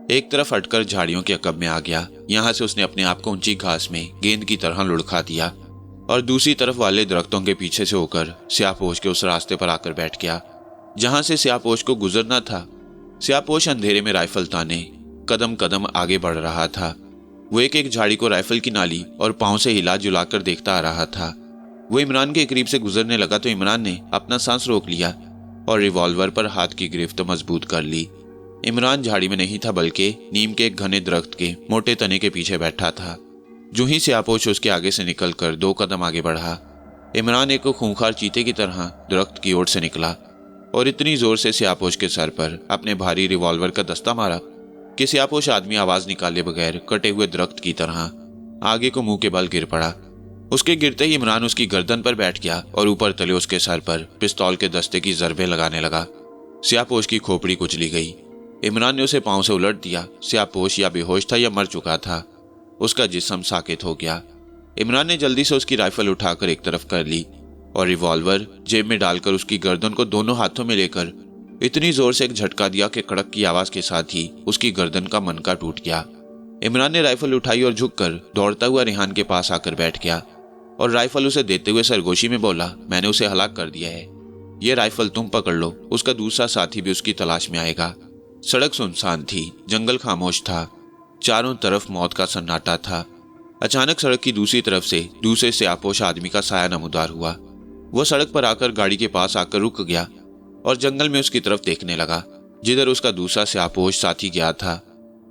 A: एक तरफ हटकर झाड़ियों के अकब में आ गया। यहाँ से उसने अपने आप को ऊंची घास में गेंद की तरह लुढ़का दिया और दूसरी तरफ वाले दरख्तों के पीछे से होकर स्यापोश के उस रास्ते पर आकर बैठ गया जहां से स्यापोश को गुजरना था। स्यापोश अंधेरे में राइफल ताने कदम कदम आगे बढ़ रहा था। वो एक एक झाड़ी को राइफल की नाली और पांव से हिला जुलाकर देखता आ रहा था। वो इमरान के करीब से गुजरने लगा तो इमरान ने अपना सांस रोक लिया और रिवॉल्वर पर हाथ की गिरफ्त मजबूत कर ली। इमरान झाड़ी में नहीं था बल्कि नीम के एक घने दरख्त के मोटे तने के पीछे बैठा था। जो ही स्यापोश उसके आगे से निकलकर 2 कदम आगे बढ़ा, इमरान एक खूंखार चीते की तरह दरख्त की ओर से निकला और इतनी जोर से स्यापोश के सर पर अपने भारी रिवॉल्वर का दस्ता मारा कि स्यापोश आदमी आवाज निकाले बगैर कटे हुए दरख्त की तरह आगे को मुंह के बल गिर पड़ा। उसके गिरते ही इमरान उसकी गर्दन पर बैठ गया और ऊपर तले उसके सर पर पिस्तौल के दस्ते की जरबे लगाने लगा। स्यापोश की खोपड़ी कुचली गई। इमरान ने उसे पांव से उलट दिया। स्यापोश या बेहोश था या मर चुका था। उसका जिस्म साकित हो गया। इमरान ने जल्दी से उसकी राइफल उठाकर एक तरफ कर ली और रिवॉल्वर जेब में डालकर उसकी गर्दन को दोनों हाथों में लेकर इतनी जोर से एक झटका दिया कि कड़क की आवाज के साथ ही उसकी गर्दन का मनका टूट गया। इमरान ने राइफल उठाई और झुककर दौड़ता हुआ रेहान के पास आकर बैठ गया और राइफल उसे देते हुए सरगोशी में बोला, मैंने उसे हलाक कर दिया है। ये राइफल तुम पकड़ लो, उसका दूसरा साथी भी उसकी तलाश में आएगा। सड़क सुनसान थी, जंगल खामोश था, चारों तरफ मौत का सन्नाटा था। अचानक सड़क की दूसरी तरफ से दूसरे स्यापोश आदमी का साया नमूदार हुआ। वो सड़क पर आकर गाड़ी के पास आकर रुक गया और जंगल में उसकी तरफ देखने लगा जिधर उसका दूसरा स्यापोश साथी गया था।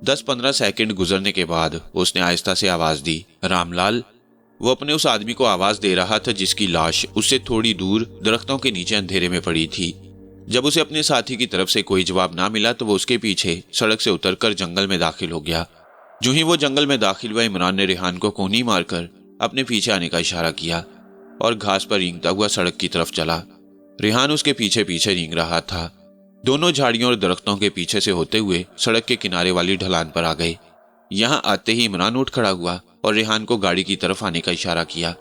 A: 10-15 सेकंड गुजरने के बाद उसने आहिस्ता से आवाज दी, रामलाल। वो अपने उस आदमी को आवाज दे रहा था जिसकी लाश उससे थोड़ी दूर दरख्तों के नीचे अंधेरे में पड़ी थी। जब उसे अपने साथी की तरफ से कोई जवाब ना मिला तो वो उसके पीछे सड़क से उतरकर जंगल में दाखिल हो गया। जो ही वो जंगल में दाखिल हुआ, इमरान ने रेहान को कोहनी मारकर अपने पीछे आने का इशारा किया और घास पर रेंगता हुआ सड़क की तरफ चला। रेहान उसके पीछे पीछे रेंग रहा था। दोनों झाड़ियों और दरख्तों के पीछे से होते हुए सड़क के किनारे वाली ढलान पर आ गए। यहाँ आते ही इमरान उठ खड़ा हुआ और रेहान को गाड़ी की तरफ आने का इशारा किया।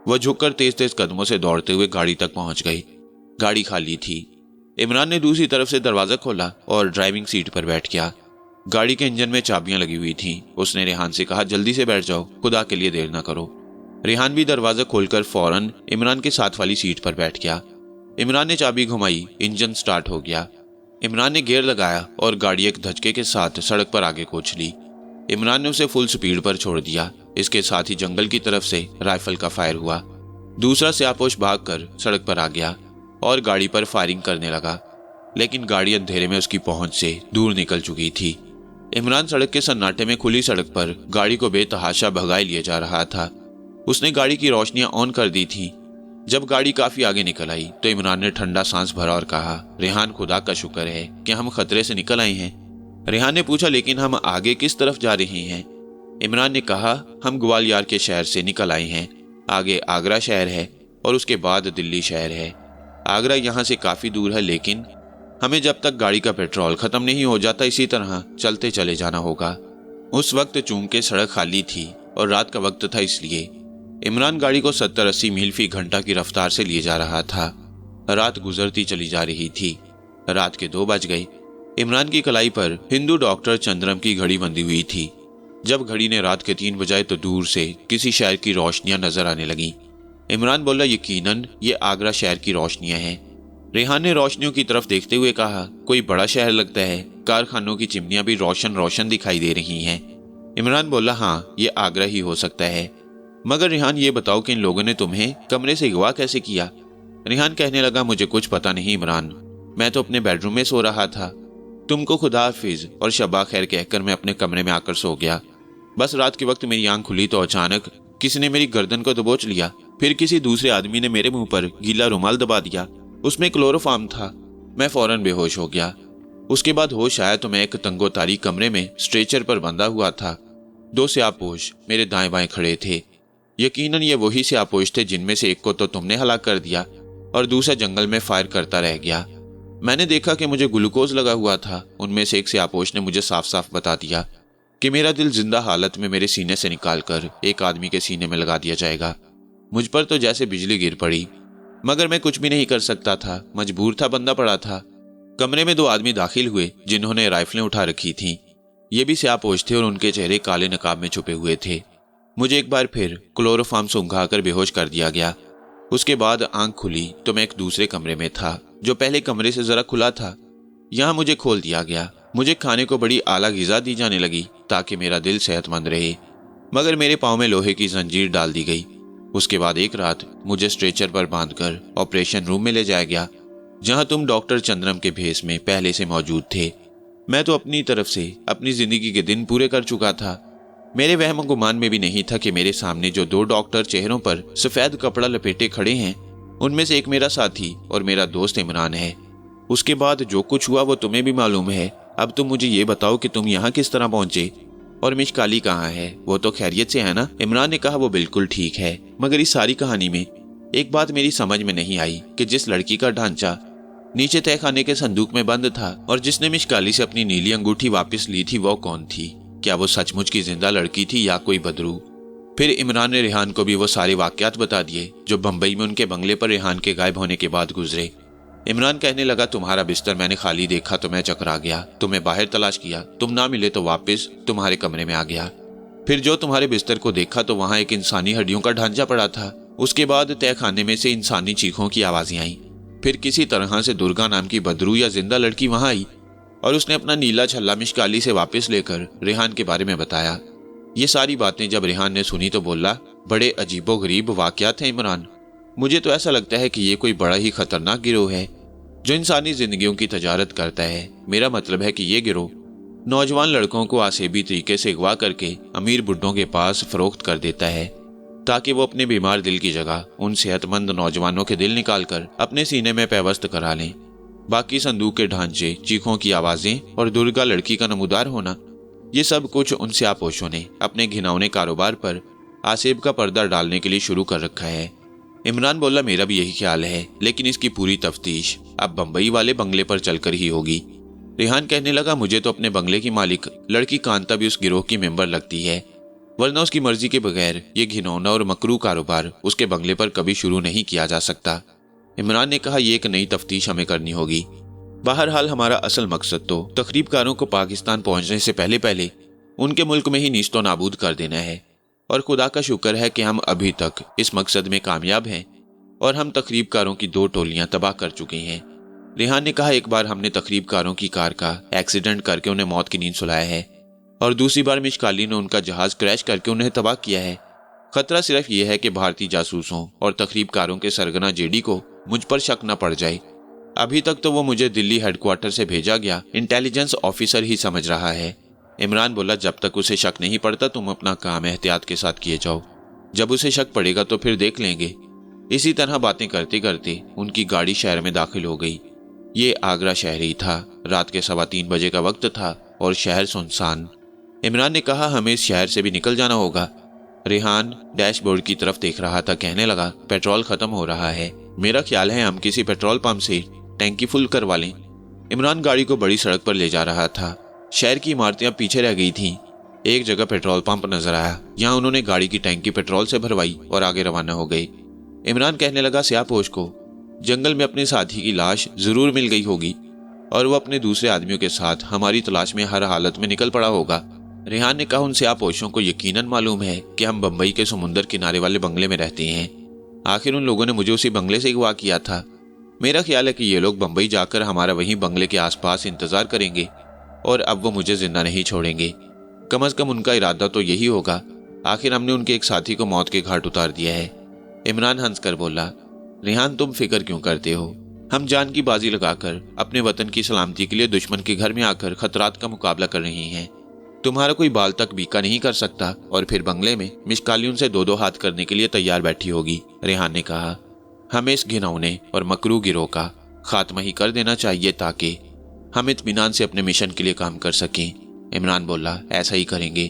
A: वह झुककर तेज तेज कदमों से दौड़ते हुए गाड़ी तक पहुंच गई। गाड़ी खाली थी। इमरान ने दूसरी तरफ से दरवाजा खोला और ड्राइविंग सीट पर बैठ गया। गाड़ी के इंजन में चाबियां लगी हुई थीं। उसने रेहान से कहा, जल्दी से बैठ जाओ, खुदा के लिए देर ना करो। रेहान भी दरवाजा खोलकर फौरन इमरान के साथ वाली सीट पर बैठ गया। इमरान ने चाबी घुमाई, इंजन स्टार्ट हो गया। इमरान ने गियर लगाया और गाड़ी एक धचके के साथ सड़क पर आगे कोच ली। इमरान ने उसे फुल स्पीड पर छोड़ दिया। इसके साथ ही जंगल की तरफ से राइफल का फायर हुआ। दूसरा स्यापोश भागकर सड़क पर आ गया और गाड़ी पर फायरिंग करने लगा, लेकिन गाड़ी अंधेरे में उसकी पहुंच से दूर निकल चुकी थी। इमरान सड़क के सन्नाटे में खुली सड़क पर गाड़ी को बेतहाशा भगाए लिए जा रहा था। उसने गाड़ी की रोशनियां ऑन कर दी थी। जब गाड़ी काफी आगे निकल आई तो इमरान ने ठंडा सांस भरा और कहा, रेहान, खुदा का शुक्र है कि हम खतरे से निकल आए हैं। रेहान ने पूछा, लेकिन हम आगे किस तरफ जा रहे हैं? इमरान ने कहा, हम ग्वालियर के शहर से निकल आए हैं। आगे आगरा शहर है और उसके बाद दिल्ली शहर है। आगरा यहाँ से काफी दूर है, लेकिन हमें जब तक गाड़ी का पेट्रोल खत्म नहीं हो जाता इसी तरह चलते चले जाना होगा। उस वक्त चूंकि सड़क खाली थी और रात का वक्त था, इसलिए इमरान गाड़ी को 70-80 मील फी घंटा की रफ्तार से लिए जा रहा था। रात गुजरती चली जा रही थी। रात के 2 बज गए। इमरान की कलाई पर हिंदू डॉक्टर चंद्रम की घड़ी बंधी हुई थी। जब घड़ी ने रात के 3 बजाए तो दूर से किसी शहर की रोशनियां नजर आने लगी। इमरान बोला, यकीनन ये आगरा शहर की रोशनियां हैं। रेहान ने रोशनियों की तरफ देखते हुए कहा, कोई बड़ा शहर लगता है, कारखानों की चिमनियां भी रोशन रोशन दिखाई दे रही हैं। इमरान बोला, हाँ ये आगरा ही हो सकता है, मगर रेहान ये बताओ कि इन लोगों ने तुम्हें कमरे से अगवा कैसे किया? रेहान कहने लगा, मुझे कुछ पता नहीं इमरान, मैं तो अपने बेडरूम में सो रहा था। तुमको खुदा हाफिज और शबा खैर कहकर मैं अपने कमरे में आकर सो गया। बस रात के वक्त मेरी आंख खुली तो अचानक किसी ने मेरी गर्दन को दबोच लिया। फिर किसी दूसरे आदमी ने मेरे मुंह पर गीला रुमाल दबा दिया, उसमें क्लोरोफार्म था। मैं फौरन बेहोश हो गया। उसके बाद होश आया तो मैं एक तंगोतारी कमरे में स्ट्रेचर पर बंधा हुआ था। 2 स्यापोश मेरे दाएं बाएं खड़े थे। यकीनन ये वही स्यापोश थे जिनमें से एक को तो तुमने हलाक कर दिया और दूसरा जंगल में फायर करता रह गया। मैंने देखा कि मुझे ग्लूकोज लगा हुआ था। उनमें से एक स्यापोश ने मुझे साफ साफ बता दिया कि मेरा दिल जिंदा हालत में मेरे सीने से निकालकर एक आदमी के सीने में लगा दिया जाएगा। मुझ पर तो जैसे बिजली गिर पड़ी, मगर मैं कुछ भी नहीं कर सकता था, मजबूर था, बंधा पड़ा था। कमरे में 2 आदमी दाखिल हुए जिन्होंने राइफलें उठा रखी थीं। ये भी स्यापोश थे और उनके चेहरे काले नकाब में छुपे हुए थे। मुझे एक बार फिर क्लोरोफार्म सूंघाकर बेहोश कर दिया गया। उसके बाद आंख खुली तो मैं एक दूसरे कमरे में था जो पहले कमरे से जरा खुला था। यहाँ मुझे खोल दिया गया। मुझे खाने को बड़ी आला ग़िज़ा दी जाने लगी ताकि मेरा दिल सेहतमंद रहे, मगर मेरे पाँव में लोहे की जंजीर डाल दी गई। उसके बाद एक रात मुझे स्ट्रेचर पर बांधकर ऑपरेशन रूम में ले जाया गया, जहां तुम डॉक्टर चंद्रम के भेस में पहले से मौजूद थे। मैं तो अपनी तरफ से अपनी जिंदगी के दिन पूरे कर चुका था। मेरे वहम गुमान में भी नहीं था कि मेरे सामने जो 2 डॉक्टर चेहरों पर सफेद कपड़ा लपेटे खड़े हैं, उनमें से एक मेरा साथी और मेरा दोस्त इमरान है। उसके बाद जो कुछ हुआ वो तुम्हें भी मालूम है। अब तुम मुझे ये बताओ कि तुम यहाँ किस तरह पहुंचे और मिशकाली कहाँ है? वो तो खैरियत से है ना? इमरान ने कहा, वो बिल्कुल ठीक है, मगर इस सारी कहानी में एक बात मेरी समझ में नहीं आई कि जिस लड़की का ढांचा नीचे तहखाने के संदूक में बंद था और जिसने मिशकाली से अपनी नीली अंगूठी वापस ली थी, वो कौन थी? क्या वो सचमुच की जिंदा लड़की थी या कोई बदरू? फिर इमरान ने रेहान को भी वो सारे वाकयात बता दिए जो बंबई में उनके बंगले पर रेहान के गायब होने के बाद गुजरे। इमरान कहने लगा, तुम्हारा बिस्तर मैंने खाली देखा तो मैं चकरा गया। तुम्हें बाहर तलाश किया, तुम ना मिले तो वापस तुम्हारे कमरे में आ गया। फिर जो तुम्हारे बिस्तर को देखा तो वहां एक इंसानी हड्डियों का ढांचा पड़ा था। उसके बाद तहखाने में से इंसानी चीखों की आवाजें आई। फिर किसी तरह से दुर्गा नाम की बदरू या जिंदा लड़की वहां आई और उसने अपना नीला छल्ला मिशकाली से वापस लेकर रेहान के बारे में बताया। ये सारी बातें जब रेहान ने सुनी तो बोला, बड़े अजीबो गरीब वाकयात हैं इमरान। मुझे तो ऐसा लगता है कि ये कोई बड़ा ही खतरनाक गिरोह है जो इंसानी जिंदगियों की तजारत करता है। मेरा मतलब है कि ये गिरोह नौजवान लड़कों को आसेबी तरीके से अगवा करके अमीर बुड्ढों के पास फरोख्त कर देता है ताकि वो अपने बीमार दिल की जगह उन सेहतमंद नौजवानों के दिल निकालकर अपने सीने में पैवस्त करा लें। बाकी संदूक के ढांचे, चीखों की आवाजें और दुर्गा लड़की का नमूदार होना, ये सब कुछ उन स्यापोशों ने अपने घिनौने कारोबार पर आसेब का पर्दा डालने के लिए शुरू कर रखा है। इमरान बोला, मेरा भी यही ख्याल है, लेकिन इसकी पूरी तफ्तीश अब बंबई वाले बंगले पर चलकर ही होगी। रेहान कहने लगा, मुझे तो अपने बंगले की मालिक लड़की कांता भी उस गिरोह की मेंबर लगती है, वरना उसकी मर्जी के बगैर ये घिनौना और मकरू कारोबार उसके बंगले पर कभी शुरू नहीं किया जा सकता। इमरान ने कहा, ये एक नई तफ्तीश हमें करनी होगी। बहरहाल हमारा असल मकसद तो तखरीबकारों को पाकिस्तान पहुंचने से पहले पहले उनके मुल्क में ही नीस्तो नाबूद कर देना है, और खुदा का शुक्र है कि हम अभी तक इस मकसद में कामयाब हैं और हम तखरीबकारों की 2 टोलियां तबाह कर चुके हैं। रेहान ने कहा, एक बार हमने तखरीबकारों की कार का एक्सीडेंट करके उन्हें मौत की नींद सुलाया है और दूसरी बार मिशकाली ने उनका जहाज क्रैश करके उन्हें तबाह किया है। खतरा सिर्फ यह है कि भारतीय जासूसों और तखरीबकारों के सरगना जेडी को मुझ पर शक न पड़ जाए। अभी तक तो वो मुझे दिल्ली हेडक्वार्टर से भेजा गया इंटेलिजेंस ऑफिसर ही समझ रहा है। इमरान बोला, जब तक उसे शक नहीं पड़ता तुम अपना काम एहतियात के साथ किए जाओ, जब उसे शक पड़ेगा तो फिर देख लेंगे। इसी तरह बातें करते करते उनकी गाड़ी शहर में दाखिल हो गई। ये आगरा शहर ही था। रात के 3:15 बजे का वक्त था और शहर सुनसान। इमरान ने कहा, हमें इस शहर से भी निकल जाना होगा। रेहान डैशबोर्ड की तरफ देख रहा था, कहने लगा, पेट्रोल खत्म हो रहा है, मेरा ख्याल है हम किसी पेट्रोल पंप से टैंकी फुल करवा लें। इमरान गाड़ी को बड़ी सड़क पर ले जा रहा था। शहर की इमारतें अब पीछे रह गई थीं। एक जगह पेट्रोल पंप नजर आया, यहाँ उन्होंने गाड़ी की टैंकी पेट्रोल से भरवाई और आगे रवाना हो गए। इमरान कहने लगा, स्यापोश को जंगल में अपने साथी की लाश जरूर मिल गई होगी और वो अपने दूसरे आदमियों के साथ हमारी तलाश में हर हालत में निकल पड़ा होगा। रेहान ने कहा, उन स्यापोशों को यकीनन मालूम है कि हम बंबई के समुंदर किनारे वाले बंगले में रहते हैं। आखिर उन लोगों ने मुझे उसी बंगले से अगवा किया था। मेरा ख्याल है कि ये लोग बंबई जाकर हमारा वहीं बंगले के आसपास इंतजार करेंगे और अब वो मुझे जिंदा नहीं छोड़ेंगे। कम से कम उनका इरादा तो यही होगा। आखिर हमने उनके एक साथी को मौत के घाट उतार दिया है। इमरान हंसकर बोला, रेहान तुम फिक्र क्यों करते हो? हम जान की बाजी लगाकर अपने वतन की सलामती के लिए दुश्मन के घर में आकर खतरात का मुकाबला कर रहे हैं। तुम्हारा कोई बाल तक बीका नहीं कर सकता, और फिर बंगले में मिशकाली उनसे दो दो हाथ करने के लिए तैयार बैठी होगी। रेहान ने कहा, हमें इस घिनौने और मकरू गिरोह का खात्मा ही कर देना चाहिए ताकि हम इत्मीनान से अपने मिशन के लिए काम कर सकें। इमरान बोला, ऐसा ही करेंगे।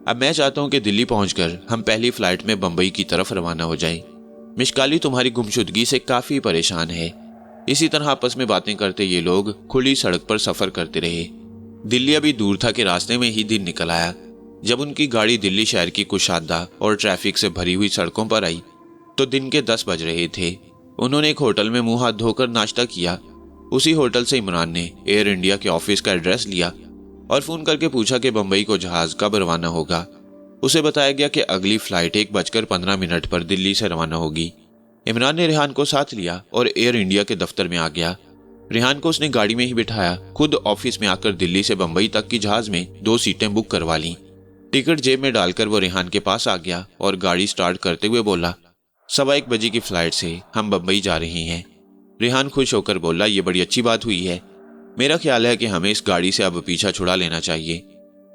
A: अब मैं चाहता हूं कि दिल्ली पहुंचकर हम पहली फ्लाइट में बंबई की तरफ रवाना हो जाएं। मिशकाली तुम्हारी गुमशुदगी से काफी परेशान है। इसी तरह आपस में बातें करते ये लोग खुली सड़क पर सफर करते रहे। दिल्ली अभी दूर था कि रास्ते में ही दिन निकल आया। जब उनकी गाड़ी दिल्ली शहर की कुशादा और ट्रैफिक से भरी हुई सड़कों पर आई तो दिन के 10 बज रहे थे। उन्होंने एक होटल में मुंह हाथ धोकर नाश्ता किया। उसी होटल से इमरान ने एयर इंडिया के ऑफिस का एड्रेस लिया और फोन करके पूछा कि बंबई को जहाज कब रवाना होगा। उसे बताया गया कि अगली फ्लाइट 1:15 पर दिल्ली से रवाना होगी। इमरान ने रेहान को साथ लिया और एयर इंडिया के दफ्तर में आ गया। रेहान को उसने गाड़ी में ही बिठाया। खुद ऑफिस में आकर दिल्ली से बंबई तक की जहाज में 2 सीटें बुक करवा ली। टिकट जेब में डालकर वो रेहान के पास आ गया और गाड़ी स्टार्ट करते हुए बोला, 1:15 बजे की फ्लाइट से हम बंबई जा रहे हैं। रेहान खुश होकर बोला, ये बड़ी अच्छी बात हुई है। मेरा ख्याल है कि हमें इस गाड़ी से अब पीछा छुड़ा लेना चाहिए।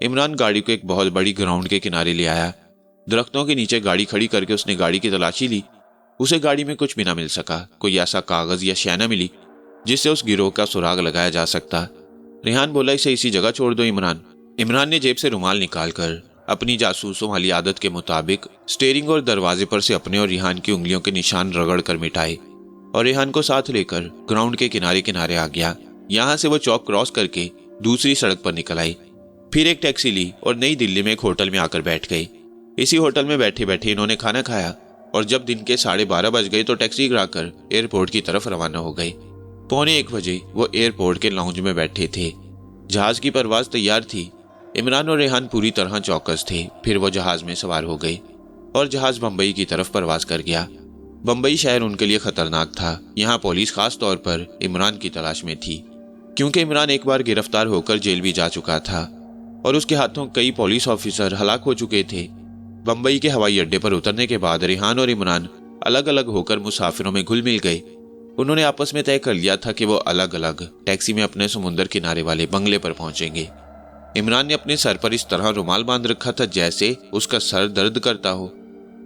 A: इमरान गाड़ी को एक बहुत बड़ी ग्राउंड के किनारे ले आया। दरख्तों के नीचे गाड़ी खड़ी करके उसने गाड़ी की तलाशी ली। उसे गाड़ी में कुछ भी ना मिल सका। कोई ऐसा कागज या शय न मिली जिससे उस गिरोह का सुराग लगाया जा सकता। रेहान बोला, इसे इसी जगह छोड़ दो इमरान। इमरान ने जेब से रुमाल निकालकर अपनी जासूसों वाली आदत के मुताबिक स्टीयरिंग और दरवाजे पर से अपने और रेहान की उंगलियों के निशान रगड़ कर मिटाए और रेहान को साथ लेकर ग्राउंड के किनारे किनारे आ गया। यहाँ से वो चौक क्रॉस करके दूसरी सड़क पर निकल आई। फिर एक टैक्सी ली और नई दिल्ली में एक होटल में आकर बैठ गए। इसी होटल में बैठे बैठे इन्होंने खाना खाया और जब दिन के 12:30 बज गए तो टैक्सी गिराकर एयरपोर्ट की तरफ रवाना हो गए। 1:45 बजे वो एयरपोर्ट के लाउंज में बैठे थे। जहाज की परवाज तैयार थी। इमरान और रेहान पूरी तरह चौकस थे। फिर वो जहाज में सवार हो गए और जहाज बंबई की तरफ परवाज कर गया। बंबई शहर उनके लिए खतरनाक था। यहाँ पुलिस खास तौर पर इमरान की तलाश में थी, क्योंकि इमरान एक बार गिरफ्तार होकर जेल भी जा चुका था और उसके हाथों कई पुलिस ऑफिसर हलाक हो चुके थे। बंबई के हवाई अड्डे पर उतरने के बाद रेहान और इमरान अलग अलग होकर मुसाफिरों में घुल मिल गए। उन्होंने आपस में तय कर लिया था कि वो अलग अलग टैक्सी में अपने समुद्र किनारे वाले बंगले पर पहुंचेंगे। इमरान ने अपने सर पर इस तरह रुमाल बांध रखा था जैसे उसका सर दर्द करता हो।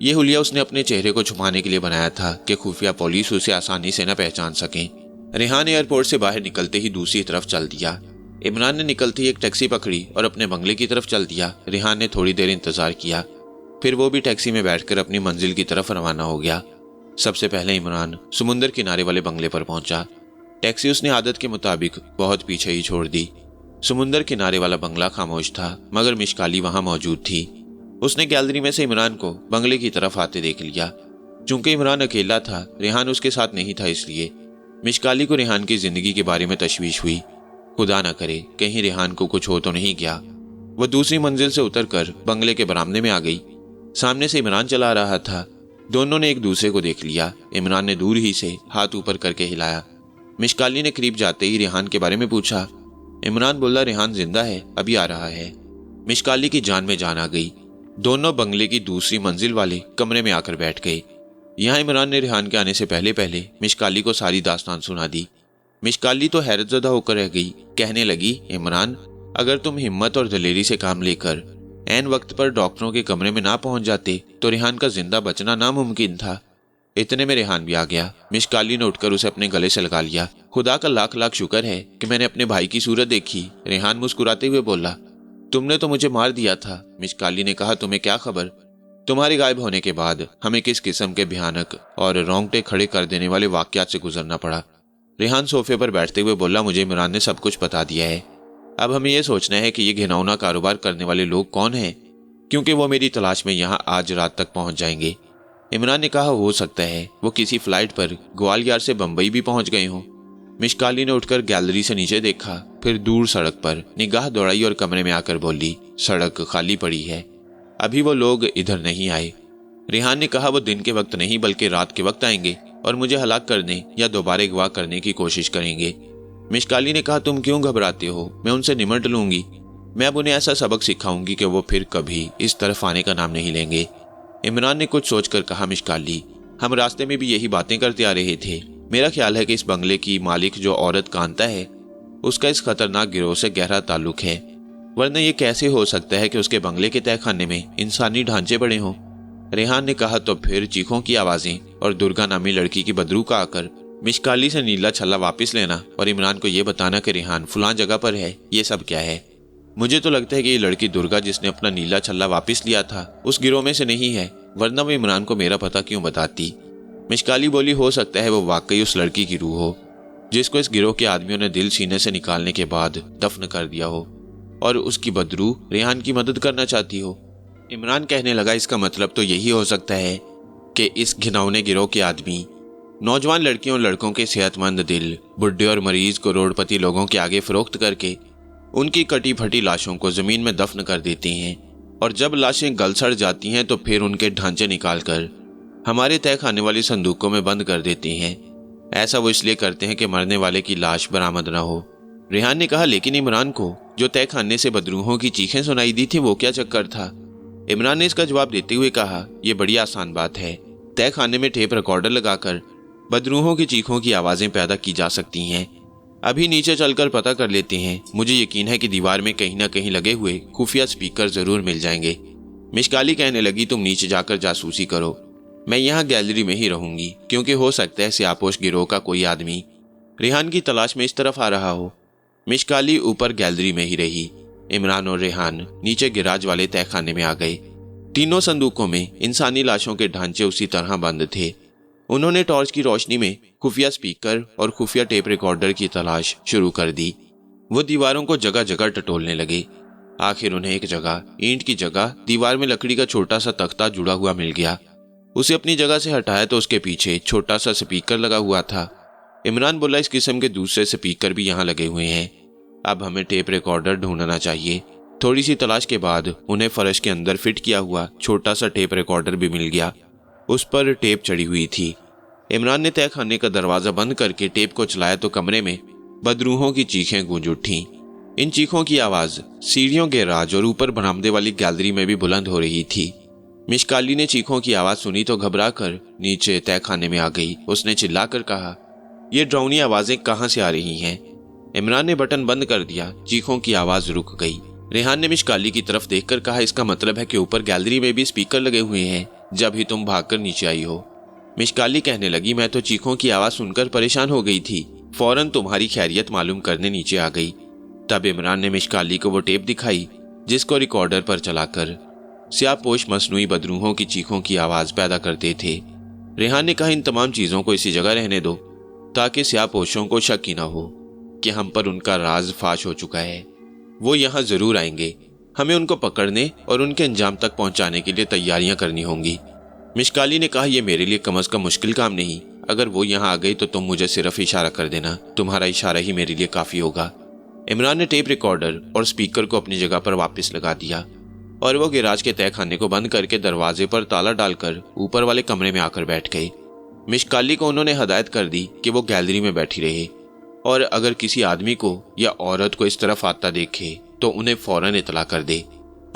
A: यह हुलिया उसने अपने चेहरे को छुपाने के लिए बनाया था कि खुफिया पुलिस उसे आसानी से न पहचान सके। रेहान एयरपोर्ट से बाहर निकलते ही दूसरी तरफ चल दिया। इमरान ने निकलते ही एक टैक्सी पकड़ी और अपने बंगले की तरफ चल दिया। रेहान ने थोड़ी देर इंतजार किया, फिर वो भी टैक्सी में बैठकर अपनी मंजिल की तरफ रवाना हो गया। सबसे पहले इमरान समुद्र किनारे वाले बंगले पर पहुंचा। टैक्सी उसने आदत के मुताबिक बहुत पीछे ही छोड़ दी। समुद्र किनारे वाला बंगला खामोश था, मगर मिशकाली वहां मौजूद थी। उसने गैलरी में से इमरान को बंगले की तरफ आते देख लिया। चूंकि इमरान अकेला था, रेहान उसके साथ नहीं था, इसलिए मिशकाली को रेहान की जिंदगी के बारे में तशवीश हुई। खुदा न करे कहीं रेहान को कुछ हो तो नहीं गया। वह दूसरी मंजिल से उतरकर बंगले के बरामदे में आ गई। सामने से इमरान चला रहा था। दोनों ने एक दूसरे को देख लिया। इमरान ने दूर ही से हाथ ऊपर करके हिलाया। मिशकाली ने करीब जाते ही रेहान के बारे में पूछा। इमरान बोला, रेहान जिंदा है, अभी आ रहा है। मिशकाली की जान में जान आ गई। दोनों बंगले की दूसरी मंजिल वाले कमरे में आकर बैठ गए। यहाँ इमरान ने रेहान के आने से पहले पहले मिशकाली को सारी दास्तान सुना दी। मिशकाली तो हैरतज़दा होकर रह गई। कहने लगी, इमरान, अगर तुम हिम्मत और दलेरी से काम लेकर ऐन वक्त पर डॉक्टरों के कमरे में ना पहुंच जाते तो रेहान का जिंदा बचना नामुमकिन था। इतने में रेहान भी आ गया। मिशकाली ने उठकर उसे अपने गले से लगा लिया। खुदा का लाख लाख शुक्र है कि मैंने अपने भाई की सूरत देखी। रेहान मुस्कुराते हुए बोला, तुमने तो मुझे मार दिया था। मिशकाली ने कहा, तुम्हें क्या खबर? तुम्हारे गायब होने के बाद हमें किस किस्म के भयानक और रोंगटे खड़े कर देने वाले वाकयात से गुजरना पड़ा। रेहान सोफे पर बैठते हुए बोला, मुझे इमरान ने सब कुछ बता दिया है। अब हमें यह सोचना है कि ये घिनौना कारोबार करने वाले लोग कौन हैं, क्योंकि वो मेरी तलाश में यहाँ आज रात तक पहुंच जाएंगे। इमरान ने कहा, हो सकता है वो किसी फ्लाइट पर ग्वालियर से बंबई भी पहुंच गए हों। मिशकाली ने उठकर गैलरी से नीचे देखा, फिर दूर सड़क पर निगाह दौड़ाई और कमरे में आकर बोली, सड़क खाली पड़ी है, अभी वो लोग इधर नहीं आए। रेहान ने कहा, वो दिन के वक्त नहीं बल्कि रात के वक्त आएंगे और मुझे हलाक करने या दोबारा अगवा करने की कोशिश करेंगे। मिशकाली ने कहा, तुम क्यों घबराते हो, मैं उनसे निमट लूंगी। मैं अब उन्हें ऐसा सबक सिखाऊंगी कि वो फिर कभी इस तरफ आने का नाम नहीं लेंगे। इमरान ने कुछ सोचकर कहा, मिशकाली, हम रास्ते में भी यही बातें करते आ रहे थे। मेरा ख्याल है कि इस बंगले की मालिक जो औरत कांता है, उसका इस खतरनाक गिरोह से गहरा ताल्लुक है, वरना ये कैसे हो सकता है कि उसके बंगले के तहखाने में इंसानी ढांचे पड़े हों। रेहान ने कहा, तो फिर चीखों की आवाजें और दुर्गा नामी लड़की की बदरू का आकर मिशकाली से नीला छल्ला वापस लेना और इमरान को यह बताना कि रेहान फुलां जगह पर है, ये सब क्या है। मुझे तो लगता है कि ये लड़की दुर्गा जिसने अपना नीला छल्ला वापस लिया था उस गिरोह में से नहीं है, वरना वो इमरान को मेरा पता क्यों बताती। मिशकाली बोली, हो सकता है वो वाकई उस लड़की की रूह हो जिसको इस गिरोह के आदमियों ने दिल सीने से निकालने के बाद दफन कर दिया हो और उसकी बदरू रेहान की मदद करना चाहती हो। इमरान कहने लगा, इसका मतलब तो यही हो सकता है कि इस घिनौने गिरोह के आदमी नौजवान लड़कियों और लड़कों के सेहतमंद दिल, बुढ़े और मरीज करोड़पति लोगों के आगे फरोख्त करके उनकी कटी फटी लाशों को जमीन में दफन कर देते हैं और जब लाशें गल सड़ जाती हैं तो फिर उनके ढांचे निकालकर हमारे तय खाने वाली संदूकों में बंद कर देते हैं। ऐसा वो इसलिए करते हैं कि मरने वाले की लाश बरामद न हो। रेहान ने कहा, लेकिन इमरान को जो तय खाने से बदरूहों की चीखें सुनाई दी थी वो क्या चक्कर था। इमरान ने इसका जवाब देते हुए कहा, यह बड़ी आसान बात है। तय खाने में टेप रिकॉर्डर लगाकर बदरूहों की चीखों की आवाजें पैदा की जा सकती हैं। अभी नीचे चलकर पता कर लेते हैं। मुझे यकीन है कि दीवार में कहीं ना कहीं लगे हुए खुफिया स्पीकर जरूर मिल जाएंगे। मिशकाली कहने लगी, तुम नीचे जाकर जासूसी करो, मैं यहाँ गैलरी में ही रहूंगी, क्योंकि हो सकता है स्यापोश गिरोह का कोई आदमी रेहान की तलाश में इस तरफ आ रहा हो। मिशकाली ऊपर गैलरी में ही रही। इमरान और रेहान नीचे गिराज वाले तहखाने में आ गए। तीनों संदूकों में इंसानी लाशों के ढांचे उसी तरह बंद थे। उन्होंने टॉर्च की रोशनी में खुफिया स्पीकर और खुफिया टेप रिकॉर्डर की तलाश शुरू कर दी। वो दीवारों को जगह जगह टटोलने लगे। आखिर उन्हें एक जगह ईंट की जगह दीवार में लकड़ी का छोटा सा तख्ता जुड़ा हुआ मिल गया। उसे अपनी जगह से हटाया तो उसके पीछे छोटा सा स्पीकर लगा हुआ था। इमरान बोला, इस किस्म के दूसरे स्पीकर भी यहाँ लगे हुए हैं। अब हमें टेप रिकॉर्डर ढूंढना चाहिए। थोड़ी सी तलाश के बाद उन्हें फर्श के अंदर फिट किया हुआ छोटा सा टेप रिकॉर्डर भी मिल गया। उस पर टेप चढ़ी हुई थी। इमरान ने तहखाने का दरवाजा बंद करके टेप को चलाया तो कमरे में बदरूहों की चीखें गूंज उठी। इन चीखों की आवाज सीढ़ियों के राज और ऊपर बरामदे वाली गैलरी में भी बुलंद हो रही थी। मिशकाली ने चीखों की आवाज सुनी तो घबराकर नीचे तहखाने में आ गई। उसने चिल्लाकर कहा, ये डरावनी आवाजें कहां से आ रही हैं? इमरान ने बटन बंद कर दिया। चीखों की आवाज रुक गई। रेहान ने मिशकाली की तरफ देखकर कहा, इसका मतलब है कि ऊपर गैलरी में भी स्पीकर लगे हुए हैं, जब ही तुम भागकर नीचे आई हो। मिशकाली कहने लगी, मैं तो चीखों की आवाज सुनकर परेशान हो गई थी, फौरन तुम्हारी खैरियत मालूम करने नीचे आ गई। तब इमरान ने मिशकाली को वो टेप दिखाई जिसको रिकॉर्डर पर चलाकर स्यापोश मसनूई बदरूहों की चीखों की आवाज पैदा करते थे। रेहान ने कहा, इन तमाम चीजों को इसी जगह रहने दो ताकि स्यापोशों को शक ही ना हो कि हम पर उनका राज फाश हो चुका है। वो यहाँ जरूर आएंगे। हमें उनको पकड़ने और उनके अंजाम तक पहुंचाने के लिए तैयारियां करनी होंगी। मिशकाली ने कहा, यह मेरे लिए कम अज कम मुश्किल काम नहीं। अगर वो यहाँ आ गई तो तुम मुझे सिर्फ इशारा कर देना, तुम्हारा इशारा ही मेरे लिए काफी होगा। इमरान ने टेप रिकॉर्डर और स्पीकर को अपनी जगह पर वापस लगा दिया और वो गिराज के तहखाने को बंद करके दरवाजे पर ताला डालकर ऊपर वाले कमरे में आकर बैठ गए। मिशकाली को उन्होंने हदायत कर दी कि वो गैलरी में बैठी रहे और अगर किसी आदमी को या औरत को इस तरफ आता देखे तो उन्हें फौरन इतला कर दे।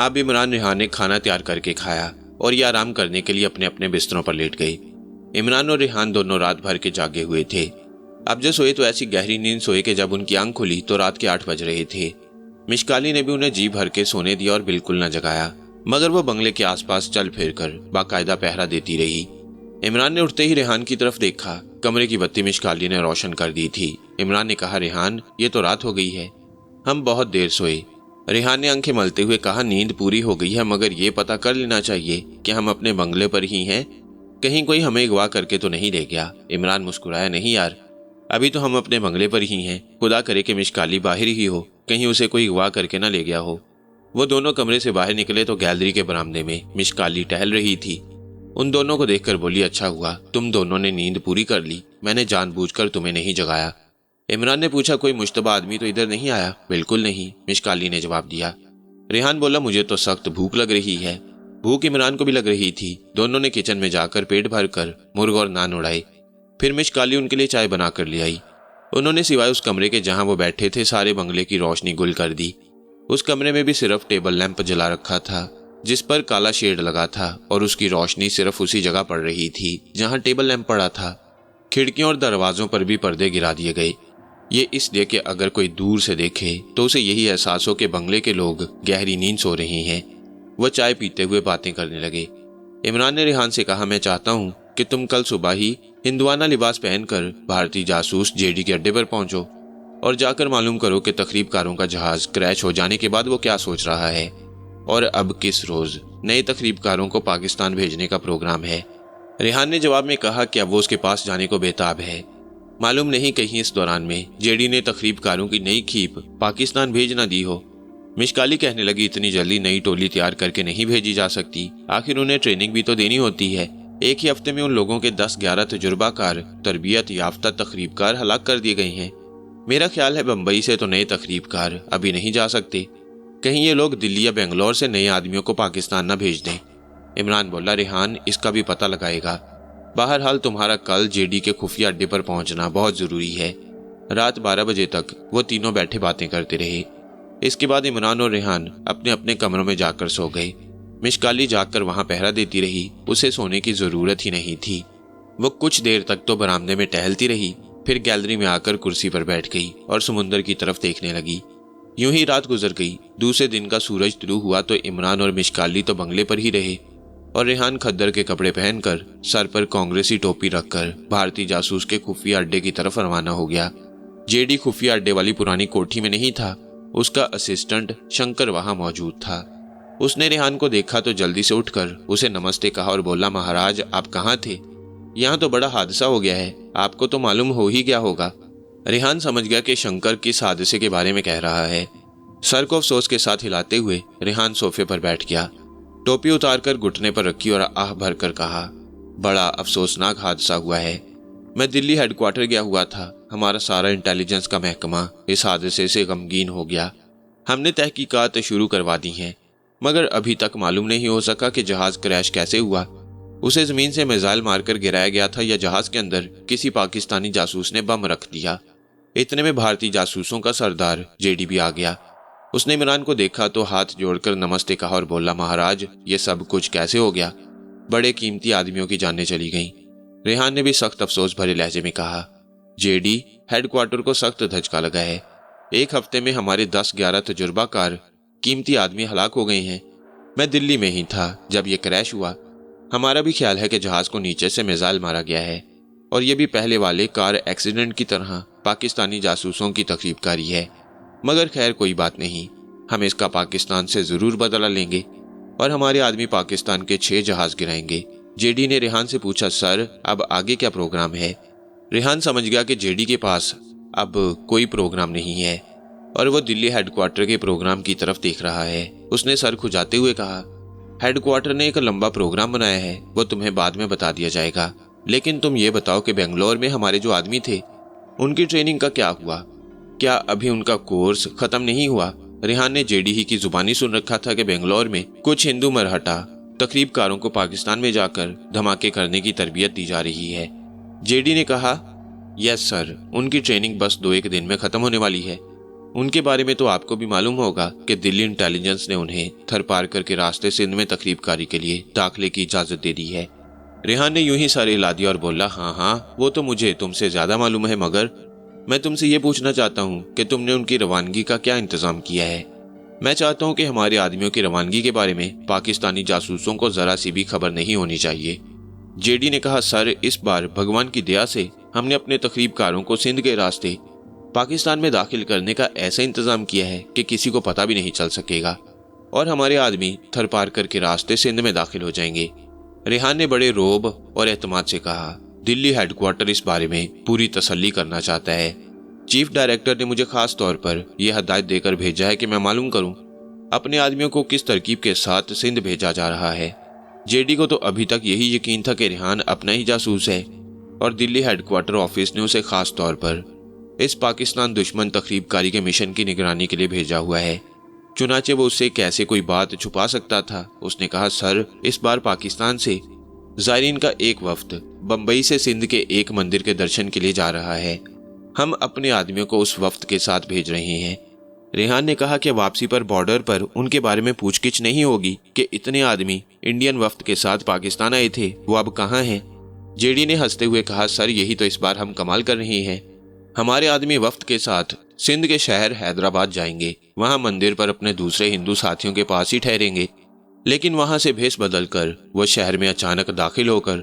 A: अब इमरान रेहान ने खाना तैयार करके खाया और ये आराम करने के लिए अपने अपने बिस्तरों पर लेट गए। इमरान और रेहान दोनों रात भर के जागे हुए थे। अब जो सोए तो ऐसी गहरी नींद सोए कि जब उनकी आंख खुली तो रात के 8 बज रहे थे। मिशकाली ने भी उन्हें जी भर के सोने दिया और बिल्कुल न जगाया, मगर वो बंगले के आसपास चल फिर कर बाकायदा पहरा देती रही। इमरान ने उठते ही रेहान की तरफ देखा। कमरे की बत्ती मिशकाली ने रोशन कर दी थी। इमरान ने कहा, रेहान, ये तो रात हो गई है, हम बहुत देर सोए। रेहान ने आंखें मलते हुए कहा, नींद पूरी हो गई है, मगर ये पता कर लेना चाहिए कि हम अपने बंगले पर ही हैं, कहीं कोई हमें अगवा करके तो नहीं ले गया। इमरान मुस्कुराया, नहीं यार, अभी तो हम अपने बंगले पर ही हैं। खुदा करे कि मिशकाली बाहर ही हो, कहीं उसे कोई अगवा करके ना ले गया हो। वो दोनों कमरे से बाहर निकले तो गैलरी के बरामदे में मिशकाली टहल रही थी। उन दोनों को देखकर बोली, अच्छा हुआ तुम दोनों ने नींद पूरी कर ली, मैंने जानबूझकर तुम्हें नहीं जगाया। इमरान ने पूछा, कोई मुश्तबा आदमी तो इधर नहीं आया? बिल्कुल नहीं, मिशकाली ने जवाब दिया। रेहान बोला, मुझे तो सख्त भूख लग रही है। भूख इमरान को भी लग रही थी। दोनों ने किचन में जाकर पेट भर कर मुर्ग और नान उड़ाए। फिर मिशकाली उनके लिए चाय बनाकर ले आई। انہوں نے سوائے اس کمرے کے جہاں وہ بیٹھے تھے سارے بنگلے کی روشنی گل کر دی۔ اس کمرے میں بھی صرف ٹیبل لیمپ جلا رکھا تھا جس پر کالا شیڈ لگا تھا اور اس کی روشنی صرف اسی جگہ پڑ رہی تھی جہاں ٹیبل لیمپ پڑا تھا۔ کھڑکیوں اور دروازوں پر بھی پردے گرا دیے گئے، یہ اس لیے کہ اگر کوئی دور سے دیکھے تو اسے یہی احساس ہو کہ بنگلے کے لوگ گہری نیند سو رہے ہیں۔ وہ چائے پیتے ہوئے باتیں کرنے لگے۔ عمران نے ریحان سے کہا، میں چاہتا ہوں کہ تم کل صبح ہی ہندوانہ لباس پہن کر بھارتی جاسوس JD کے اڈے پر پہنچو اور جا کر معلوم کرو کہ تخریب کاروں کا جہاز کریش ہو جانے کے بعد وہ کیا سوچ رہا ہے اور اب کس روز نئے تخریب کاروں کو پاکستان بھیجنے کا پروگرام ہے۔ ریحان نے جواب میں کہا کہ اب وہ اس کے پاس جانے کو بےتاب ہے، معلوم نہیں کہیں اس دوران میں JD نے تخریب کاروں کی نئی کھیپ پاکستان بھیج نہ دی ہو۔ مشکالی کہنے لگی، اتنی جلدی نئی ٹولی تیار کر کے نہیں بھیجی جا سکتی، آخر انہیں ٹریننگ بھی تو دینی ہوتی ہے۔ ایک ہی ہفتے میں ان لوگوں کے 10-11 تجربہ کار تربیت یافتہ تخریب کار ہلاک کر دیے گئے ہیں۔ میرا خیال ہے بمبئی سے تو نئے تخریب کار ابھی نہیں جا سکتے، کہیں یہ لوگ دلی یا بنگلور سے نئے آدمیوں کو پاکستان نہ بھیج دیں۔ عمران بولا، ریحان اس کا بھی پتہ لگائے گا، بہرحال تمہارا کل JD کے خفیہ اڈے پر پہنچنا بہت ضروری ہے۔ رات 12 بجے تک وہ تینوں بیٹھے باتیں کرتے رہے۔ اس کے بعد عمران اور ریحان اپنے اپنے کمروں میں جا کر سو گئے۔ مشکالی جاگ کر وہاں پہرا دیتی رہی، اسے سونے کی ضرورت ہی نہیں تھی۔ وہ کچھ دیر تک تو برآمدے میں ٹہلتی رہی، پھر گیلری میں آ کر کرسی پر بیٹھ گئی اور سمندر کی طرف دیکھنے لگی۔ یوں ہی رات گزر گئی۔ دوسرے دن کا سورج طلوع ہوا تو عمران اور مشکالی تو بنگلے پر ہی رہے اور ریحان کھدر کے کپڑے پہن کر سر پر کانگریسی ٹوپی رکھ کر بھارتی جاسوس کے خفیہ اڈے کی طرف روانہ ہو گیا۔ JD خفیہ اڈے والی پرانی کوٹھی میں نہیں تھا، اس کا اسسٹنٹ شنکر وہاں موجود تھا۔ اس نے ریحان کو دیکھا تو جلدی سے اٹھ کر اسے نمستے کہا اور بولا، مہاراج آپ کہاں تھے؟ یہاں تو بڑا حادثہ ہو گیا ہے، آپ کو تو معلوم ہو ہی گیا ہوگا۔ ریحان سمجھ گیا کہ شنکر کس حادثے کے بارے میں کہہ رہا ہے۔ سر کو افسوس کے ساتھ ہلاتے ہوئے ریحان صوفے پر بیٹھ گیا، ٹوپی اتار کر گھٹنے پر رکھی اور آہ بھر کر کہا، بڑا افسوسناک حادثہ ہوا ہے۔ میں دلی ہیڈ کوارٹر گیا ہوا تھا، ہمارا سارا انٹیلیجنس کا محکمہ اس حادثے سے غمگین ہو گیا۔ ہم نے تحقیقات شروع کروا دی ہیں، مگر ابھی تک معلوم نہیں ہو سکا کہ جہاز کریش کیسے ہوا۔ اسے زمین سے میزائل مار کر گرایا گیا تھا یا جہاز کے اندر کسی پاکستانی جاسوس نے بم رکھ دیا۔ اتنے میں بھارتی جاسوسوں کا سردار JD بھی آ گیا۔ اس نے عمران کو دیکھا تو ہاتھ جوڑ کر نمستے کہا اور بولا، مہاراج یہ سب کچھ کیسے ہو گیا؟ بڑے قیمتی آدمیوں کی جانیں چلی گئیں۔ ریحان نے بھی سخت افسوس بھرے لہجے میں کہا، JD ہیڈ کوارٹر کو سخت دھچکا لگا ہے، ایک ہفتے میں ہمارے 10-11 تجربہ کار قیمتی آدمی ہلاک ہو گئے ہیں۔ میں دلی میں ہی تھا جب یہ کریش ہوا۔ ہمارا بھی خیال ہے کہ جہاز کو نیچے سے میزائل مارا گیا ہے اور یہ بھی پہلے والے کار ایکسیڈنٹ کی طرح پاکستانی جاسوسوں کی تخریب کاری ہے، مگر خیر کوئی بات نہیں، ہم اس کا پاکستان سے ضرور بدلہ لیں گے اور ہمارے آدمی پاکستان کے 6 جہاز گرائیں گے۔ JD نے ریحان سے پوچھا، سر اب آگے کیا پروگرام ہے؟ ریحان سمجھ گیا کہ JD کے پاس اب کوئی پروگرام نہیں ہے اور وہ دلی ہیڈ کوارٹر کے پروگرام کی طرف دیکھ رہا ہے۔ اس نے سر کھجاتے ہوئے کہا، ہیڈ کوارٹر نے ایک لمبا پروگرام بنایا ہے، وہ تمہیں بعد میں بتا دیا جائے گا، لیکن تم یہ بتاؤ کہ بنگلور میں ہمارے جو آدمی تھے ان کی ٹریننگ کا کیا ہوا؟ کیا ابھی ان کا کورس ختم نہیں ہوا؟ ریحان نے JD ہی کی زبانی سن رکھا تھا کہ بنگلور میں کچھ ہندو مرہٹا تخریب کاروں کو پاکستان میں جا کر دھماکے کرنے کی تربیت دی جا رہی ہے۔ JD نے کہا، یس سر، ان کی ٹریننگ بس 2-1 دن میں ختم ہونے والی ہے۔ ان کے بارے میں تو آپ کو بھی معلوم ہوگا کہ دلی انٹیلیجنس نے انہیں تھر پار کر کے راستے سندھ میں تخریب کاری کے لیے داخلے کی اجازت دے دی ہے۔ ریحان نے یوں ہی سر ہلا دیا اور بولا، ہاں وہ تو مجھے تم سے زیادہ معلوم ہے، مگر میں تم سے یہ پوچھنا چاہتا ہوں کہ تم نے ان کی روانگی کا کیا انتظام کیا ہے؟ میں چاہتا ہوں کہ ہمارے آدمیوں کی روانگی کے بارے میں پاکستانی جاسوسوں کو ذرا سی بھی خبر نہیں ہونی چاہیے۔ JD نے کہا، سر اس بار بھگوان کی دیا سے ہم نے اپنے تخریب کاروں کو سندھ کے راستے پاکستان میں داخل کرنے کا ایسا انتظام کیا ہے کہ کسی کو پتہ بھی نہیں چل سکے گا اور ہمارے آدمی تھر پار کر کے راستے سندھ میں داخل ہو جائیں گے۔ ریحان نے بڑے روب اور اعتماد سے کہا، دلی ہیڈ کوارٹر اس بارے میں پوری تسلی کرنا چاہتا ہے۔ چیف ڈائریکٹر نے مجھے خاص طور پر یہ ہدایت دے کر بھیجا ہے کہ میں معلوم کروں اپنے آدمیوں کو کس ترکیب کے ساتھ سندھ بھیجا جا رہا ہے۔ JD کو تو ابھی تک یہی یقین تھا کہ ریحان اپنا ہی جاسوس ہے اور دلی ہیڈ کوارٹر آفس نے اسے خاص طور پر اس پاکستان دشمن تخریب کاری کے مشن کی نگرانی کے لیے بھیجا ہوا ہے۔ چنانچہ وہ اس سے کیسے کوئی بات چھپا سکتا تھا؟ اس نے کہا، سر اس بار پاکستان سے زائرین کا ایک وفد بمبئی سے سندھ کے ایک مندر کے درشن کے لیے جا رہا ہے۔ ہم اپنے آدمیوں کو اس وفد کے ساتھ بھیج رہے ہیں۔ ریحان نے کہا کہ واپسی پر بارڈر پر ان کے بارے میں پوچھ گچھ نہیں ہوگی کہ اتنے آدمی انڈین وفد کے ساتھ پاکستان آئے تھے، وہ اب کہاں ہیں؟ جے ڈی نے ہنستے ہوئے کہا، سر یہی تو اس بار ہم کمال کر رہے ہیں۔ ہمارے آدمی وفد کے ساتھ سندھ کے شہر حیدرآباد جائیں گے، وہاں مندر پر اپنے دوسرے ہندو ساتھیوں کے پاس ہی ٹھہریں گے، لیکن وہاں سے بھیس بدل کر وہ شہر میں اچانک داخل ہو کر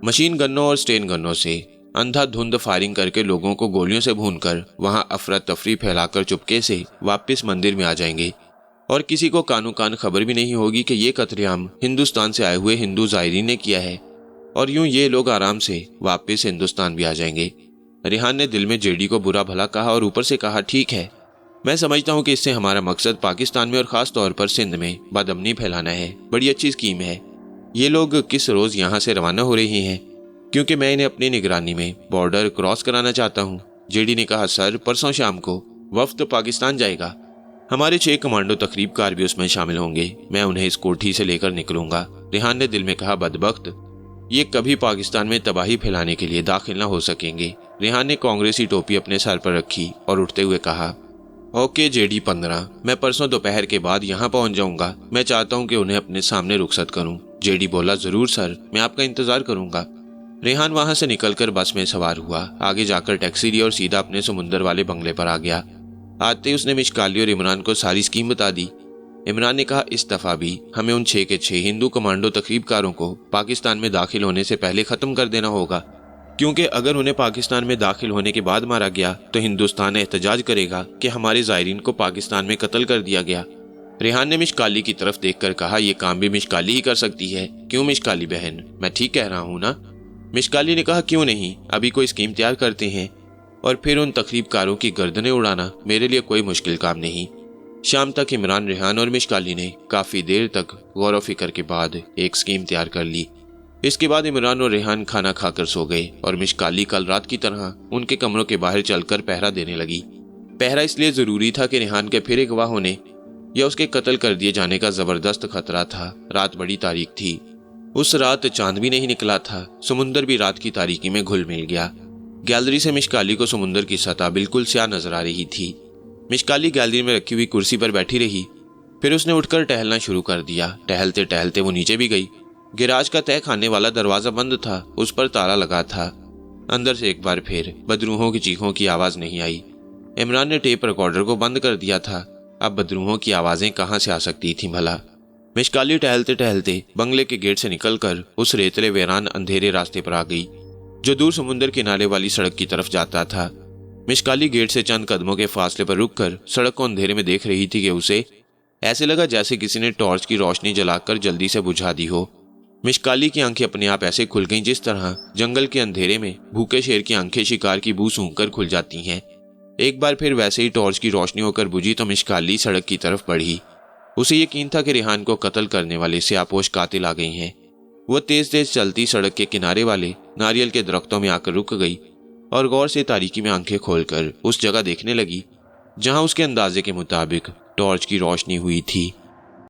A: مشین گنوں اور سٹین گنوں سے اندھا دھند فائرنگ کر کے لوگوں کو گولیوں سے بھون کر وہاں افراتفری پھیلا کر چپکے سے واپس مندر میں آ جائیں گے، اور کسی کو کانو کان خبر بھی نہیں ہوگی کہ یہ قتل عام ہندوستان سے آئے ہوئے ہندو زائرین نے کیا ہے، اور یوں یہ لوگ آرام سے واپس ہندوستان بھی آ جائیں گے۔ ریحان نے دل میں جے ڈی کو برا بھلا کہا اور اوپر سے کہا، ٹھیک ہے، میں سمجھتا ہوں کہ اس سے ہمارا مقصد پاکستان میں اور خاص طور پر سندھ میں بدامنی پھیلانا ہے۔ بڑی اچھی اسکیم ہے۔ یہ لوگ کس روز یہاں سے روانہ ہو رہے ہیں؟ کیونکہ میں انہیں اپنی نگرانی میں بارڈر کراس کرانا چاہتا ہوں۔ جے ڈی نے کہا، سر پرسوں شام کو وفد پاکستان جائے گا، ہمارے 6 کمانڈو تقریب کار بھی اس میں شامل ہوں گے، میں انہیں اس کوٹھی سے لے کر نکلوں گا۔ ریحان نے دل میں کہا، بدبخت، یہ کبھی پاکستان میں تباہی پھیلانے کے لیے داخل نہ ہو سکیں گے۔ ریحان نے کانگریسی ٹوپی اپنے سر پر رکھی اور اٹھتے ہوئے کہا، اوکے جے ڈی 15، میں پرسوں دوپہر کے بعد یہاں پہنچ جاؤں گا، میں چاہتا ہوں کہ انہیں اپنے سامنے رخصت کروں۔ جے ڈی بولا، ضرور سر، میں آپ کا انتظار کروں گا۔ ریحان وہاں سے نکل کر بس میں سوار ہوا، آگے جا کر ٹیکسی لی اور سیدھا اپنے سمندر والے بنگلے پر آ گیا۔ آتے ہی اس نے مشکالی اور عمران کو ساری اسکیم بتا دی۔ عمران نے کہا، اس دفعہ بھی ہمیں ان 6 کے 6 ہندو کمانڈو تقریب کاروں کو پاکستان میں داخل ہونے سے پہلے ختم کر دینا ہوگا، کیونکہ اگر انہیں پاکستان میں داخل ہونے کے بعد مارا گیا تو ہندوستان احتجاج کرے گا کہ ہمارے زائرین کو پاکستان میں قتل کر دیا گیا۔ ریحان نے مشکالی کی طرف دیکھ کر کہا، یہ کام بھی مشکالی ہی کر سکتی ہے، کیوں مشکالی بہن؟ میں ٹھیک کہہ رہا ہوں نا؟ مشکالی نے کہا، کیوں نہیں، ابھی کوئی اسکیم تیار کرتے ہیں اور پھر ان تقریب کاروں کی گردنیں اڑانا میرے لیے کوئی مشکل کام نہیں۔ شام تک عمران، ریحان اور مشکالی نے کافی دیر تک غور و فکر کے بعد ایک اسکیم تیار کر لی۔ اس کے بعد عمران اور ریحان کھانا کھا کر سو گئے اور مشکالی کل رات کی طرح ان کے کمروں کے باہر چل کر پہرا دینے لگی۔ پہرا اس لیے ضروری تھا کہ ریحان کے پھر گواہ ہونے یا اس کے قتل کر دیے جانے کا زبردست خطرہ تھا۔ رات بڑی تاریک تھی، اس رات چاند بھی نہیں نکلا تھا، سمندر بھی رات کی تاریکی میں گھل مل گیا۔ گیلری سے مشکالی کو سمندر کی سطح بالکل سیاہ نظر آ رہی تھی۔ مشکالی گیلری میں رکھی ہوئی کرسی پر بیٹھی رہی، پھر اس نے اٹھ کر ٹہلنا شروع کر دیا۔ ٹہلتے ٹہلتے وہ نیچے بھی گئی۔ گیراج کا تہہ خانے والا دروازہ بند تھا، اس پر تالا لگا تھا۔ اندر سے ایک بار پھر بدروحوں کی چیخوں کی آواز نہیں آئی۔ عمران نے ٹیپ ریکارڈر کو بند کر دیا تھا، اب بدروحوں کی آوازیں کہاں سے آ سکتی تھیں بھلا؟ مشکالی ٹہلتے ٹہلتے بنگلے کے گیٹ سے نکل کر اس ریتلے ویران اندھیرے راستے پر آ گئی جو دور سمندر کنارے والی سڑک کی طرف جاتا تھا۔ مشکالی گیٹ سے چند قدموں کے فاصلے پر رک کر سڑک کو اندھیرے میں دیکھ رہی تھی کہ اسے ایسے لگا جیسے کسی نے ٹارچ کی روشنی جلا کر جلدی سے بجھا دی ہو۔ مشکالی کی آنکھیں اپنے آپ ایسے کھل گئیں جس طرح جنگل کے اندھیرے میں بھوکے شیر کی آنکھیں شکار کی بو سونگھ کر کھل جاتی ہیں۔ ایک بار پھر ویسے ہی ٹارچ کی روشنی ہو کر بجھی تو مشکالی سڑک کی طرف بڑھی۔ اسے یقین تھا کہ ریحان کو قتل کرنے والے سیاہپوش قاتل آ گئے ہیں۔ وہ تیز تیز چلتی سڑک کے کنارے والے ناریل کے درختوں میں آ کر رک گئی اور غور سے تاریکی میں آنکھیں کھول کر اس جگہ دیکھنے لگی جہاں اس کے اندازے کے مطابق ٹارچ کی روشنی ہوئی تھی۔